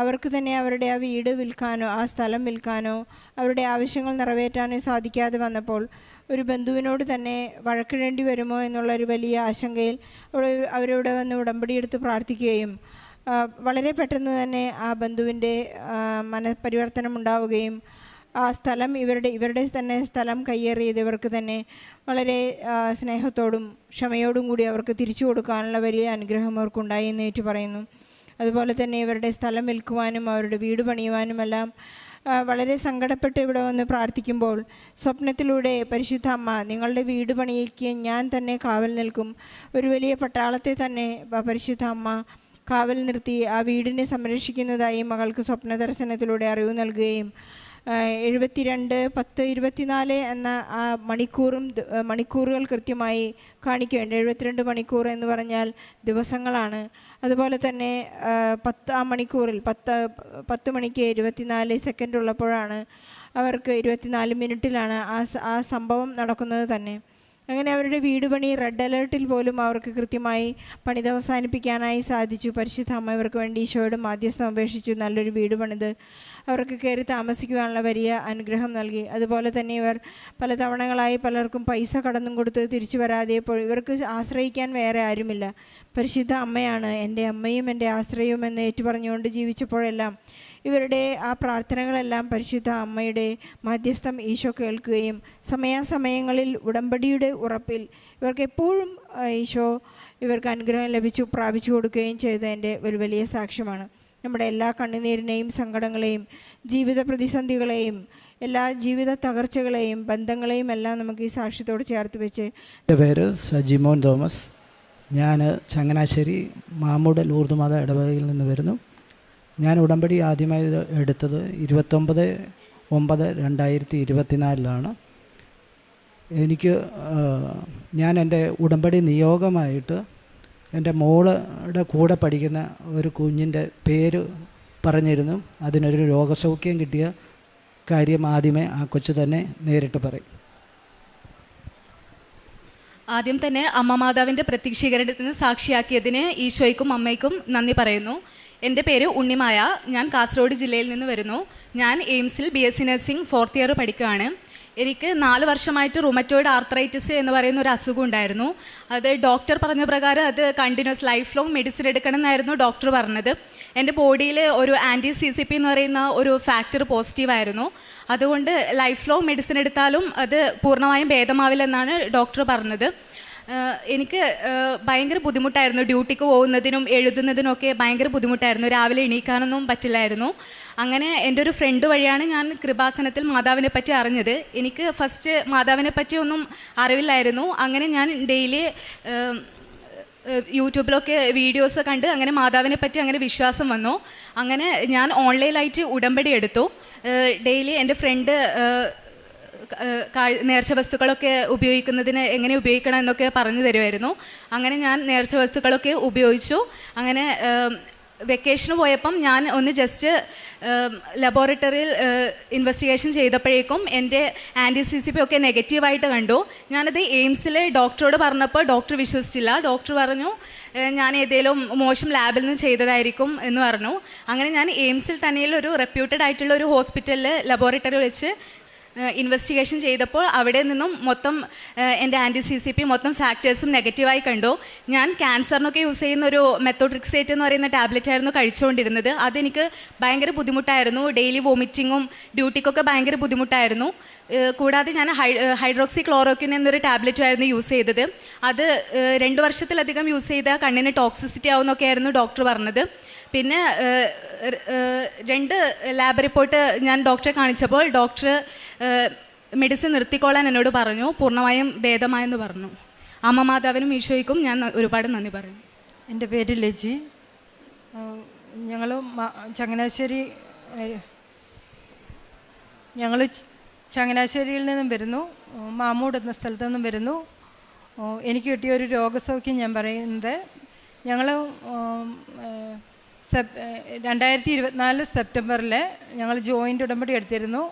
അവർക്ക് തന്നെ അവരുടെ ആ വീട് വിൽക്കാനോ ആ സ്ഥലം വിൽക്കാനോ അവരുടെ ആവശ്യങ്ങൾ നിറവേറ്റാനോ സാധിക്കാതെ വന്നപ്പോൾ ഒരു ബന്ധുവിനോട് തന്നെ വഴക്കിടേണ്ടി വരുമോ എന്നുള്ളൊരു വലിയ ആശങ്കയിൽ അവരോട് വന്ന് ഉടമ്പടിയെടുത്ത് പ്രാർത്ഥിക്കുകയും വളരെ പെട്ടെന്ന് തന്നെ ആ ബന്ധുവിൻ്റെ മനപരിവർത്തനം ഉണ്ടാവുകയും ആ സ്ഥലം ഇവരുടെ തന്നെ സ്ഥലം കയ്യേറിയത് ഇവർക്ക് തന്നെ വളരെ സ്നേഹത്തോടും ക്ഷമയോടും കൂടി അവർക്ക് തിരിച്ചു കൊടുക്കാനുള്ള വലിയ അനുഗ്രഹം അവർക്കുണ്ടായി എന്ന് ഏറ്റു പറയുന്നു. അതുപോലെ തന്നെ ഇവരുടെ സ്ഥലം വിൽക്കുവാനും അവരുടെ വീട് പണിയുവാനുമെല്ലാം വളരെ സങ്കടപ്പെട്ട് ഇവിടെ വന്ന് പ്രാർത്ഥിക്കുമ്പോൾ സ്വപ്നത്തിലൂടെ പരിശുദ്ധ അമ്മ നിങ്ങളുടെ വീട് പണിക്ക് ഞാൻ തന്നെ കാവൽ നിൽക്കും, ഒരു വലിയ പട്ടാളത്തെ തന്നെ പരിശുദ്ധ അമ്മ കാവൽ നിർത്തി ആ വീടിനെ സംരക്ഷിക്കുന്നതായി മകൾക്ക് സ്വപ്ന ദർശനത്തിലൂടെ അറിവ് നൽകുകയും 72-10-24 എന്ന ആ മണിക്കൂറുകൾ കൃത്യമായി കാണിക്കുകയുണ്ട്. 72 മണിക്കൂർ എന്ന് പറഞ്ഞാൽ ദിവസങ്ങളാണ്. അതുപോലെ തന്നെ 10 മണിക്കൂറിൽ 10 മണിക്ക് 24 സെക്കൻഡ് ഉള്ളപ്പോഴാണ് അവർക്ക് 24 മിനിറ്റിലാണ് ആ സംഭവം നടക്കുന്നത് തന്നെ. അങ്ങനെ അവരുടെ വീട് പണി റെഡ് അലേർട്ടിൽ പോലും അവർക്ക് കൃത്യമായി പണിത് അവസാനിപ്പിക്കാനായി സാധിച്ചു. പരിശുദ്ധ അമ്മ ഇവർക്ക് വേണ്ടി ഈശോയോട് മാധ്യസ്ഥം അപേക്ഷിച്ചു നല്ലൊരു വീട് പണിത് അവർക്ക് കയറി താമസിക്കുവാനുള്ള വലിയ അനുഗ്രഹം നൽകി. അതുപോലെ തന്നെ ഇവർ പല തവണകളായി പലർക്കും പൈസ കടന്നും കൊടുത്ത് തിരിച്ചു വരാതെയപ്പോൾ ഇവർക്ക് ആശ്രയിക്കാൻ വേറെ ആരുമില്ല. പരിശുദ്ധ അമ്മയാണ് എൻ്റെ അമ്മയും എൻ്റെ ആശ്രയവും എന്ന് ഏറ്റുപറഞ്ഞുകൊണ്ട് ജീവിച്ചപ്പോഴെല്ലാം ഇവരുടെ ആ പ്രാർത്ഥനകളെല്ലാം പരിശുദ്ധ അമ്മയുടെ മധ്യസ്ഥം ഈശോ കേൾക്കുകയും സമയാസമയങ്ങളിൽ ഉടമ്പടിയുടെ ഉറപ്പിൽ ഇവർക്ക് എപ്പോഴും ഈശോ ഇവർക്ക് അനുഗ്രഹം പ്രാപിച്ചു കൊടുക്കുകയും ചെയ്തതിൻ്റെ ഒരു വലിയ സാക്ഷ്യമാണ്. നമ്മുടെ എല്ലാ കണ്ണുനീരിനെയും സങ്കടങ്ങളെയും ജീവിത പ്രതിസന്ധികളെയും എല്ലാ ജീവിത തകർച്ചകളെയും ബന്ധങ്ങളെയും എല്ലാം നമുക്ക് ഈ സാക്ഷ്യത്തോട് ചേർത്ത് വെച്ച്. എൻ്റെ പേര് സജിമോൻ തോമസ്. ഞാൻ ചങ്ങനാശ്ശേരി മാമൂട് ലൂർദ് മാത ഇടവകയിൽ നിന്ന് വരുന്നു. ഞാൻ ഉടമ്പടി ആദ്യമായി എടുത്തത് 29/9/2024 ഞാൻ എൻ്റെ ഉടമ്പടി നിയോഗമായിട്ട് എൻ്റെ മോളുടെ കൂടെ പഠിക്കുന്ന ഒരു കുഞ്ഞിൻ്റെ പേര് പറഞ്ഞിരുന്നു. അതിനൊരു രോഗസൗഖ്യം കിട്ടിയ കാര്യം ആദ്യമേ ആ കൊച്ചു തന്നെ നേരിട്ട് പറയും. ആദ്യം തന്നെ അമ്മ മാതാവിൻ്റെ പ്രത്യക്ഷീകരണത്തിന് സാക്ഷിയാക്കിയതിന് ഈശോയ്ക്കും അമ്മയ്ക്കും നന്ദി പറയുന്നു. എൻ്റെ പേര് ഉണ്ണിമായ. ഞാൻ കാസർഗോഡ് ജില്ലയിൽ നിന്ന് വരുന്നു. ഞാൻ എയിംസിൽ BSc നഴ്സിംഗ് 4th ഇയർ പഠിക്കുകയാണ്. എനിക്ക് 4 വർഷമായിട്ട് റുമറ്റോയിഡ് ആർത്രൈറ്റിസ് എന്ന് പറയുന്ന ഒരു അസുഖം ഉണ്ടായിരുന്നു. അത് ഡോക്ടർ പറഞ്ഞ പ്രകാരം അത് കണ്ടിന്യൂസ് ലൈഫ് ലോങ് മെഡിസിൻ എടുക്കണം എന്നായിരുന്നു ഡോക്ടർ പറഞ്ഞത്. എൻ്റെ ബോഡിയിൽ ഒരു anti-CCP എന്ന് പറയുന്ന ഒരു ഫാക്ടർ പോസിറ്റീവായിരുന്നു. അതുകൊണ്ട് ലൈഫ് ലോങ് മെഡിസിൻ എടുത്താലും അത് പൂർണ്ണമായും ഭേദമാവില്ലെന്നാണ് ഡോക്ടർ പറഞ്ഞത്. എനിക്ക് ഭയങ്കര ബുദ്ധിമുട്ടായിരുന്നു. ഡ്യൂട്ടിക്ക് പോകുന്നതിനും എഴുതുന്നതിനൊക്കെ ഭയങ്കര ബുദ്ധിമുട്ടായിരുന്നു. രാവിലെ എണീക്കാനൊന്നും പറ്റില്ലായിരുന്നു. അങ്ങനെ എൻ്റെ ഒരു ഫ്രണ്ട് വഴിയാണ് ഞാൻ കൃപാസനത്തിൽ മാതാവിനെ പറ്റി അറിഞ്ഞത്. എനിക്ക് ഫസ്റ്റ് മാതാവിനെ പറ്റി ഒന്നും അറിവില്ലായിരുന്നു. അങ്ങനെ ഞാൻ ഡെയിലി യൂട്യൂബിലൊക്കെ വീഡിയോസ് കണ്ട് അങ്ങനെ മാതാവിനെ പറ്റി അങ്ങനെ വിശ്വാസം വന്നു. അങ്ങനെ ഞാൻ ഓൺലൈനായിട്ട് ഉടമ്പടി എടുത്തു. ഡെയിലി എൻ്റെ ഫ്രണ്ട് നേർച്ച വസ്തുക്കളൊക്കെ ഉപയോഗിക്കുന്നതിന് എങ്ങനെ ഉപയോഗിക്കണം എന്നൊക്കെ പറഞ്ഞു തരുമായിരുന്നു. അങ്ങനെ ഞാൻ നേർച്ച വസ്തുക്കളൊക്കെ ഉപയോഗിച്ചു. അങ്ങനെ വെക്കേഷന് പോയപ്പം ഞാൻ ഒന്ന് ജസ്റ്റ് ലബോറട്ടറിയിൽ ഇൻവെസ്റ്റിഗേഷൻ ചെയ്തപ്പോഴേക്കും എൻ്റെ ആൻറ്റി-CCP ഒക്കെ നെഗറ്റീവായിട്ട് കണ്ടു. ഞാനത് എയിംസിൽ ഡോക്ടറോട് പറഞ്ഞപ്പോൾ ഡോക്ടർ വിശ്വസിച്ചില്ല. ഡോക്ടർ പറഞ്ഞു ഞാൻ ഏതെങ്കിലും മോശം ലാബിൽ നിന്ന് ചെയ്തതായിരിക്കും എന്ന് പറഞ്ഞു. അങ്ങനെ ഞാൻ എയിംസിൽ തന്നെയുള്ള ഒരു റെപ്യൂട്ടഡ് ആയിട്ടുള്ള ഒരു ഹോസ്പിറ്റലിൽ ലബോറട്ടറി വെച്ച് ഇൻവെസ്റ്റിഗേഷൻ ചെയ്തപ്പോൾ അവിടെ നിന്നും മൊത്തം എൻ്റെ ആൻറ്റി-CCP മൊത്തം ഫാക്ടേഴ്സും നെഗറ്റീവായി കണ്ടു. ഞാൻ ക്യാൻസറിനൊക്കെ യൂസ് ചെയ്യുന്ന ഒരു മെത്തോട്രിക്സേറ്റ് എന്ന് പറയുന്ന ടാബ്ലറ്റ് ആയിരുന്നു കഴിച്ചുകൊണ്ടിരുന്നത്. അതെനിക്ക് ഭയങ്കര ബുദ്ധിമുട്ടായിരുന്നു. ഡെയിലി വോമിറ്റിങ്ങും ഡ്യൂട്ടിക്കൊക്കെ ഭയങ്കര ബുദ്ധിമുട്ടായിരുന്നു. കൂടാതെ ഞാൻ ഹൈഡ്രോക്സി ക്ലോറോക്വിൻ എന്നൊരു ടാബ്ലറ്റുമായിരുന്നു യൂസ് ചെയ്തത്. അത് 2 വർഷത്തിലധികം യൂസ് ചെയ്താൽ കണ്ണിന് ടോക്സിസിറ്റി ആവുമെന്നൊക്കെയായിരുന്നു ഡോക്ടർ പറഞ്ഞത്. പിന്നെ 2 ലാബ് റിപ്പോർട്ട് ഞാൻ ഡോക്ടറെ കാണിച്ചപ്പോൾ ഡോക്ടർ മെഡിസിൻ നിർത്തിക്കോളാൻ എന്നോട് പറഞ്ഞു. പൂർണ്ണമായും ഭേദമായെന്ന് പറഞ്ഞു. അമ്മ മാതാവിനും ഈശോയ്ക്കും ഞാൻ ഒരുപാട് നന്ദി പറയുന്നു. എൻ്റെ പേര് ലജി. ഞങ്ങൾ ചങ്ങനാശ്ശേരിയിൽ നിന്നും വരുന്നു. മാമൂട് എന്ന സ്ഥലത്തു നിന്നും വരുന്നു. എനിക്ക് കിട്ടിയ ഒരു രോഗസൗഖ്യം ഞാൻ പറയുന്നത്, ഞങ്ങൾ 2024 സെപ്റ്റംബറിൽ ഞങ്ങൾ ജോയിൻ്റ് ഉടമ്പടി എടുത്തിരുന്നു.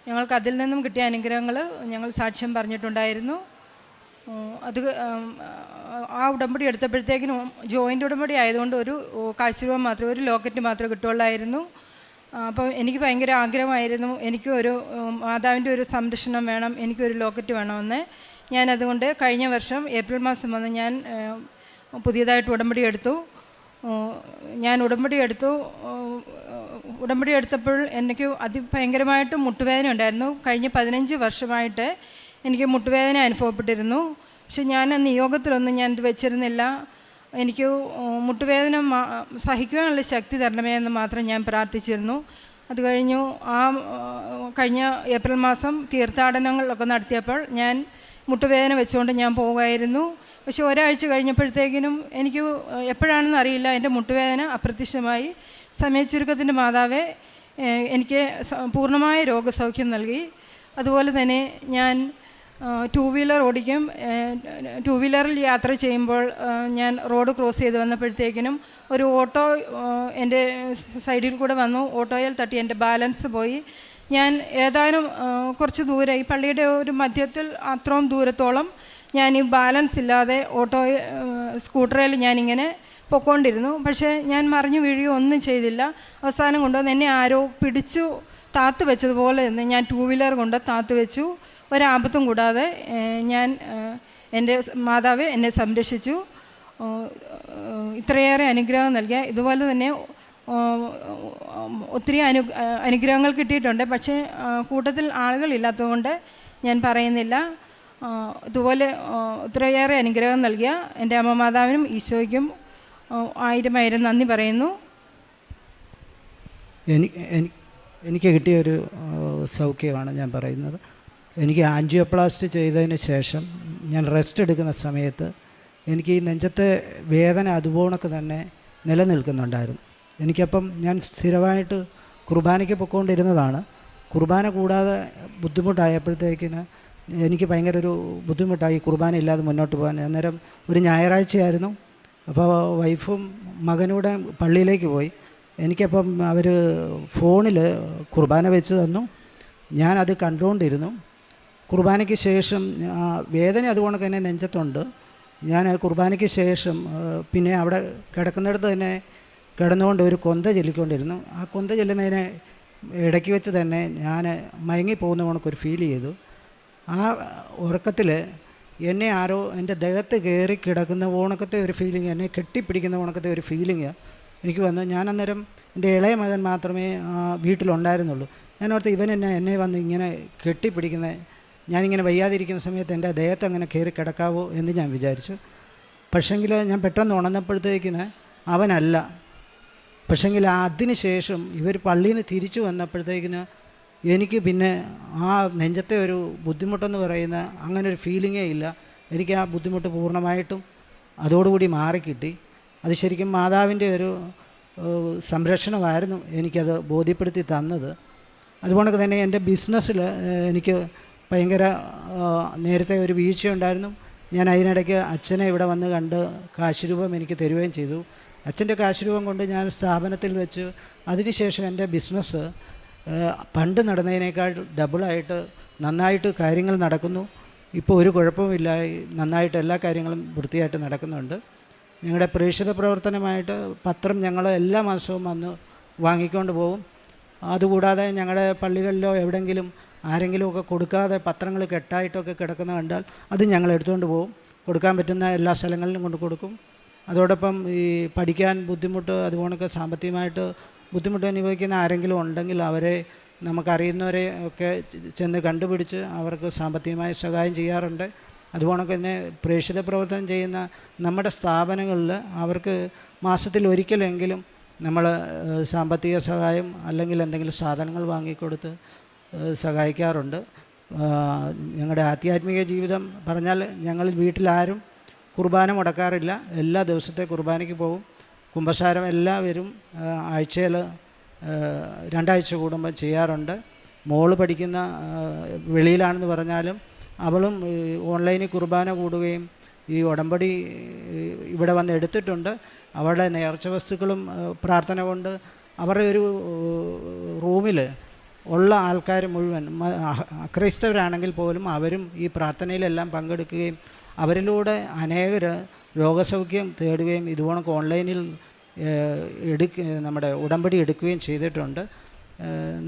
ഞങ്ങൾക്ക് അതിൽ നിന്നും കിട്ടിയ അനുഗ്രഹങ്ങൾ ഞങ്ങൾ സാക്ഷ്യം പറഞ്ഞിട്ടുണ്ടായിരുന്നു. അത് ആ ഉടമ്പടി എടുത്തപ്പോഴത്തേക്കിനും ജോയിൻ്റ് ഉടമ്പടി ആയതുകൊണ്ട് ഒരു കാശ് രൂപ മാത്രമേ, ഒരു ലോക്കറ്റ് മാത്രമേ കിട്ടുള്ളായിരുന്നു. അപ്പോൾ എനിക്ക് ഭയങ്കര ആഗ്രഹമായിരുന്നു, എനിക്കൊരു മാതാവിൻ്റെ ഒരു സംരക്ഷണം വേണം, എനിക്കൊരു ലോക്കറ്റ് വേണമെന്ന്. ഞാനതുകൊണ്ട് കഴിഞ്ഞ വർഷം ഏപ്രിൽ മാസം വന്ന് ഞാൻ പുതിയതായിട്ട് ഉടമ്പടി എടുത്തു. ഉടമ്പടി എടുത്തപ്പോൾ എനിക്ക് ഭയങ്കരമായിട്ട് മുട്ടുവേദന ഉണ്ടായിരുന്നു. കഴിഞ്ഞ 15 വർഷമായിട്ട് എനിക്ക് മുട്ടുവേദന അനുഭവപ്പെട്ടിരുന്നു. പക്ഷെ ഞാൻ നിയോഗത്തിലൊന്നും ഞാൻ ഇത് വെച്ചിരുന്നില്ല. എനിക്ക് മുട്ടുവേദന സഹിക്കുവാനുള്ള ശക്തി തരണമേ എന്ന് മാത്രം ഞാൻ പ്രാർത്ഥിച്ചിരുന്നു. അത് കഴിഞ്ഞു കഴിഞ്ഞ ഏപ്രിൽ മാസം തീർത്ഥാടനങ്ങളൊക്കെ നടത്തിയപ്പോൾ ഞാൻ മുട്ടുവേദന വെച്ചുകൊണ്ട് ഞാൻ പോകുമായിരുന്നു. പക്ഷെ ഒരാഴ്ച കഴിഞ്ഞപ്പോഴത്തേക്കിനും എനിക്ക് എപ്പോഴാണെന്ന് അറിയില്ല, എൻ്റെ മുട്ടുവേദന അപ്രത്യക്ഷമായി. സമയച്ചുരുക്കത്തിൻ്റെ മാതാവേ എനിക്ക് പൂർണ്ണമായ രോഗസൗഖ്യം നൽകി. അതുപോലെ തന്നെ ഞാൻ 2 വീലർ ഓടിക്കും. 2 വീലറിൽ യാത്ര ചെയ്യുമ്പോൾ ഞാൻ റോഡ് ക്രോസ് ചെയ്ത് വന്നപ്പോഴത്തേക്കിനും ഒരു ഓട്ടോ എൻ്റെ സൈഡിൽ കൂടെ വന്നു. ഓട്ടോയിൽ തട്ടി എൻ്റെ ബാലൻസ് പോയി. ഞാൻ ഏതാനും കുറച്ച് ദൂരെ, ഈ പള്ളിയുടെ ഒരു മധ്യത്തിൽ അത്രയും ദൂരത്തോളം ഞാൻ ഈ ബാലൻസ് ഇല്ലാതെ സ്കൂട്ടറിൽ ഞാനിങ്ങനെ പൊയ്ക്കൊണ്ടിരുന്നു. പക്ഷേ ഞാൻ മറിഞ്ഞു വീഴുകയോ ഒന്നും ചെയ്തില്ല. അവസാനം കൊണ്ടുവന്ന് എന്നെ ആരോ പിടിച്ചു താത്ത് വെച്ചതുപോലെ നിന്ന് ഞാൻ 2 വീലർ കൊണ്ട് താത്ത് വെച്ചു. ഒരാപത്തും കൂടാതെ ഞാൻ എൻ്റെ മാതാവ് എന്നെ സംരക്ഷിച്ചു. ഇത്രയേറെ അനുഗ്രഹം നൽകിയ, ഇതുപോലെ തന്നെ ഒത്തിരി അനുഗ്രഹങ്ങൾ കിട്ടിയിട്ടുണ്ട്. പക്ഷേ കൂട്ടത്തിൽ ആളുകളില്ലാത്തതുകൊണ്ട് ഞാൻ പറയുന്നില്ല. ഇതുപോലെ ഇത്രയേറെ അനുഗ്രഹം നൽകിയ എൻ്റെ അമ്മ മാതാവിനും ഈശോയ്ക്കും 1000 നന്ദി പറയുന്നു. എനിക്ക് കിട്ടിയൊരു സൗഖ്യമാണ് ഞാൻ പറയുന്നത്. എനിക്ക് ആൻജിയോപ്ലാസ്റ്റി ചെയ്തതിന് ശേഷം ഞാൻ റെസ്റ്റ് എടുക്കുന്ന സമയത്ത് എനിക്ക് ഈ നെഞ്ചത്തെ വേദന അതുപോണക്ക് തന്നെ നിലനിൽക്കുന്നുണ്ടായിരുന്നു. എനിക്കപ്പം ഞാൻ സ്ഥിരമായിട്ട് കുർബാനയ്ക്ക് പൊയ്ക്കൊണ്ടിരുന്നതാണ്. കുർബാന കൂടാതെ ബുദ്ധിമുട്ടായപ്പോഴത്തേക്കിന് എനിക്ക് ഭയങ്കര ഒരു ബുദ്ധിമുട്ടായി കുർബാന ഇല്ലാതെ മുന്നോട്ട് പോകാൻ. അന്നേരം ഒരു ഞായറാഴ്ചയായിരുന്നു. അപ്പോൾ വൈഫും മകനൂടെ പള്ളിയിലേക്ക് പോയി. എനിക്കപ്പം അവർ ഫോണിൽ കുർബാന വെച്ച് തന്നു. ഞാനത് കണ്ടുകൊണ്ടിരുന്നു. കുർബാനയ്ക്ക് ശേഷം വേദന അതുകൊണ്ട് തന്നെ നെഞ്ചത്തുണ്ട്. ഞാൻ കുർബാനയ്ക്ക് ശേഷം പിന്നെ അവിടെ കിടക്കുന്നിടത്ത് തന്നെ കിടന്നുകൊണ്ട് ഒരു കൊന്ത ചൊല്ലിക്കൊണ്ടിരുന്നു. ആ കൊന്ത ചൊല്ലുന്നതിന് ഇടയ്ക്ക് വെച്ച് തന്നെ ഞാൻ മയങ്ങിപ്പോകുന്ന കണക്കൊരു ഫീൽ ചെയ്തു. ആ ഉറക്കത്തിൽ എന്നെ ആരോ എൻ്റെ ദേഹത്ത് കയറി കിടക്കുന്ന ഓണക്കത്തെ ഒരു ഫീലിംഗ്, എന്നെ കെട്ടിപ്പിടിക്കുന്ന ഓണക്കത്തെ ഒരു ഫീലിംഗ് എനിക്ക് വന്നു. ഞാൻ അന്നേരം എൻ്റെ ഇളയ മകൻ മാത്രമേ വീട്ടിലുണ്ടായിരുന്നുള്ളൂ. ഞാൻ ഓർത്ത് ഇവൻ എന്നെ വന്ന് ഇങ്ങനെ കെട്ടിപ്പിടിക്കുന്നത്, ഞാനിങ്ങനെ വയ്യാതിരിക്കുന്ന സമയത്ത് എൻ്റെ ദേഹത്ത് അങ്ങനെ കയറി കിടക്കാവോ എന്ന് ഞാൻ വിചാരിച്ചു. പക്ഷേങ്കിൽ ഞാൻ പെട്ടെന്ന് ഉണർന്നപ്പോഴത്തേക്കിന് അവനല്ല. പക്ഷേങ്കിൽ അതിന് ശേഷം ഇവർ പള്ളിയിൽ നിന്ന് തിരിച്ചു വന്നപ്പോഴത്തേക്കിന് എനിക്ക് പിന്നെ ആ നെഞ്ചത്തെ ഒരു ബുദ്ധിമുട്ടെന്ന് പറയുന്ന അങ്ങനെ ഒരു ഫീലിങ്ങേ ഇല്ല. എനിക്ക് ആ ബുദ്ധിമുട്ട് പൂർണ്ണമായിട്ടും അതോടുകൂടി മാറിക്കിട്ടി. അത് ശരിക്കും മാതാവിൻ്റെ ഒരു സംരക്ഷണമായിരുന്നു എനിക്കത് ബോധ്യപ്പെടുത്തി തന്നത്. അതുകൊണ്ട് തന്നെ എൻ്റെ ബിസിനസ്സിൽ എനിക്ക് ഭയങ്കര നേരത്തെ ഒരു വീഴ്ചയുണ്ടായിരുന്നു. ഞാൻ അതിനിടയ്ക്ക് അച്ഛനെ ഇവിടെ വന്ന് കണ്ട് കാശ് രൂപം എനിക്ക് തരുകയും ചെയ്തു. അച്ഛൻ്റെ കാശ് രൂപം കൊണ്ട് ഞാൻ സ്ഥാപനത്തിൽ വെച്ച് അതിനുശേഷം എൻ്റെ ബിസിനസ് പണ്ട് നടന്നതിനേക്കാൾ ഡബിളായിട്ട് നന്നായിട്ട് കാര്യങ്ങൾ നടക്കുന്നു. ഇപ്പോൾ ഒരു കുഴപ്പമില്ല, നന്നായിട്ട് എല്ലാ കാര്യങ്ങളും വൃത്തിയായിട്ട് നടക്കുന്നുണ്ട്. ഞങ്ങളുടെ പ്രേക്ഷിത പ്രവർത്തനമായിട്ട് പത്രം ഞങ്ങൾ എല്ലാ മാസവും വന്ന് വാങ്ങിക്കൊണ്ട് പോകും. അതുകൂടാതെ ഞങ്ങളുടെ പള്ളികളിലോ എവിടെയെങ്കിലും ആരെങ്കിലുമൊക്കെ കൊടുക്കാതെ പത്രങ്ങൾ കെട്ടായിട്ടൊക്കെ കിടക്കുന്ന കണ്ടാൽ അത് ഞങ്ങൾ എടുത്തുകൊണ്ട് പോകും. കൊടുക്കാൻ പറ്റുന്ന എല്ലാ സ്ഥലങ്ങളിലും കൊണ്ട് കൊടുക്കും. അതോടൊപ്പം ഈ പഠിക്കാൻ ബുദ്ധിമുട്ട്, അതുപോലൊക്കെ സാമ്പത്തികമായിട്ട് ബുദ്ധിമുട്ട് അനുഭവിക്കുന്ന ആരെങ്കിലും ഉണ്ടെങ്കിൽ അവരെ നമുക്കറിയുന്നവരെ ഒക്കെ ചെന്ന് കണ്ടുപിടിച്ച് അവർക്ക് സാമ്പത്തികമായ സഹായം ചെയ്യാറുണ്ട്. അതുപോലെ തന്നെ പ്രേക്ഷിത പ്രവർത്തനം ചെയ്യുന്ന നമ്മുടെ സ്ഥാപനങ്ങളിൽ അവർക്ക് മാസത്തിൽ ഒരിക്കലെങ്കിലും നമ്മൾ സാമ്പത്തിക സഹായം അല്ലെങ്കിൽ എന്തെങ്കിലും സാധനങ്ങൾ വാങ്ങിക്കൊടുത്ത് സഹായിക്കാറുണ്ട്. ഞങ്ങളുടെ ആധ്യാത്മിക ജീവിതം പറഞ്ഞാൽ ഞങ്ങൾ വീട്ടിലാരും കുർബാന മുടക്കാറില്ല. എല്ലാ ദിവസത്തെ കുർബാനയ്ക്ക് പോകും. കുമ്പസാരം എല്ലാവരും ആഴ്ചയിൽ 2 ആഴ്ച കൂടുമ്പോൾ ചെയ്യാറുണ്ട്. മോള് പഠിക്കുന്ന വെളിയിലാണെന്ന് പറഞ്ഞാലും അവളും ഓൺലൈനിൽ കുർബാന കൂടുകയും ഈ ഉടമ്പടി ഇവിടെ വന്ന് എടുത്തിട്ടുണ്ട്. അവരുടെ നേർച്ച വസ്തുക്കളും പ്രാർത്ഥന കൊണ്ട് അവരുടെ ഒരു റൂമിൽ ഉള്ള ആൾക്കാർ മുഴുവൻ അക്രൈസ്തവരാണെങ്കിൽ പോലും അവരും ഈ പ്രാർത്ഥനയിലെല്ലാം പങ്കെടുക്കുകയും അവരിലൂടെ അനേകർ രോഗസൗഖ്യം തേടുകയും ഇതുപോലൊക്കെ ഓൺലൈനിൽ നമ്മുടെ ഉടമ്പടി എടുക്കുകയും ചെയ്തിട്ടുണ്ട്.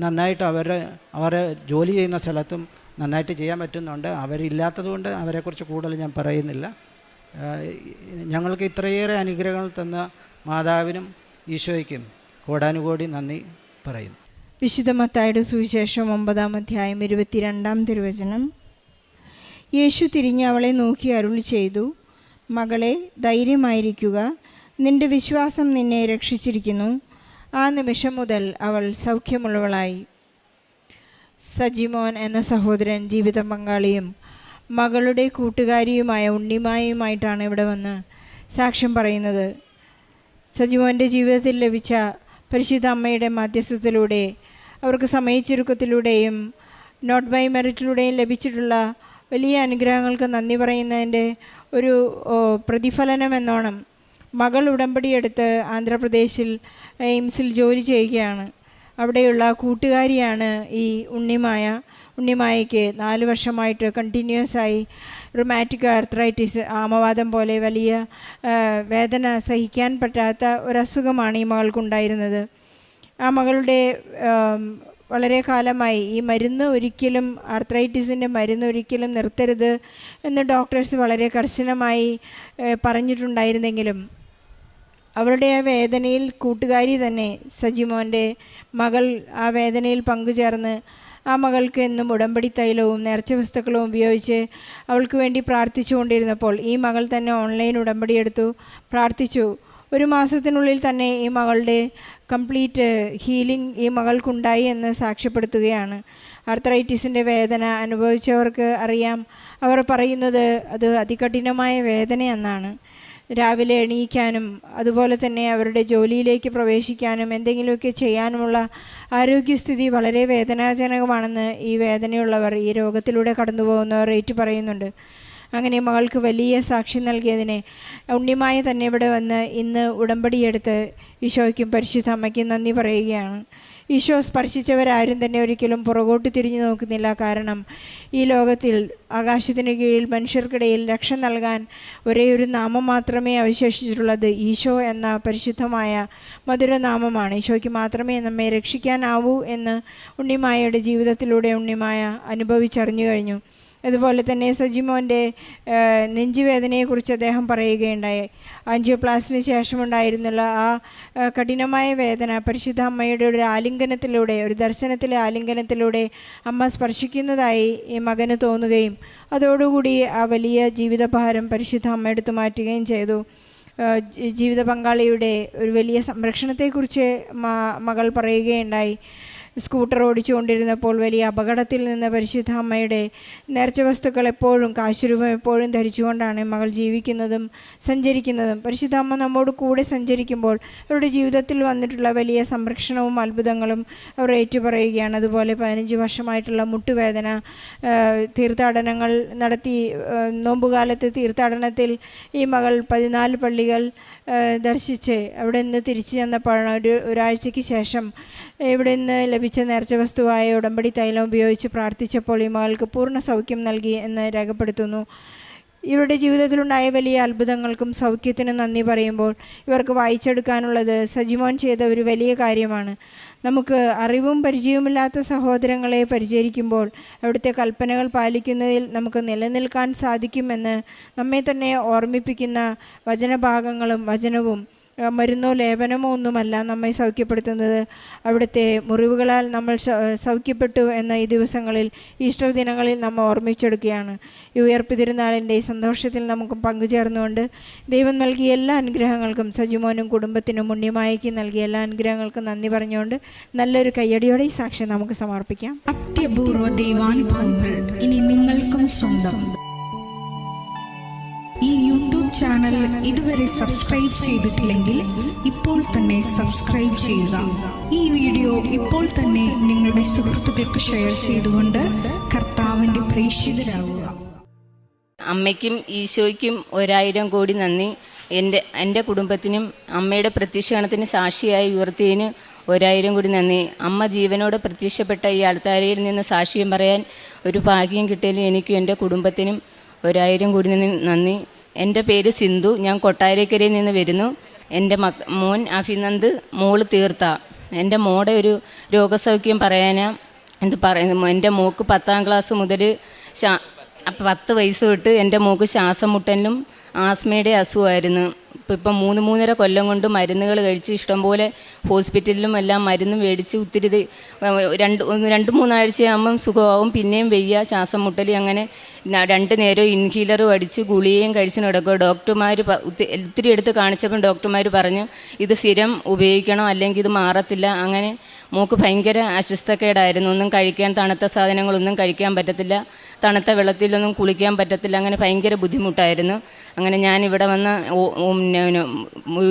നന്നായിട്ട് അവരെ ജോലി ചെയ്യുന്ന സ്ഥലത്തും നന്നായിട്ട് ചെയ്യാൻ പറ്റുന്നുണ്ട്. അവരില്ലാത്തതുകൊണ്ട് അവരെക്കുറിച്ച് കൂടുതൽ ഞാൻ പറയുന്നില്ല. ഞങ്ങൾക്ക് ഇത്രയേറെ അനുഗ്രഹങ്ങൾ തന്ന മാതാവിനും ഈശോയ്ക്കും കോടാനുകോടി നന്ദി പറയുന്നു. വിശുദ്ധ മത്തായിയുടെ സുവിശേഷം 9-ാം അധ്യായം 22-ാം തിരുവചനം. യേശു തിരിഞ്ഞ് അവളെ നോക്കി അരുളി ചെയ്തു, മകളെ, ധൈര്യമായിരിക്കുക, നിന്റെ വിശ്വാസം നിന്നെ രക്ഷിച്ചിരിക്കുന്നു. ആ നിമിഷം മുതൽ അവൾ സൗഖ്യമുള്ളവളായി. സജിമോൻ എന്ന സഹോദരൻ ജീവിത പങ്കാളിയും മകളുടെ കൂട്ടുകാരിയുമായ ഉണ്ണിമായുമായിട്ടാണ് ഇവിടെ വന്ന് സാക്ഷ്യം പറയുന്നത്. സജിമോൻ്റെ ജീവിതത്തിൽ ലഭിച്ച പരിശുദ്ധ അമ്മയുടെ മധ്യസ്ഥത്തിലൂടെ, അവർക്ക് സമയച്ചുരുക്കത്തിലൂടെയും നോട്ട് ബൈ മെറിറ്റിലൂടെയും ലഭിച്ചിട്ടുള്ള വലിയ അനുഗ്രഹങ്ങൾക്ക് നന്ദി പറയുന്നതിൻ്റെ ഒരു പ്രതിഫലനം എന്നോണം മകൾ ഉടമ്പടിയെടുത്ത് ആന്ധ്രാപ്രദേശിൽ എയിംസിൽ ജോലി ചെയ്യുകയാണ്. അവിടെയുള്ള കൂട്ടുകാരിയാണ് ഈ ഉണ്ണിമായയ്ക്ക് 4 വർഷമായിട്ട് കണ്ടിന്യൂസായി റുമാറ്റിക് ആർത്രൈറ്റിസ്, ആമവാദം പോലെ വലിയ വേദന സഹിക്കാൻ പറ്റാത്ത ഒരസുഖമാണ് ഈ മകൾക്കുണ്ടായിരുന്നത്. ആ മകളുടെ വളരെ കാലമായി ഈ മരുന്ന് ഒരിക്കലും, ആർത്രൈറ്റിസിൻ്റെ മരുന്ന് ഒരിക്കലും നിർത്തരുത് എന്ന് ഡോക്ടേഴ്സ് വളരെ കർശനമായി പറഞ്ഞിട്ടുണ്ടായിരുന്നെങ്കിലും അവളുടെ ആ വേദനയിൽ കൂട്ടുകാരി തന്നെ സജിമോൻ്റെ മകൾ ആ വേദനയിൽ പങ്കുചേർന്ന് ആ മകൾക്ക് എന്നും ഉടമ്പടി തൈലവും നേർച്ച വസ്തുക്കളും ഉപയോഗിച്ച് അവൾക്ക് വേണ്ടി പ്രാർത്ഥിച്ചുകൊണ്ടിരുന്നപ്പോൾ ഈ മകൾ തന്നെ ഓൺലൈൻ ഉടമ്പടി എടുത്തു, പ്രാർത്ഥിച്ചു. 1 മാസത്തിനുള്ളിൽ തന്നെ ഈ മകളുടെ കംപ്ലീറ്റ് ഹീലിംഗ് ഈ മകൾക്കുണ്ടായി എന്ന് സാക്ഷ്യപ്പെടുത്തുകയാണ്. ആർത്രൈറ്റിസിൻ്റെ വേദന അനുഭവിച്ചവർക്ക് അറിയാം. അവർ പറയുന്നത് അത് അതികഠിനമായ വേദനയെന്നാണ്. രാവിലെ എണീക്കാനും അതുപോലെ തന്നെ അവരുടെ ജോലിയിലേക്ക് പ്രവേശിക്കാനും എന്തെങ്കിലുമൊക്കെ ചെയ്യാനുമുള്ള ആരോഗ്യസ്ഥിതി വളരെ വേദനാജനകമാണെന്ന് ഈ വേദനയുള്ളവർ, ഈ രോഗത്തിലൂടെ കടന്നു പോകുന്നവർ ഏറ്റു പറയുന്നുണ്ട്. അങ്ങനെ മകൾക്ക് വലിയ സാക്ഷി നൽകിയതിനെ ഉണ്ണിമായ തന്നെ ഇവിടെ വന്ന് ഇന്ന് ഉടമ്പടിയെടുത്ത് ഈശോയ്ക്കും പരിശുദ്ധ അമ്മയ്ക്കും നന്ദി പറയുകയാണ്. ഈശോ സ്പർശിച്ചവരാരും തന്നെ ഒരിക്കലും പുറകോട്ട് തിരിഞ്ഞു നോക്കുന്നില്ല. കാരണം ഈ ലോകത്തിൽ ആകാശത്തിന് കീഴിൽ മനുഷ്യർക്കിടയിൽ രക്ഷ നൽകാൻ ഒരേ ഒരു നാമം മാത്രമേ അവശേഷിച്ചിട്ടുള്ളത്, ഈശോ എന്ന പരിശുദ്ധമായ മധുരനാമമാണ്. ഈശോയ്ക്ക് മാത്രമേ നമ്മെ രക്ഷിക്കാനാവൂ എന്ന് ഉണ്ണിമായയുടെ ജീവിതത്തിലൂടെ ഉണ്ണിമായ അനുഭവിച്ചറിഞ്ഞു കഴിഞ്ഞു. അതുപോലെ തന്നെ സജിമോൻ്റെ നെഞ്ചുവേദനയെക്കുറിച്ച് അദ്ദേഹം പറയുകയുണ്ടായി. ആൻജിയോപ്ലാസ്റ്റിന് ശേഷമുണ്ടായിരുന്നുള്ള ആ കഠിനമായ വേദന പരിശുദ്ധ അമ്മയുടെ ഒരു ആലിംഗനത്തിലൂടെ, ഒരു ദർശനത്തിലെ ആലിംഗനത്തിലൂടെ അമ്മ സ്പർശിക്കുന്നതായി ഈ മകന് തോന്നുകയും അതോടുകൂടി ആ വലിയ ജീവിതഭാരം പരിശുദ്ധ അമ്മ എടുത്തു മാറ്റുകയും ചെയ്തു. ജീവിത പങ്കാളിയുടെ ഒരു വലിയ സംരക്ഷണത്തെക്കുറിച്ച് മകൾ പറയുകയുണ്ടായി. സ്കൂട്ടർ ഓടിച്ചുകൊണ്ടിരുന്നപ്പോൾ വലിയ അപകടത്തിൽ നിന്ന് പരിശുദ്ധ അമ്മയുടെ നേർച്ച വസ്തുക്കൾ എപ്പോഴും, കാശുരൂപം എപ്പോഴും ധരിച്ചുകൊണ്ടാണ് മകൾ ജീവിക്കുന്നതും സഞ്ചരിക്കുന്നതും. പരിശുദ്ധ അമ്മ നമ്മോട് കൂടെ സഞ്ചരിക്കുമ്പോൾ അവരുടെ ജീവിതത്തിൽ വന്നിട്ടുള്ള വലിയ സംരക്ഷണവും അത്ഭുതങ്ങളും അവർ ഏറ്റുപറയുകയാണ്. അതുപോലെ 15 വർഷമായിട്ടുള്ള മുട്ടുവേദന, തീർത്ഥാടനങ്ങൾ നടത്തി, നോമ്പുകാലത്ത് തീർത്ഥാടനത്തിൽ ഈ മകൾ 14 പള്ളികൾ ദർശിച്ച് അവിടെ നിന്ന് തിരിച്ചു ചെന്നപ്പോഴാണ് ഒരാഴ്ചയ്ക്ക് ശേഷം ഇവിടെ നിന്ന് ലഭിച്ച നേർച്ച വസ്തുവായ ഉടമ്പടി തൈലം ഉപയോഗിച്ച് പ്രാർത്ഥിച്ചപ്പോൾ ഈ മകൾക്ക് പൂർണ്ണ സൗഖ്യം നൽകി എന്ന് രേഖപ്പെടുത്തുന്നു. ഇവരുടെ ജീവിതത്തിലുണ്ടായ വലിയ അത്ഭുതങ്ങൾക്കും സൗഖ്യത്തിനും നന്ദി പറയുമ്പോൾ ഇവർക്ക് വായിച്ചെടുക്കാനുള്ളത് സജിമോൻ ചെയ്ത ഒരു വലിയ കാര്യമാണ്. നമുക്ക് അറിവും പരിചയവുമില്ലാത്ത സഹോദരങ്ങളെ പരിചരിക്കുമ്പോൾ അവിടുത്തെ കൽപ്പനകൾ പാലിക്കുന്നതിൽ നമുക്ക് നിലനിൽക്കാൻ സാധിക്കുമെന്ന് നമ്മെ തന്നെ ഓർമ്മിപ്പിക്കുന്ന വചനഭാഗങ്ങളും വചനവും മരുന്നോ ലേപനമോ ഒന്നുമല്ല നമ്മെ സൗഖ്യപ്പെടുത്തുന്നത്. അവിടുത്തെ മുറിവുകളാൽ നമ്മൾ സൗഖ്യപ്പെട്ടു എന്ന ഈ ദിവസങ്ങളിൽ, ഈസ്റ്റർ ദിനങ്ങളിൽ നമ്മൾ ഓർമ്മിച്ചെടുക്കുകയാണ്. ഈ ഉയർപ്പ് തിരുനാളിൻ്റെ സന്തോഷത്തിൽ നമുക്ക് പങ്കുചേർന്നുകൊണ്ട് ദൈവം നൽകിയ എല്ലാ അനുഗ്രഹങ്ങൾക്കും, സജിമോനും കുടുംബത്തിനും ഉണ്ണിമായയ്ക്ക് നൽകിയ എല്ലാ അനുഗ്രഹങ്ങൾക്കും നന്ദി പറഞ്ഞുകൊണ്ട് നല്ലൊരു കയ്യടിയോടെ ഈ സാക്ഷ്യം നമുക്ക് സമർപ്പിക്കാം. അത്യപൂർവ ദൈവാനുഭവങ്ങൾ ഇനി നിങ്ങൾക്കും സ്വന്തം. ഈ യൂട്യൂബ് ചാനൽ ഇതുവരെ സബ്സ്ക്രൈബ് ചെയ്തിട്ടില്ലെങ്കിൽ ഇപ്പോൾ തന്നെ സബ്സ്ക്രൈബ് ചെയ്യുക. ഈ വീഡിയോ ഇപ്പോൾ തന്നെ നിങ്ങളുടെ സുഹൃത്തുക്കൾക്ക് ഷെയർ ചെയ്തുകൊണ്ട് കർത്താവിൻ്റെ പ്രേക്ഷിതരാകുക. അമ്മയ്ക്കും ഈശോയ്ക്കും 1000 കോടി നന്ദി. എൻ്റെ കുടുംബത്തിനും അമ്മയുടെ പ്രത്യക്ഷണത്തിന് സാക്ഷിയായി ഉയർത്തിയതിന് 1000 കോടി നന്ദി. അമ്മ ജീവനോടെ പ്രത്യക്ഷപ്പെട്ട ഈ ആൾത്താരയിൽ നിന്ന് സാക്ഷ്യം പറയാൻ ഒരു ഭാഗ്യം കിട്ടിയതിൽ എനിക്കും എൻ്റെ കുടുംബത്തിനും 1000 കോടി നന്ദി. എൻ്റെ പേര് സിന്ധു. ഞാൻ കൊട്ടാരക്കരയിൽ നിന്ന് വരുന്നു. എൻ്റെ മോൻ അഭിനന്ദ്, മോള് തീർത്ത. എൻ്റെ മോടെ ഒരു രോഗസൗഖ്യം പറയാനാ എൻ്റെ മോക്ക് 10ാം ക്ലാസ് മുതൽ 10 വയസ്സ് തൊട്ട് എൻ്റെ മോക്ക് ശ്വാസം മുട്ടലിനും ആസ്മയുടെ അസുഖമായിരുന്നു. ഇപ്പം 3-3.5 കൊല്ലം കൊണ്ട് മരുന്നുകൾ കഴിച്ച് ഇഷ്ടംപോലെ ഹോസ്പിറ്റലിലും എല്ലാം മരുന്ന് മേടിച്ച് ഒത്തിരി 2-3 ആഴ്ചയാകുമ്പം സുഖമാവും, പിന്നെയും വയ്യ, ശ്വാസം മുട്ടൽ. അങ്ങനെ 2 നേരം ഇൻഹീലറും അടിച്ച് ഗുളികയും കഴിച്ച് നടക്കുക. ഡോക്ടർമാർ ഒത്തിരി എടുത്ത് കാണിച്ചപ്പം ഡോക്ടർമാർ പറഞ്ഞു ഇത് സ്ഥിരം ഉപയോഗിക്കണം, അല്ലെങ്കിൽ ഇത് മാറത്തില്ല. അങ്ങനെ മോക്ക് ഭയങ്കര അസ്വസ്ഥക്കേടായിരുന്നു. ഒന്നും കഴിക്കാൻ, തണുത്ത സാധനങ്ങളൊന്നും കഴിക്കാൻ പറ്റത്തില്ല, തണുത്ത വെള്ളത്തിലൊന്നും കുളിക്കാൻ പറ്റത്തില്ല. അങ്ങനെ ഭയങ്കര ബുദ്ധിമുട്ടായിരുന്നു. അങ്ങനെ ഞാനിവിടെ വന്ന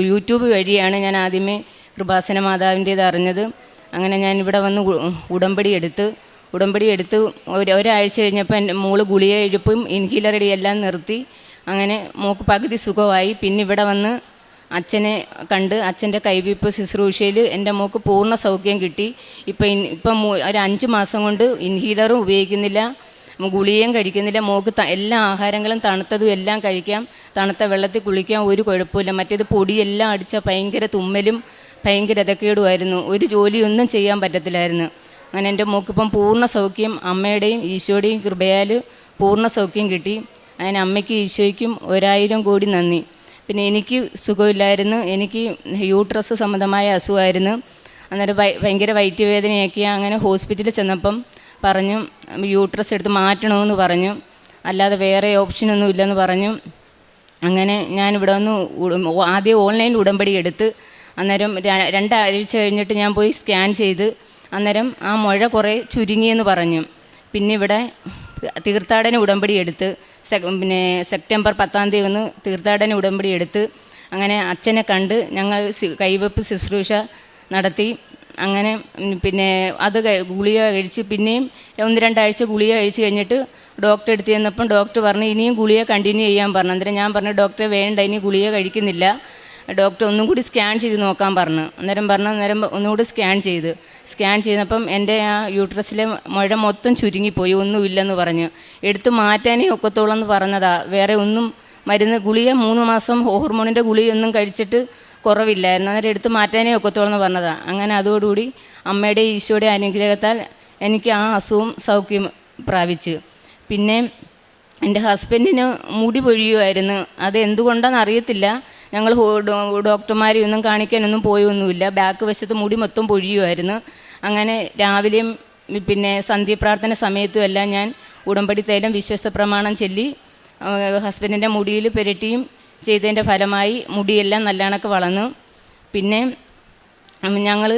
യൂട്യൂബ് വഴിയാണ് ഞാൻ ആദ്യമേ കൃപാസന മാതാവിൻ്റേത് അറിഞ്ഞത്. അങ്ങനെ ഞാനിവിടെ വന്ന് ഉടമ്പടി എടുത്ത് ഒരാഴ്ച കഴിഞ്ഞപ്പോൾ എൻ്റെ മോള് ഗുളിക എഴുപ്പും ഇൻഹീലറടി എല്ലാം നിർത്തി. അങ്ങനെ മോക്ക് പകുതി സുഖമായി. പിന്നെ ഇവിടെ വന്ന് അച്ഛനെ കണ്ട് അച്ഛൻ്റെ കൈവയ്പ്പ് ശുശ്രൂഷയിൽ എൻ്റെ മോക്ക് പൂർണ്ണ സൗഖ്യം കിട്ടി. ഇപ്പം ഒരു 5 മാസം കൊണ്ട് ഇൻഹീലറും ഉപയോഗിക്കുന്നില്ല, ഗുളികയും കഴിക്കുന്നില്ല. മോക്ക് എല്ലാ ആഹാരങ്ങളും തണുത്തതും എല്ലാം കഴിക്കാം, തണുത്ത വെള്ളത്തിൽ കുളിക്കാം, ഒരു കുഴപ്പമില്ല. മറ്റേത് പൊടിയെല്ലാം അടിച്ച ഭയങ്കര തുമ്മലും ഭയങ്കര ഇതക്കേടുമായിരുന്നു. ഒരു ജോലിയൊന്നും ചെയ്യാൻ പറ്റത്തില്ലായിരുന്നു. അങ്ങനെ എൻ്റെ മോക്കിപ്പം പൂർണ്ണ സൗഖ്യം, അമ്മയുടെയും ഈശോയുടെയും കൃപയാൽ പൂർണ്ണ സൗഖ്യം കിട്ടി. അങ്ങനെ അമ്മയ്ക്കും ഈശോയ്ക്കും 1000 കോടി നന്ദി. പിന്നെ എനിക്ക് സുഖമില്ലായിരുന്നു, എനിക്ക് യൂട്രസ് സംബന്ധമായ അസുഖമായിരുന്നു. അന്നേരം ഭയങ്കര വയറ്റുവേദനയൊക്കെയാണ്. അങ്ങനെ ഹോസ്പിറ്റലിൽ ചെന്നപ്പം പറഞ്ഞു യൂട്രസ് എടുത്ത് മാറ്റണമെന്ന് പറഞ്ഞു, അല്ലാതെ വേറെ ഓപ്ഷനൊന്നും ഇല്ലെന്ന് പറഞ്ഞു. അങ്ങനെ ഞാനിവിടെ വന്ന് ആദ്യം ഓൺലൈനിൽ ഉടമ്പടി എടുത്ത്, അന്നേരം 2 ആഴ്ച കഴിഞ്ഞിട്ട് ഞാൻ പോയി സ്കാൻ ചെയ്ത്, അന്നേരം ആ മുഴ കുറേ ചുരുങ്ങിയെന്ന് പറഞ്ഞു. പിന്നെ ഇവിടെ തീർത്ഥാടന ഉടമ്പടി എടുത്ത് പിന്നെ സെപ്റ്റംബർ 10-ാം തീയതി വന്ന് തീർത്ഥാടന ഉടമ്പടി എടുത്ത് അങ്ങനെ അച്ഛനെ കണ്ട് ഞങ്ങൾ കൈവെപ്പ് ശുശ്രൂഷ നടത്തി. അങ്ങനെ പിന്നെ അത് ഗുളിക കഴിച്ച് പിന്നെയും 1-2 ആഴ്ച ഗുളിക കഴിച്ച് കഴിഞ്ഞിട്ട് ഡോക്ടറെ അടുത്ത് ചെന്നപ്പം ഡോക്ടർ പറഞ്ഞു ഇനിയും ഗുളിക കണ്ടിന്യൂ ചെയ്യാൻ പറഞ്ഞു. അന്നേരം ഞാൻ പറഞ്ഞു ഡോക്ടറെ വേണ്ട, ഇനി ഗുളിക കഴിക്കുന്നില്ല, ഡോക്ടർ ഒന്നും കൂടി സ്കാൻ ചെയ്ത് നോക്കാൻ പറഞ്ഞു. അന്നേരം ഒന്നുകൂടി സ്കാൻ ചെയ്തപ്പം എൻ്റെ ആ യൂട്രസിലെ മുഴ മൊത്തം ചുരുങ്ങിപ്പോയി, ഒന്നുമില്ലെന്ന് പറഞ്ഞു. എടുത്ത് മാറ്റാനേ ഒക്കത്തോളം എന്ന് പറഞ്ഞതാ. വേറെ ഒന്നും മരുന്ന് ഗുളിക 3 മാസം ഹോർമോണിൻ്റെ ഗുളികയൊന്നും കഴിച്ചിട്ട് കുറവില്ലായിരുന്നു. അന്നേരം എടുത്ത് മാറ്റാനേ ഒക്കത്തോളം എന്ന് പറഞ്ഞതാ. അങ്ങനെ അതോടുകൂടി അമ്മയുടെ ഈശോയുടെ അനുഗ്രഹത്താൽ എനിക്ക് ആ അസുഖം സൗഖ്യം പ്രാപിച്ചു. പിന്നെ എൻ്റെ ഹസ്ബൻഡിന് മുടി പൊഴിയുമായിരുന്നു. അത് എന്തുകൊണ്ടാണെന്ന് അറിയത്തില്ല. ഞങ്ങൾ ഡോക്ടർമാരെയൊന്നും കാണിക്കാനൊന്നും പോയൊന്നുമില്ല. ബാക്ക് വശത്ത് മുടി മൊത്തം പൊഴിയുമായിരുന്നു. അങ്ങനെ രാവിലെയും പിന്നെ സന്ധ്യപ്രാർത്ഥന സമയത്തും എല്ലാം ഞാൻ ഉടമ്പടി തൈലം വിശ്വസ്ത പ്രമാണം ചൊല്ലി ഹസ്ബൻഡിൻ്റെ മുടിയിൽ പുരട്ടിയും ചെയ്തതിൻ്റെ ഫലമായി മുടിയെല്ലാം നല്ലവണ്ണമൊക്കെ വളർന്നു. പിന്നെ ഞങ്ങൾ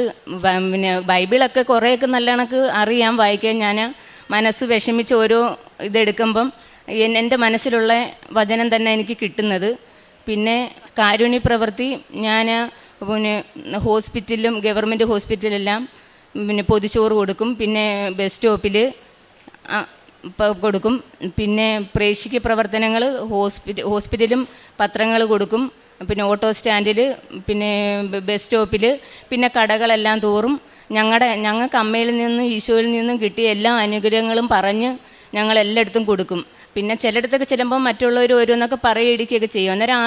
പിന്നെ ബൈബിളൊക്കെ കുറേയൊക്കെ നല്ല കണക്ക് അറിയാം വായിക്കാൻ. ഞാൻ മനസ്സ് വിഷമിച്ച് ഓരോ ഇതെടുക്കുമ്പം എൻ്റെ മനസ്സിലുള്ള വചനം തന്നെ എനിക്ക് കിട്ടുന്നത്. പിന്നെ കാരുണ്യ പ്രവൃത്തി ഞാൻ പിന്നെ ഹോസ്പിറ്റലിലും ഗവൺമെൻറ് ഹോസ്പിറ്റലെല്ലാം പിന്നെ പൊതിച്ചോറ് കൊടുക്കും. പിന്നെ ബസ് സ്റ്റോപ്പിൽ കൊടുക്കും. പിന്നെ പ്രേക്ഷിക പ്രവർത്തനങ്ങൾ ഹോസ്പിറ്റലും പത്രങ്ങൾ കൊടുക്കും. പിന്നെ ഓട്ടോ സ്റ്റാൻഡിൽ, പിന്നെ ബസ് സ്റ്റോപ്പിൽ, പിന്നെ കടകളെല്ലാം തോറും ഞങ്ങൾക്ക് അമ്മയിൽ നിന്നും ഈശോയിൽ നിന്നും കിട്ടിയ എല്ലാ അനുഗ്രഹങ്ങളും പറഞ്ഞ് ഞങ്ങളെല്ലായിടത്തും കൊടുക്കും. പിന്നെ ചിലയിടത്തൊക്കെ ചെല്ലുമ്പോൾ മറ്റുള്ളവർ ഓരോന്നൊക്കെ പറയുകയൊക്കെ ചെയ്യും. അന്നേരം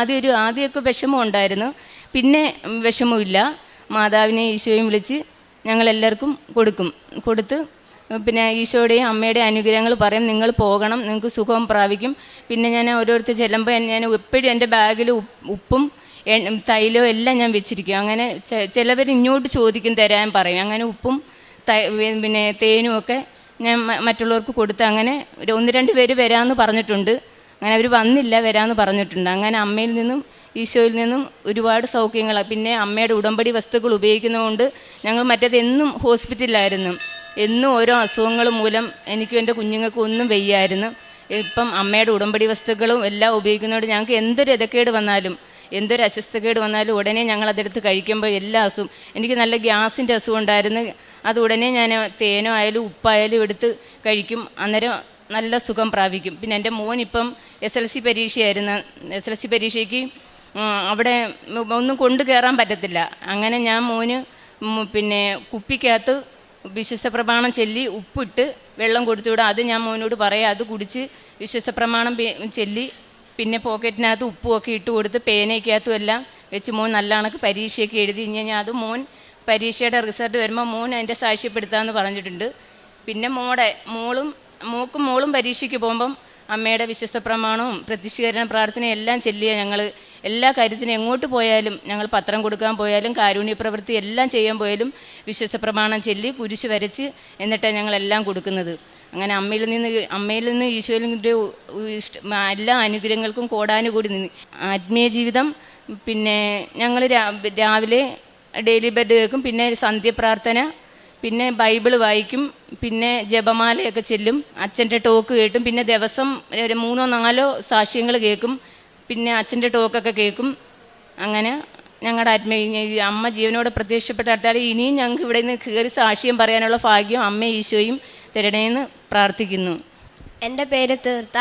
ആദ്യമൊക്കെ വിഷമം ഉണ്ടായിരുന്നു. പിന്നെ വിഷമമില്ല. മാതാവിനെ ഈശോയും വിളിച്ച് ഞങ്ങളെല്ലാവർക്കും കൊടുത്ത് പിന്നെ ഈശോയുടെയും അമ്മയുടെയും അനുഗ്രഹങ്ങൾ പറയും. നിങ്ങൾ പോകണം, നിങ്ങൾക്ക് സുഖം പ്രാപിക്കും. പിന്നെ ഞാൻ ഓരോരുത്തർ ചെല്ലുമ്പോൾ ഞാൻ എപ്പോഴും എൻ്റെ ബാഗിൽ ഉപ്പും തൈലവും എല്ലാം ഞാൻ വെച്ചിരിക്കും. അങ്ങനെ ചിലവർ ഇങ്ങോട്ട് ചോദിക്കും, തരാൻ പറയും. അങ്ങനെ ഉപ്പും പിന്നെ തേനും ഒക്കെ ഞാൻ മറ്റുള്ളവർക്ക് കൊടുത്ത് അങ്ങനെ 1-2 പേര് വരാമെന്ന് പറഞ്ഞിട്ടുണ്ട്. അങ്ങനെ അവർ വന്നില്ല, വരാമെന്ന് പറഞ്ഞിട്ടുണ്ട്. അങ്ങനെ അമ്മയിൽ നിന്നും ഈശോയിൽ നിന്നും ഒരുപാട് സൗഖ്യങ്ങളാണ്. പിന്നെ അമ്മയുടെ ഉടമ്പടി വസ്തുക്കൾ ഉപയോഗിക്കുന്നതുകൊണ്ട് ഞങ്ങൾ മറ്റേത് എന്നും ഹോസ്പിറ്റലിലായിരുന്നു. എന്നും ഓരോ അസുഖങ്ങൾ മൂലം എനിക്കും എൻ്റെ കുഞ്ഞുങ്ങൾക്കും ഒന്നും വയ്യായിരുന്നു. ഇപ്പം അമ്മയുടെ ഉടമ്പടി വസ്തുക്കളും എല്ലാം ഉപയോഗിക്കുന്നതുകൊണ്ട് ഞങ്ങൾക്ക് എന്തൊരു ഇതക്കേട് വന്നാലും എന്തൊരു അസ്വസ്ഥക്കേട് വന്നാലും ഉടനെ ഞങ്ങളതെടുത്ത് കഴിക്കുമ്പോൾ എല്ലാ അസുഖം, എനിക്ക് നല്ല ഗ്യാസിൻ്റെ അസുഖം ഉണ്ടായിരുന്നു. അത് ഉടനെ ഞാൻ തേനോ ആയാലും ഉപ്പായാലും എടുത്ത് കഴിക്കും. അന്നേരം നല്ല സുഖം പ്രാപിക്കും. പിന്നെ എൻ്റെ മോനിപ്പം SLC പരീക്ഷയായിരുന്നു. SLC പരീക്ഷയ്ക്ക് അവിടെ ഒന്നും കൊണ്ടു കയറാൻ പറ്റത്തില്ല. അങ്ങനെ ഞാൻ മോന് പിന്നെ കുപ്പിക്കകത്ത് വിശ്വസ്ത പ്രമാണം ചൊല്ലി ഉപ്പിട്ട് വെള്ളം കൊടുത്തുവിടും. അത് ഞാൻ മോനോട് പറയാം, അത് കുടിച്ച് വിശ്വസ്ത പ്രമാണം ചൊല്ലി പിന്നെ പോക്കറ്റിനകത്ത് ഉപ്പുമൊക്കെ ഇട്ട് കൊടുത്ത് പേനയ്ക്കകത്തും എല്ലാം വെച്ച് മോൻ നല്ല കണക്ക് പരീക്ഷയൊക്കെ എഴുതി. ഞാൻ അത് മോൻ പരീക്ഷയുടെ റിസൾട്ട് വരുമ്പോൾ മോൻ അതിൻ്റെ സാക്ഷ്യപ്പെടുത്താമെന്ന് പറഞ്ഞിട്ടുണ്ട്. പിന്നെ മോളും പരീക്ഷയ്ക്ക് പോകുമ്പം അമ്മയുടെ വിശ്വസ്ത പ്രമാണവും പ്രത്യക്ഷീകരണ പ്രാർത്ഥനയും എല്ലാം ചെല്ലിയ ഞങ്ങൾ എല്ലാ കാര്യത്തിനും എങ്ങോട്ട് പോയാലും, ഞങ്ങൾ പത്രം കൊടുക്കാൻ പോയാലും കാരുണ്യ പ്രവൃത്തി എല്ലാം ചെയ്യാൻ പോയാലും വിശ്വസ്ത പ്രമാണം ചൊല്ലി കുരിശ് വരച്ച് എന്നിട്ടാണ് ഞങ്ങളെല്ലാം കൊടുക്കുന്നത്. അങ്ങനെ അമ്മയിൽ നിന്ന് ഈശോയിലെ എല്ലാ അനുഗ്രഹങ്ങൾക്കും കോടാനുകൂടി നിന്ന് ആത്മീയ ജീവിതം. പിന്നെ ഞങ്ങൾ രാവിലെ ഡെയിലി ബെഡ് കേൾക്കും. പിന്നെ സന്ധ്യപ്രാർത്ഥന, പിന്നെ ബൈബിൾ വായിക്കും. പിന്നെ ജപമാലയൊക്കെ ചെല്ലും. അച്ഛൻ്റെ ടോക്ക് കേട്ടും. പിന്നെ ദിവസം 3-4 സാക്ഷ്യങ്ങൾ കേൾക്കും. പിന്നെ അച്ഛൻ്റെ ടോക്കൊക്കെ കേൾക്കും. അങ്ങനെ ഞങ്ങളുടെ അമ്മ ജീവനോടെ പ്രത്യക്ഷപ്പെട്ടാൽ ഇനിയും ഞങ്ങൾക്ക് ഇവിടെ നിന്ന് കയറി സാക്ഷ്യം പറയാനുള്ള ഭാഗ്യം അമ്മ ഈശോയും തരണേന്ന് പ്രാർത്ഥിക്കുന്നു. എൻ്റെ പേര് തീർത്ത.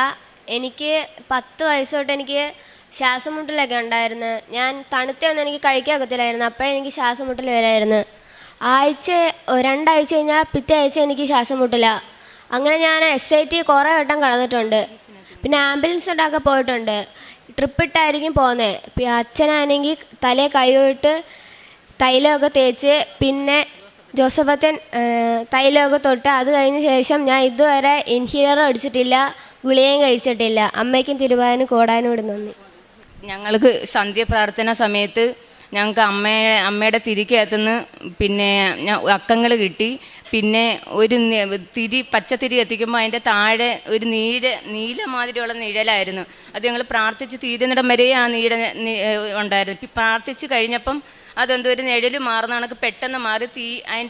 എനിക്ക് 10 വയസ്സ് തൊട്ട് എനിക്ക് ശ്വാസം മുട്ടലൊക്കെ ഉണ്ടായിരുന്നു. ഞാൻ തണുത്തൊന്നും എനിക്ക് കഴിക്കാക്കത്തില്ലായിരുന്നു. അപ്പോഴെനിക്ക് ശ്വാസം മുട്ടൽ വരായിരുന്നു. 2 ആഴ്ച കഴിഞ്ഞാൽ പിറ്റേ ആഴ്ച എനിക്ക് ശ്വാസം മുട്ടില്ല. അങ്ങനെ ഞാൻ SIT കുറേ വട്ടം കടന്നിട്ടുണ്ട്. പിന്നെ ആംബുലൻസിലൊക്കെ പോയിട്ടുണ്ട്. ട്രിപ്പിട്ടായിരിക്കും പോകുന്നത്. അച്ഛനാണെങ്കിൽ തലയിൽ കൈയിട്ട് തൈലമൊക്കെ തേച്ച്, പിന്നെ ജോസഫച്ചൻ തൈലമൊക്കെ തൊട്ട്. അത് കഴിഞ്ഞ ശേഷം ഞാൻ ഇതുവരെ ഇൻഹീലറും അടിച്ചിട്ടില്ല, ഗുളികയും കഴിച്ചിട്ടില്ല. അമ്മയ്ക്കും തിരുവാനും കോടാനും കൂടി നന്ദി. ഞങ്ങൾക്ക് സന്ധ്യപ്രാർത്ഥന സമയത്ത് ഞങ്ങൾക്ക് അമ്മയുടെ തിരിക്കകത്തുനിന്ന് പിന്നെ അക്കങ്ങൾ കിട്ടി. പിന്നെ ഒരു പച്ചത്തിരി എത്തിക്കുമ്പോൾ അതിൻ്റെ താഴെ ഒരു നീല മാതിരിയുള്ള നിഴലായിരുന്നു. അത് ഞങ്ങൾ പ്രാർത്ഥിച്ച് തീരുന്നിടം വരെ ആ ഉണ്ടായിരുന്നു. പ്രാർത്ഥിച്ച് കഴിഞ്ഞപ്പം അതെന്തോ ഒരു നിഴൽ മാറുന്ന കണക്ക് പെട്ടെന്ന് മാറി അതിന്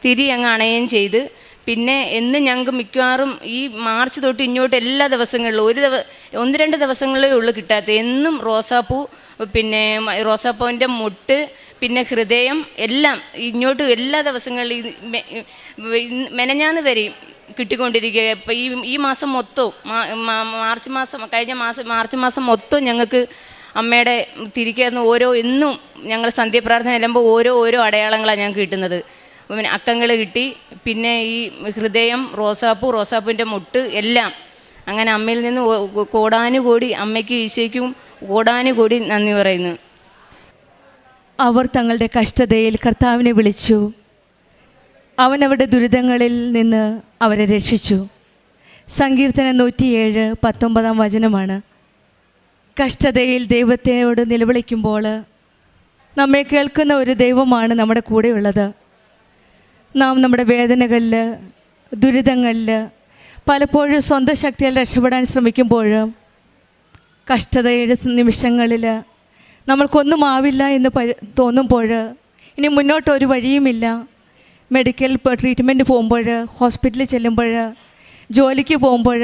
തിരി അങ്ങ് അണയുകയും ചെയ്ത്. പിന്നെ എന്നും ഞങ്ങൾക്ക് മിക്കവാറും ഈ മാർച്ച് തൊട്ട് ഇങ്ങോട്ട് എല്ലാ ദിവസങ്ങളിലും 1-2 ദിവസങ്ങളിലേ ഉള്ളൂ കിട്ടാത്ത. എന്നും റോസാപ്പൂ, പിന്നെ റോസാപ്പൂവിൻ്റെ മുട്ട്, പിന്നെ ഹൃദയം എല്ലാം ഇങ്ങോട്ട് എല്ലാ ദിവസങ്ങളിലും മെനഞ്ഞാന്ന് വരെയും കിട്ടിക്കൊണ്ടിരിക്കുക. ഇപ്പം ഈ മാസം മൊത്തവും കഴിഞ്ഞ മാർച്ച് മാസം മൊത്തം ഞങ്ങൾക്ക് അമ്മയുടെ തിരിക്കുന്ന എന്നും ഞങ്ങൾ സന്ധ്യപ്രാർത്ഥന ചെല്ലുമ്പോൾ ഓരോ അടയാളങ്ങളാണ് ഞങ്ങൾക്ക് കിട്ടുന്നത്. പിന്നെ അക്കങ്ങൾ കിട്ടി. പിന്നെ ഈ ഹൃദയം, റോസാപ്പൂവിൻ്റെ മുട്ട് എല്ലാം. അങ്ങനെ അമ്മയിൽ നിന്ന് കോടാനുകൂടി അമ്മയ്ക്കും ഈശോയ്ക്കും കോടാനുകൂടി നന്ദി പറയുന്നു. അവർ തങ്ങളുടെ കഷ്ടതയിൽ കർത്താവിനെ വിളിച്ചു. അവൻ അവരുടെ ദുരിതങ്ങളിൽ നിന്ന് അവരെ രക്ഷിച്ചു. സങ്കീർത്തനം 107:19 വചനമാണ്. കഷ്ടതയിൽ ദൈവത്തോട് നിലവിളിക്കുമ്പോൾ നമ്മെ കേൾക്കുന്ന ഒരു ദൈവമാണ് നമ്മുടെ കൂടെയുള്ളത്. നാം നമ്മുടെ വേദനകളിൽ, ദുരിതങ്ങളിൽ പലപ്പോഴും സ്വന്തം ശക്തിയാൽ രക്ഷപ്പെടാൻ ശ്രമിക്കുമ്പോൾ, കഷ്ടതയുടെ നിമിഷങ്ങളിൽ നമ്മൾക്കൊന്നും ആവില്ല എന്ന് തോന്നുമ്പോൾ ഇനി മുന്നോട്ട് ഒരു വഴിയുമില്ല. മെഡിക്കൽ ട്രീറ്റ്മെൻറ്റ് പോകുമ്പോൾ, ഹോസ്പിറ്റലിൽ ചെല്ലുമ്പോൾ, ജോലിക്ക് പോകുമ്പോൾ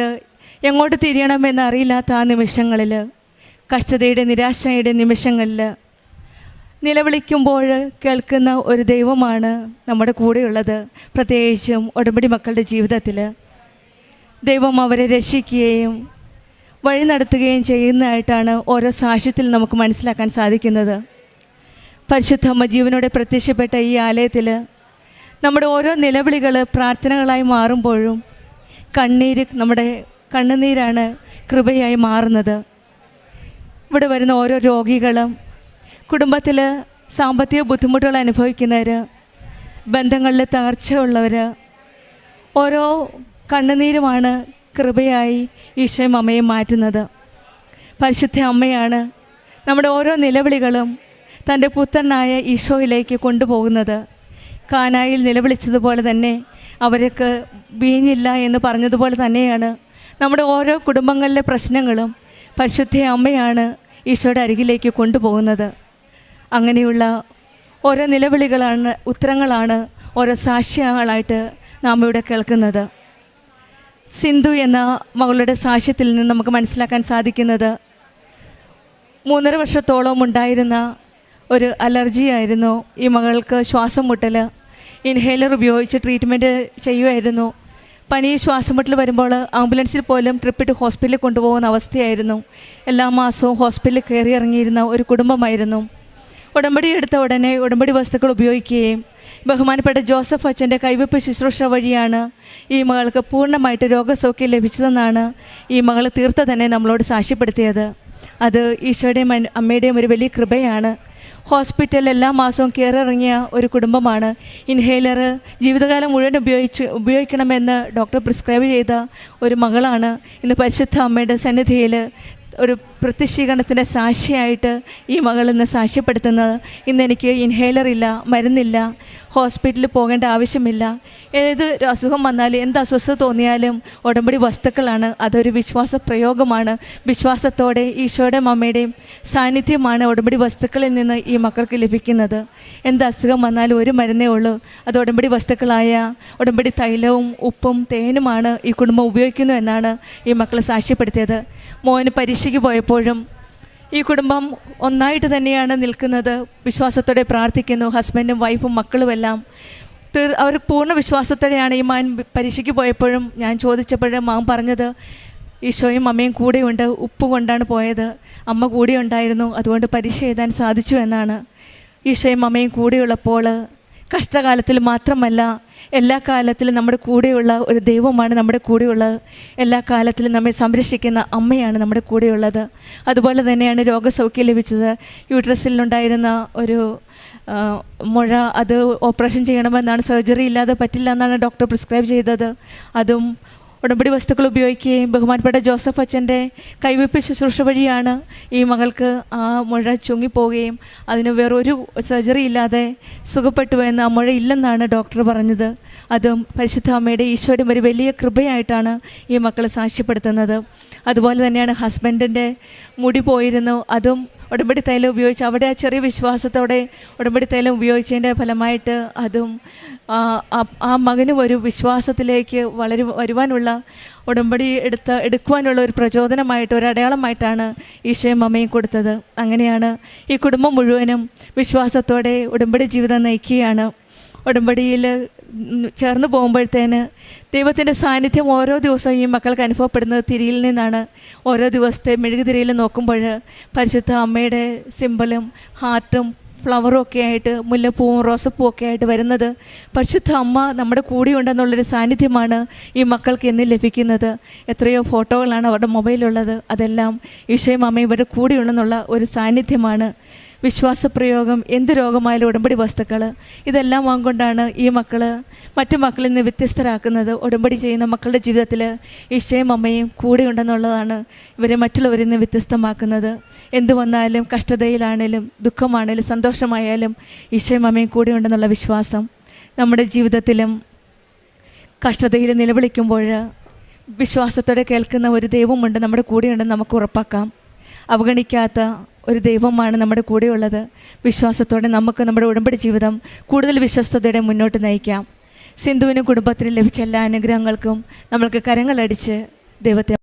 എങ്ങോട്ട് തിരിയണമെന്ന് അറിയില്ലാത്ത ആ നിമിഷങ്ങളിൽ, കഷ്ടതയുടെ നിരാശയുടെ നിമിഷങ്ങളിൽ നിലവിളിക്കുമ്പോൾ കേൾക്കുന്ന ഒരു ദൈവമാണ് നമ്മുടെ കൂടെയുള്ളത്. പ്രത്യേകിച്ചും ഉടമ്പടി മക്കളുടെ ജീവിതത്തിൽ ദൈവം അവരെ രക്ഷിക്കുകയും വഴി നടത്തുകയും ചെയ്യുന്നതായിട്ടാണ് ഓരോ സാക്ഷ്യത്തിൽ നമുക്ക് മനസ്സിലാക്കാൻ സാധിക്കുന്നത്. പരിശുദ്ധമ്മ ജീവനോടെ പ്രത്യക്ഷപ്പെട്ട ഈ ആലയത്തിൽ നമ്മുടെ ഓരോ നിലവിളികൾ പ്രാർത്ഥനകളായി മാറുമ്പോഴും നമ്മുടെ കണ്ണുനീരാണ് കൃപയായി മാറുന്നത്. ഇവിടെ വരുന്ന ഓരോ രോഗികളും, കുടുംബത്തിൽ സാമ്പത്തിക ബുദ്ധിമുട്ടുകൾ അനുഭവിക്കുന്നവർ, ബന്ധങ്ങളിൽ തകർച്ചയുള്ളവർ, ഓരോ കണ്ണുനീരുമാണ് കൃപയായി ഈശോയും അമ്മയും മാറ്റുന്നത്. പരിശുദ്ധ അമ്മയാണ് നമ്മുടെ ഓരോ നിലവിളികളും തൻ്റെ പുത്രനായ ഈശോയിലേക്ക് കൊണ്ടുപോകുന്നത്. കാനായിൽ നിലവിളിച്ചതുപോലെ തന്നെ അവർക്ക് വീഞ്ഞില്ല എന്ന് പറഞ്ഞതുപോലെ തന്നെയാണ് നമ്മുടെ ഓരോ കുടുംബങ്ങളിലെ പ്രശ്നങ്ങളും പരിശുദ്ധ അമ്മയാണ് ഈശോയുടെ അരികിലേക്ക് കൊണ്ടുപോകുന്നത്. അങ്ങനെയുള്ള ഓരോ നിലവിളികളാണ്, ഉത്തരങ്ങളാണ് ഓരോ സാക്ഷ്യങ്ങളായിട്ട് നാം ഇവിടെ കേൾക്കുന്നത്. സിന്ധു എന്ന മകളുടെ സാക്ഷ്യത്തിൽ നിന്ന് നമുക്ക് മനസ്സിലാക്കാൻ സാധിക്കുന്നത് 3.5 വർഷത്തോളം ഉണ്ടായിരുന്ന ഒരു അലർജിയായിരുന്നു ഈ മകൾക്ക്. ശ്വാസം മുട്ടൽ, ഇൻഹേലർ ഉപയോഗിച്ച് ട്രീറ്റ്മെൻറ്റ് ചെയ്യുമായിരുന്നു. പനി, ശ്വാസം മുട്ടൽ വരുമ്പോൾ ആംബുലൻസിൽ പോലും ട്രിപ്പിട്ട് ഹോസ്പിറ്റലിൽ കൊണ്ടുപോകുന്ന അവസ്ഥയായിരുന്നു. എല്ലാ മാസവും ഹോസ്പിറ്റലിൽ കയറി ഇറങ്ങിയിരുന്ന ഒരു കുടുംബമായിരുന്നു. ഉടമ്പടി എടുത്ത ഉടനെ ഉടമ്പടി വസ്തുക്കൾ ഉപയോഗിക്കുകയും ബഹുമാനപ്പെട്ട ജോസഫ് അച്ഛൻ്റെ കൈവെപ്പ് ശുശ്രൂഷ വഴിയാണ് ഈ മകൾക്ക് പൂർണ്ണമായിട്ട് രോഗസൗഖ്യം ലഭിച്ചതെന്നാണ് ഈ മകൾ തീർത്ത തന്നെ നമ്മളോട് സാക്ഷ്യപ്പെടുത്തിയത്. അത് ഈശോയുടെയും അമ്മയുടെയും ഒരു വലിയ കൃപയാണ്. ഹോസ്പിറ്റലിൽ എല്ലാ മാസവും കയറിറങ്ങിയ ഒരു കുടുംബമാണ്. ഇൻഹേലർ ജീവിതകാലം മുഴുവൻ ഉപയോഗിക്കണമെന്ന് ഡോക്ടർ പ്രിസ്ക്രൈബ് ചെയ്ത ഒരു മകളാണ് ഇന്ന് പരിശുദ്ധ അമ്മയുടെ സന്നിധിയിൽ ഒരു പ്രത്യക്ഷീകരണത്തിൻ്റെ സാക്ഷിയായിട്ട് ഈ മകൾ ഇന്ന് സാക്ഷ്യപ്പെടുത്തുന്നത്. ഇന്ന് എനിക്ക് ഇൻഹേലർ ഇല്ല, മരുന്നില്ല, ഹോസ്പിറ്റലിൽ പോകേണ്ട ആവശ്യമില്ല. ഏത് അസുഖം വന്നാലും, എന്ത് അസ്വസ്ഥത തോന്നിയാലും ഉടമ്പടി വസ്തുക്കളാണ്. അതൊരു വിശ്വാസ പ്രയോഗമാണ്. വിശ്വാസത്തോടെ ഈശോയുടെ അമ്മയുടെയും സാന്നിധ്യമാണ് ഉടമ്പടി വസ്തുക്കളിൽ നിന്ന് ഈ മക്കൾക്ക് ലഭിക്കുന്നത്. എന്ത് അസുഖം വന്നാലും ഒരു മരുന്നേ ഉള്ളൂ, അത് ഉടമ്പടി വസ്തുക്കളായ ഉടമ്പടി തൈലവും ഉപ്പും തേനുമാണ് ഈ കുടുംബം ഉപയോഗിക്കുന്നു എന്നാണ് ഈ മക്കൾ സാക്ഷ്യപ്പെടുത്തിയത്. മോന് പരീക്ഷയ്ക്ക് പോയപ്പോഴും ഈ കുടുംബം ഒന്നായിട്ട് തന്നെയാണ് നിൽക്കുന്നത്. വിശ്വാസത്തോടെ പ്രാർത്ഥിക്കുന്നു. ഹസ്ബൻഡും വൈഫും മക്കളുമെല്ലാം അവർ പൂർണ്ണ വിശ്വാസത്തോടെയാണ് ഈ മകൻ പരീക്ഷയ്ക്ക് പോയപ്പോഴും ഞാൻ ചോദിച്ചപ്പോഴും മകൻ പറഞ്ഞത് ഈശോയും അമ്മയും കൂടെയുണ്ട്, ഉപ്പ് കൊണ്ടാണ് പോയത്, അമ്മ കൂടെ ഉണ്ടായിരുന്നു, അതുകൊണ്ട് പരീക്ഷ എഴുതാൻ സാധിച്ചു എന്നാണ്. ഈശോയും അമ്മയും കൂടെയുള്ളപ്പോൾ കഷ്ടകാലത്തിൽ മാത്രമല്ല എല്ലാ കാലത്തിലും നമ്മുടെ കൂടെയുള്ള ഒരു ദൈവമാണ് നമ്മുടെ കൂടെയുള്ളത്. എല്ലാ കാലത്തിലും നമ്മെ സംരക്ഷിക്കുന്ന അമ്മയാണ് നമ്മുടെ കൂടെയുള്ളത്. അതുപോലെ തന്നെയാണ് രോഗസൗഖ്യം ലഭിച്ചത്. യൂട്രസിലുണ്ടായിരുന്ന ഒരു മുഴ, അത് ഓപ്പറേഷൻ ചെയ്യണമെന്നാണ്, സർജറി ഇല്ലാതെ പറ്റില്ല എന്നാണ് ഡോക്ടർ പ്രിസ്ക്രൈബ് ചെയ്തത്. അതും ഉടമ്പടി വസ്തുക്കൾ ഉപയോഗിക്കുകയും ബഹുമാനപ്പെട്ട ജോസഫ് അച്ഛൻ്റെ കൈവെപ്പ് ശുശ്രൂഷ വഴിയാണ് ഈ മകൾക്ക് ആ മുഴ ചുങ്ങിപ്പോവുകയും അതിന് വേറൊരു സർജറി ഇല്ലാതെ സുഖപ്പെട്ടു എന്ന്, ആ മുഴ ഇല്ലെന്നാണ് ഡോക്ടർ പറഞ്ഞത്. അതും പരിശുദ്ധ അമ്മയുടെ ഈശോയുടെ ഒരു വലിയ കൃപയായിട്ടാണ് ഈ മക്കൾ സാക്ഷ്യപ്പെടുത്തുന്നത്. അതുപോലെ തന്നെയാണ് ഹസ്ബൻഡിൻ്റെ മുടി പോയിരുന്നു, അതും ഉടമ്പടി തൈലം ഉപയോഗിച്ച്, അവിടെ ആ ചെറിയ വിശ്വാസത്തോടെ ഉടമ്പടി തൈലം ഉപയോഗിച്ചതിൻ്റെ ഫലമായിട്ട് അതും ആ മകനും ഒരു വിശ്വാസത്തിലേക്ക് വരുവാനുള്ള, ഉടമ്പടി എടുക്കുവാനുള്ള ഒരു പ്രചോദനമായിട്ട്, ഒരു അടയാളമായിട്ടാണ് ഈശോയും അമ്മയും കൊടുത്തത്. അങ്ങനെയാണ് ഈ കുടുംബം മുഴുവനും വിശ്വാസത്തോടെ ഉടമ്പടി ജീവിതം നയിക്കുകയാണ്. ഉടമ്പടിയിൽ ചേർന്ന് പോകുമ്പോഴത്തേന് ദൈവത്തിൻ്റെ സാന്നിധ്യം ഓരോ ദിവസവും ഈ മക്കൾക്ക് അനുഭവപ്പെടുന്നത് തിരിയിൽ നിന്നാണ്. ഓരോ ദിവസത്തെ മെഴുകുതിരിയിൽ നോക്കുമ്പോൾ പരിശുദ്ധ അമ്മയുടെ സിമ്പലും ഹാർട്ടും ഫ്ലവറും ഒക്കെ ആയിട്ട്, മുല്ലപ്പൂവും റോസപ്പൂവും ഒക്കെ ആയിട്ട് വരുന്നത് പരിശുദ്ധ അമ്മ നമ്മുടെ കൂടെ ഉണ്ടെന്നുള്ളൊരു സാന്നിധ്യമാണ് ഈ മക്കൾക്ക് ഇന്ന് ലഭിക്കുന്നത്. എത്രയോ ഫോട്ടോകളാണ് അവരുടെ മൊബൈലുള്ളത്, അതെല്ലാം ഈശോയും അമ്മയും ഇവരുടെ കൂടെയുണ്ടെന്നുള്ള ഒരു സാന്നിധ്യമാണ്. വിശ്വാസപ്രയോഗം, എന്ത് രോഗമായാലും ഉടമ്പടി വസ്തുക്കൾ, ഇതെല്ലാം വാങ്ങിക്കൊണ്ടാണ് ഈ മക്കൾ മറ്റു മക്കളിൽ നിന്ന് വ്യത്യസ്തരാക്കുന്നത്. ഉടമ്പടി ചെയ്യുന്ന മക്കളുടെ ജീവിതത്തിൽ ഈശോയും അമ്മയും കൂടെ ഉണ്ടെന്നുള്ളതാണ് ഇവരെ മറ്റുള്ളവരിൽ നിന്ന് വ്യത്യസ്തമാക്കുന്നത്. എന്തു വന്നാലും, കഷ്ടതയിലാണേലും ദുഃഖമാണേലും സന്തോഷമായാലും ഈശോയും അമ്മയും കൂടെ ഉണ്ടെന്നുള്ള വിശ്വാസം നമ്മുടെ ജീവിതത്തിലും കഷ്ടതയിൽ നിലവിളിക്കുമ്പോൾ വിശ്വാസത്തോടെ കേൾക്കുന്ന ഒരു ദൈവമുണ്ട്, നമ്മുടെ കൂടെയുണ്ടെന്ന് നമുക്ക് ഉറപ്പാക്കാം. അവഗണിക്കാത്ത ഒരു ദൈവമാണ് നമ്മുടെ കൂടെയുള്ളത്. വിശ്വാസത്തോടെ നമുക്ക് നമ്മുടെ ഉടമ്പടി ജീവിതം കൂടുതൽ വിശ്വസ്തയോടെ മുന്നോട്ട് നയിക്കാം. സിന്ധുവിനും കുടുംബത്തിനും ലഭിച്ച എല്ലാ അനുഗ്രഹങ്ങൾക്കും നമ്മൾക്ക് കരങ്ങളടിച്ച് ദൈവത്തെ